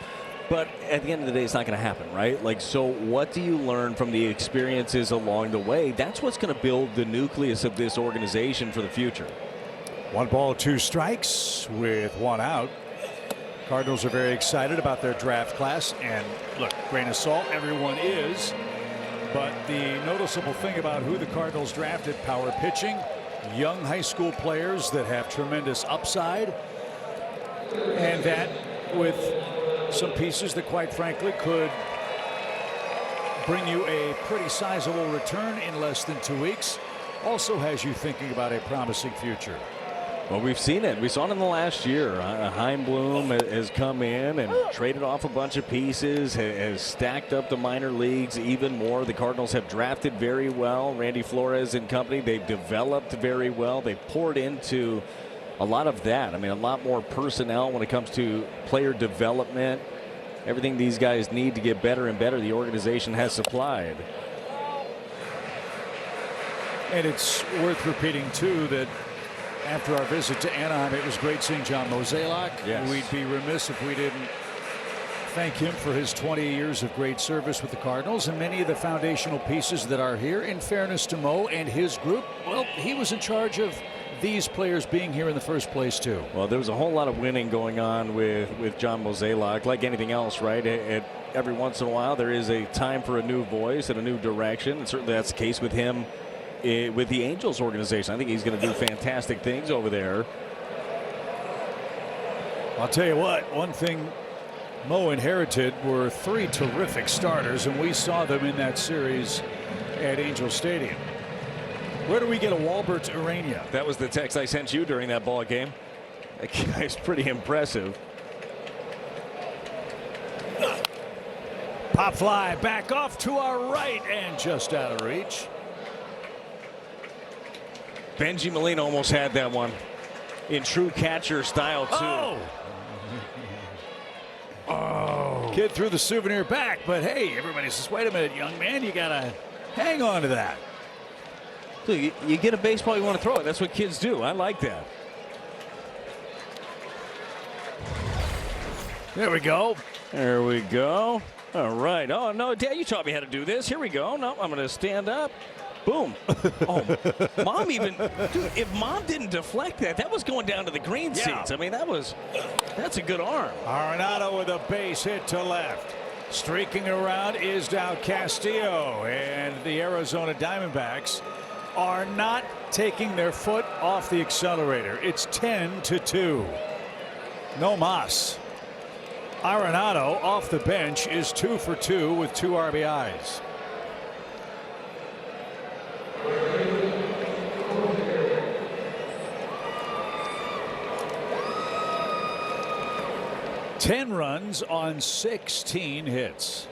But at the end of the day, it's not going to happen, right? Like, so what do you learn from the experiences along the way? That's what's going to build the nucleus of this organization for the future. 1 ball, 2 strikes with 1 out. Cardinals are very excited about their draft class. And look, grain of salt, everyone is. But the noticeable thing about who the Cardinals drafted, power pitching, young high school players that have tremendous upside. And that with some pieces that quite frankly could bring you a pretty sizable return in less than 2 weeks. Also has you thinking about a promising future. Well, we've seen it. We saw it in the last year. Heimblum has come in and traded off a bunch of pieces, has stacked up the minor leagues even more. The Cardinals have drafted very well. Randy Flores and company, they've developed very well. They've poured into a lot of that. I mean, a lot more personnel when it comes to player development. Everything these guys need to get better and better, the organization has supplied. And it's worth repeating, too, that after our visit to Anaheim, it was great seeing John Mozeliak. Yes. We'd be remiss if we didn't thank him for his 20 years of great service with the Cardinals and many of the foundational pieces that are here. In fairness to Mo and his group, well, he was in charge of these players being here in the first place, too. Well, there was a whole lot of winning going on with John Mozeliak, like anything else, right? Every once in a while, there is a time for a new voice and a new direction. And certainly that's the case with him with the Angels organization. I think he's going to do fantastic things over there. I'll tell you what, one thing Mo inherited were 3 terrific starters, and we saw them in that series at Angel Stadium. Where do we get a Walbert Urania? That was the text I sent you during that ball game. That guy's pretty impressive. Pop fly back off to our right and just out of reach. Benji Molina almost had that one in true catcher style, too. Oh. Kid threw the souvenir back, but hey, everybody says, wait a minute, young man, you got to hang on to that. So you get a baseball, you want to throw it. That's what kids do. I like that. There we go. There we go. All right. Oh, no, Dad, you taught me how to do this. Here we go. No, I'm going to stand up. Boom. Oh, Mom even, dude, if Mom didn't deflect that, that was going down to the green seats. I mean, that's a good arm. Arenado with a base hit to left. Streaking around is now Castillo, and the Arizona Diamondbacks are not taking their foot off the accelerator. It's 10-2. No mas. Arenado off the bench is 2 for 2 with 2 RBIs. Ten runs on 16 hits.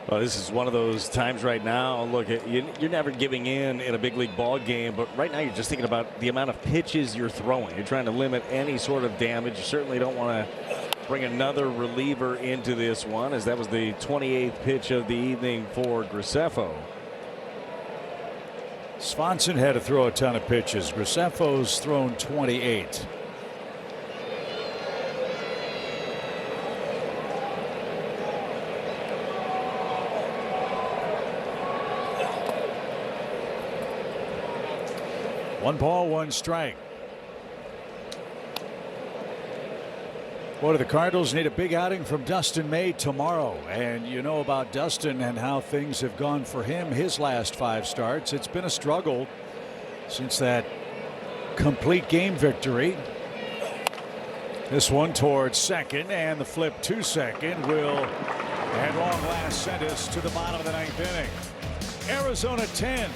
Well, this is one of those times right now. Look, you're never giving in a big league ball game, but right now you're just thinking about the amount of pitches you're throwing. You're trying to limit any sort of damage. You certainly don't want to bring another reliever into this one, as that was the 28th pitch of the evening for Graceffo. Swanson had to throw a ton of pitches. Graceffo's thrown 28. One ball, 1 strike. Boy, do the Cardinals need a big outing from Dustin May tomorrow. And you know about Dustin and how things have gone for him his last 5 starts. It's been a struggle since that complete game victory. This one towards second, and the flip to second will at long last send us to the bottom of the 9th inning. Arizona 10,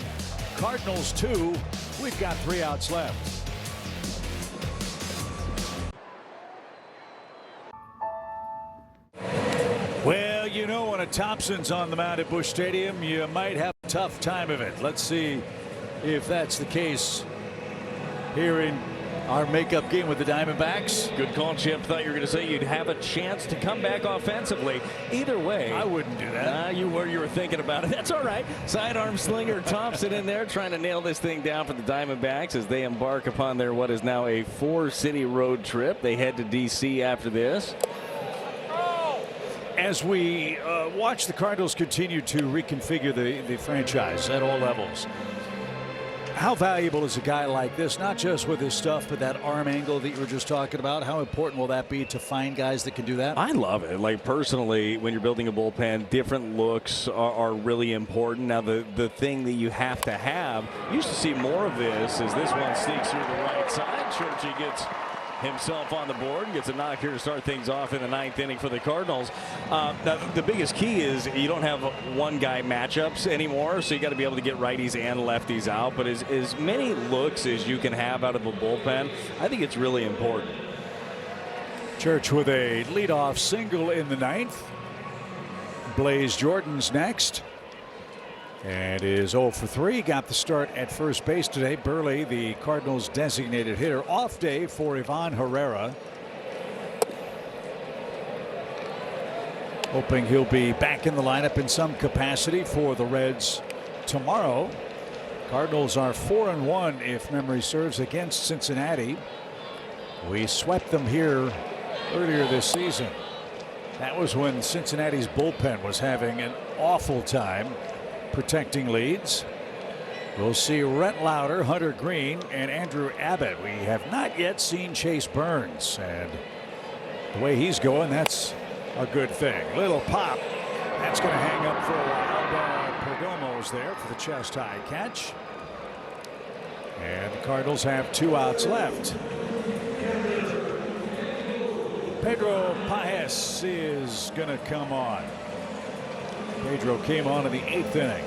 Cardinals 2. We've got 3 outs left. you know, when a Thompson's on the mound at Busch Stadium, you might have a tough time of it. Let's see if that's the case here in our makeup game with the Diamondbacks. Good call, Chip. Thought you were going to say you'd have a chance to come back offensively. Either way, I wouldn't do that. You were thinking about it. That's all right. Sidearm slinger Thompson in there trying to nail this thing down for the Diamondbacks as they embark upon their what is now a 4-city road trip. They head to D.C. after this. As we watch the Cardinals continue to reconfigure the franchise at all levels, how valuable is a guy like this, not just with his stuff, but that arm angle that you were just talking about? How important will that be to find guys that can do that? I love it. Like, personally, when you're building a bullpen, different looks are really important. Now, the thing that you have to have, you used to see more of this as this one sneaks through the right side. Churchy gets himself on the board and gets a knock here to start things off in the 9th inning for the Cardinals. Now, the biggest key is you don't have one guy matchups anymore, so you got to be able to get righties and lefties out. But as many looks as you can have out of a bullpen, I think it's really important. Church with a leadoff single in the 9th. Blaze Jordan's next. And is 0 for 3. Got the start at first base today. Burley, the Cardinals' designated hitter. Off day for Ivan Herrera. Hoping he'll be back in the lineup in some capacity for the Reds tomorrow. Cardinals are 4-1, if memory serves, against Cincinnati. We swept them here earlier this season. That was when Cincinnati's bullpen was having an awful time protecting leads. We'll see Rhett Lauder, Hunter Green, and Andrew Abbott. We have not yet seen Chase Burns, and the way he's going, that's a good thing. Little pop. That's going to hang up for a while. Perdomo's there for the chest high catch. And the Cardinals have 2 outs left. Pedro Paez is going to come on. Pedro came on in the 8th inning.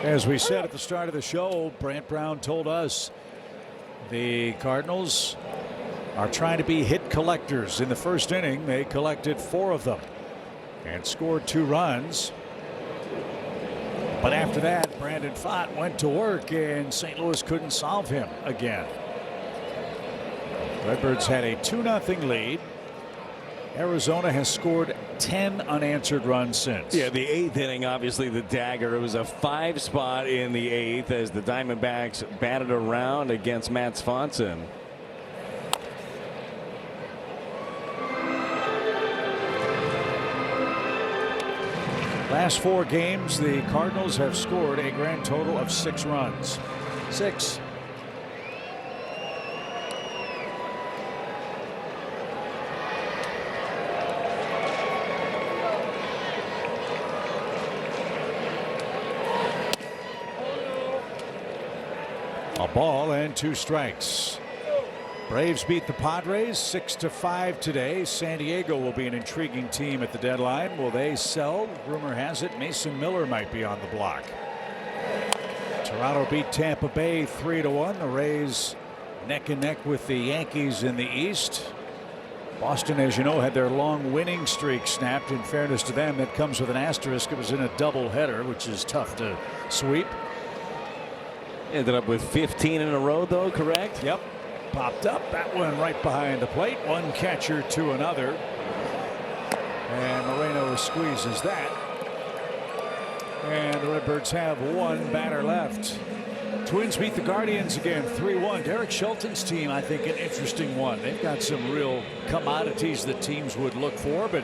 As we said at the start of the show, Brant Brown told us the Cardinals are trying to be hit collectors. In the first inning, they collected 4 of them and scored 2 runs. But after that, Brandon Pfaadt went to work, and St. Louis couldn't solve him again. Redbirds had a 2-0 lead. Arizona has scored 10 unanswered runs since. Yeah, the 8th inning, obviously the dagger. It was a 5 spot in the 8th as the Diamondbacks batted around against Matt Swanson. Last 4 games, the Cardinals have scored a grand total of 6 runs. 6. A ball and 2 strikes. Braves beat the Padres 6-5 today. San Diego will be an intriguing team at the deadline. Will they sell? Rumor has it Mason Miller might be on the block. Toronto beat Tampa Bay 3-1. The Rays neck and neck with the Yankees in the East. Boston, as you know, had their long winning streak snapped. In fairness to them, that comes with an asterisk. It was in a doubleheader, which is tough to sweep. Ended up with 15 in a row, though, correct? Yep. Popped up. That one right behind the plate. One catcher to another. And Moreno squeezes that. And the Redbirds have 1 batter left. Twins beat the Guardians again 3-1. Derek Shelton's team, I think, an interesting one. They've got some real commodities that teams would look for, but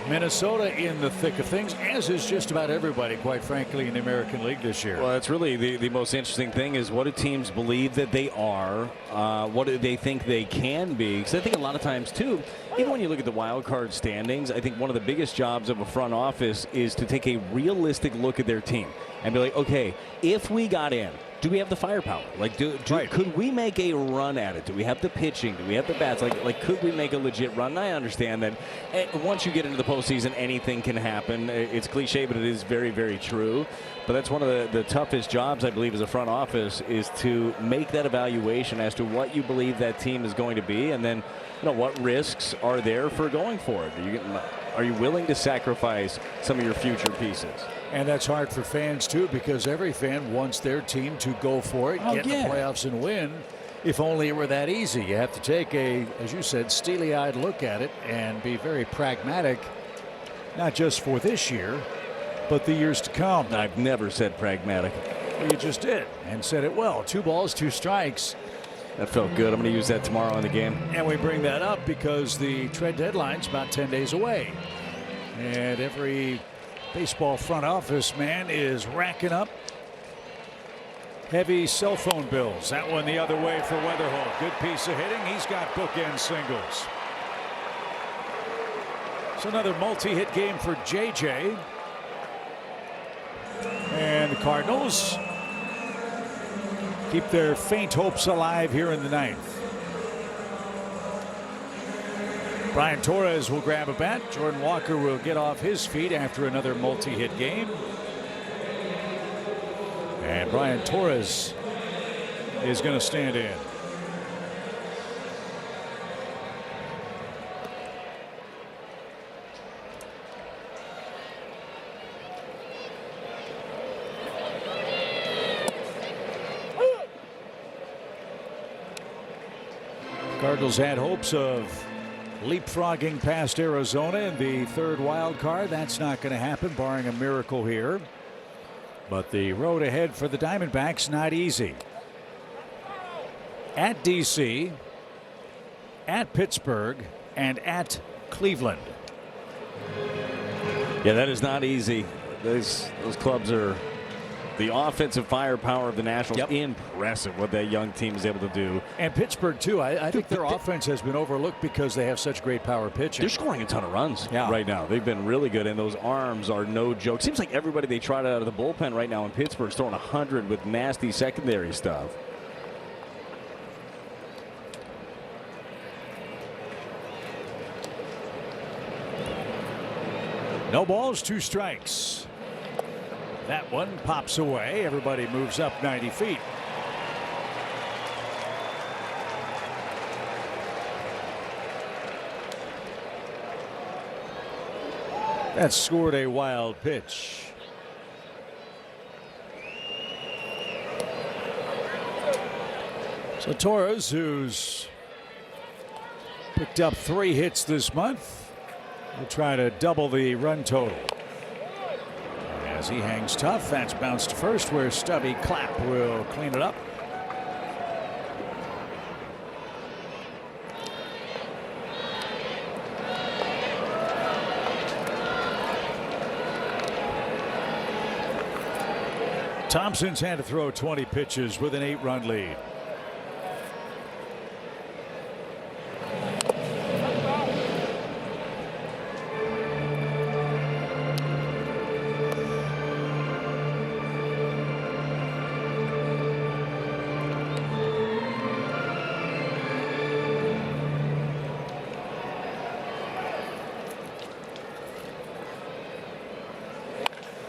Minnesota in the thick of things, as is just about everybody, quite frankly, in the American League this year. Well, that's really the most interesting thing is what do teams believe that they are? What do they think they can be? Because I think a lot of times, too, even when you look at the wild card standings, I think one of the biggest jobs of a front office is to take a realistic look at their team and be like, okay, if we got in do we have the firepower? Like, could we make a run at it? Do we have the pitching? Do we have the bats? Like, could we make a legit run? And I understand that once you get into the postseason, anything can happen. It's cliche, but it is very, very true. But that's one of the toughest jobs, I believe, as a front office, is to make that evaluation as to what you believe that team is going to be, and then, you know, what risks are there for going for it. Are you willing to sacrifice some of your future pieces? And that's hard for fans, too, because every fan wants their team to go for it, get in the playoffs and win. If only it were that easy. You have to take a, as you said, steely-eyed look at it and be very pragmatic, not just for this year, but the years to come. I've never said pragmatic. Well, you just did, and said it well. 2 balls, 2 strikes. That felt good. I'm going to use that tomorrow in the game. And we bring that up because the trade deadline's about 10 days away. And every baseball front office man is racking up heavy cell phone bills. That one the other way for Weatherholt. Good piece of hitting. He's got bookend singles. It's another multi-hit game for JJ. And the Cardinals keep their faint hopes alive here in the 9th. Brian Torres will grab a bat. Jordan Walker will get off his feet after another multi-hit game. And Brian Torres is going to stand in. Cardinals had hopes of leapfrogging past Arizona in the 3rd wild card. That's not going to happen, barring a miracle here. But the road ahead for the Diamondbacks not easy. At DC, at Pittsburgh, and at Cleveland. Yeah, that is not easy. Those clubs are the offensive firepower of the Nationals. Impressive what that young team is able to do. And Pittsburgh, too. I think their offense has been overlooked because they have such great power pitching. They're scoring a ton of runs right now. They've been really good, and those arms are no joke. Seems like everybody they tried out of the bullpen right now in Pittsburgh is throwing 100 with nasty secondary stuff. No balls, 2 strikes. That one pops away. Everybody moves up 90 feet. That scored a wild pitch. So Torres, who's picked up 3 hits this month, will try to double the run total. As he hangs tough, that's bounced to first, where Stubby Clapp will clean it up. Thompson's had to throw 20 pitches with an 8-run lead.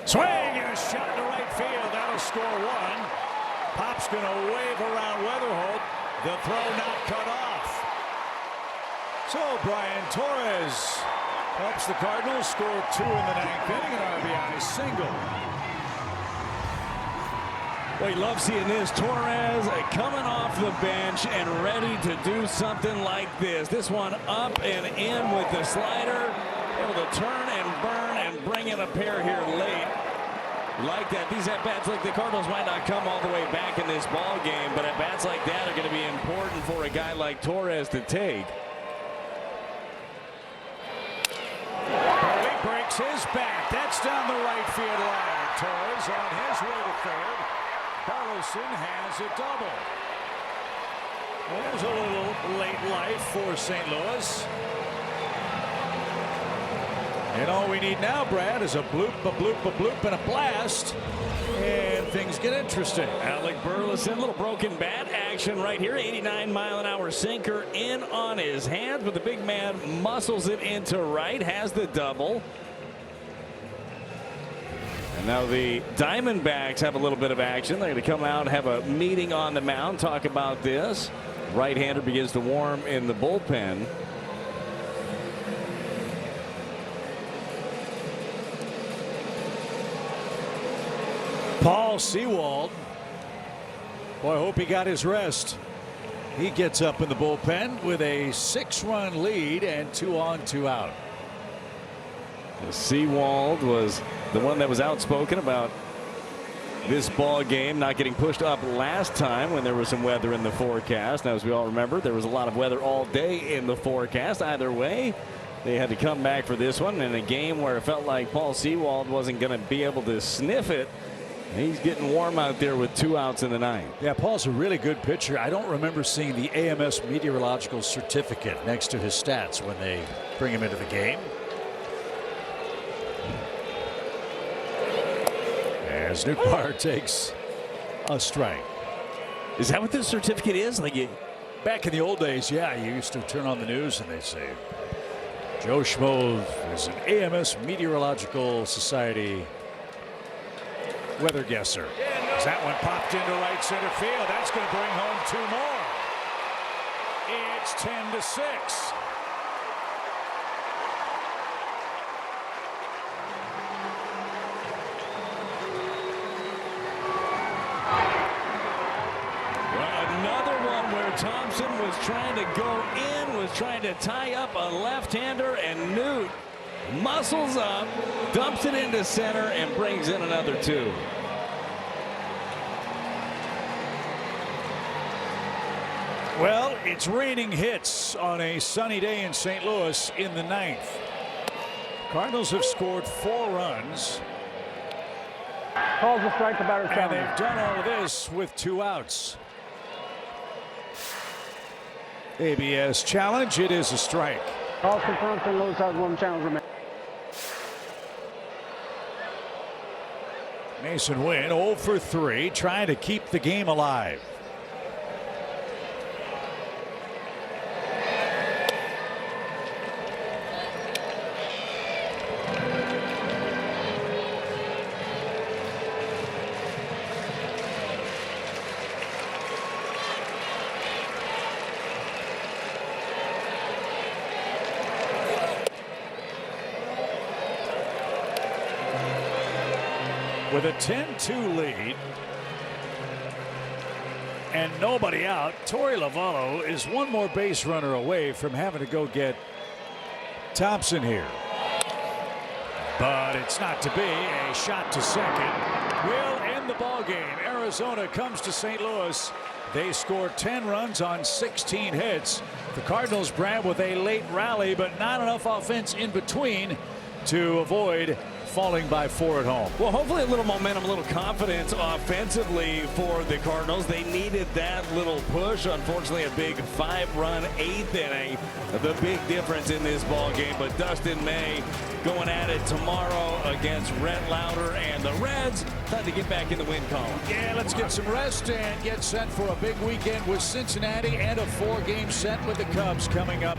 Swing and a shot to right field. That'll score 1. Pop's going to wave around Weatherholt. The throw not cut off. So Brian Torres helps the Cardinals score 2 in the 9th inning, an RBI single. Well, you love seeing this. Torres coming off the bench and ready to do something like this. This one up and in with the slider. Able to turn and burn and bring in a pair here late. Like that. These at-bats, like the Cardinals might not come all the way back in this ball game, but at-bats like that are going to be important for a guy like Torres to take. Hurley breaks his bat. That's down the right field line. Torres on his way to 3rd. Burleson has a double. There's a little late life for St. Louis. And all we need now, Brad, is a bloop, a bloop, a bloop, and a blast. And things get interesting. Alec Burleson, little broken bat action right here. 89-mile-an-hour sinker in on his hands, but the big man muscles it into right, has the double. And now the Diamondbacks have a little bit of action. They're going to come out, have a meeting on the mound, talk about this. Right-hander begins to warm in the bullpen. Paul Sewald. Boy, I hope he got his rest. He gets up in the bullpen with a 6-run lead and 2 on, 2 out. Sewald was the one that was outspoken about this ball game not getting pushed up last time when there was some weather in the forecast. Now, as we all remember, there was a lot of weather all day in the forecast. Either way, they had to come back for this one in a game where it felt like Paul Sewald wasn't going to be able to sniff it. He's getting warm out there with 2 outs in the 9th. Yeah, Paul's a really good pitcher. I don't remember seeing the AMS meteorological certificate next to his stats when they bring him into the game. As Nootbaar takes a strike. Is that what this certificate is? Like back in the old days, yeah, you used to turn on the news and they'd say, Joe Schmo is an AMS Meteorological Society weather guesser. As that one popped into right center field, that's going to bring home 2 more. It's 10-6. Another one where Thompson was trying to go in, was trying to tie up a left-hander, and Newt muscles up, dumps it into center, and brings in another 2. Well, it's raining hits on a sunny day in St. Louis in the 9th. Cardinals have scored 4 runs. Calls a strike, the batter And challenging. they've done all of this with 2 outs. ABS challenge. It is a strike. Calls confirmed. St. Louis has 1 challenge remaining. Mason Wynn 0 for 3, trying to keep the game alive. With a 10-2 lead and nobody out, Torey Lavallo is 1 more base runner away from having to go get Thompson here. But it's not to be. A shot to second will end the ball game. Arizona comes to St. Louis. They score 10 runs on 16 hits. The Cardinals, Brad, with a late rally, but not enough offense in between to avoid falling by 4 at home. Well, hopefully a little momentum, a little confidence offensively for the Cardinals. They needed that little push. Unfortunately, a big 5-run 8th inning. The big difference in this ball game. But Dustin May going at it tomorrow against Rhett Lauder and the Reds. Time to get back in the win column. Yeah, let's get some rest and get set for a big weekend with Cincinnati and a 4-game set with the Cubs coming up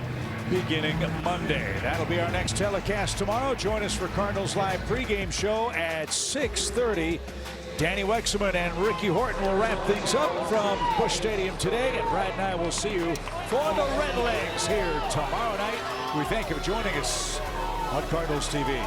beginning Monday. That'll be our next telecast tomorrow. Join us for Cardinals Live pregame show at 6:30. Danny Wexman and Ricky Horton will wrap things up from Busch Stadium today, and Brad and I will see you for the Redlegs here tomorrow night. We thank you for joining us on Cardinals TV.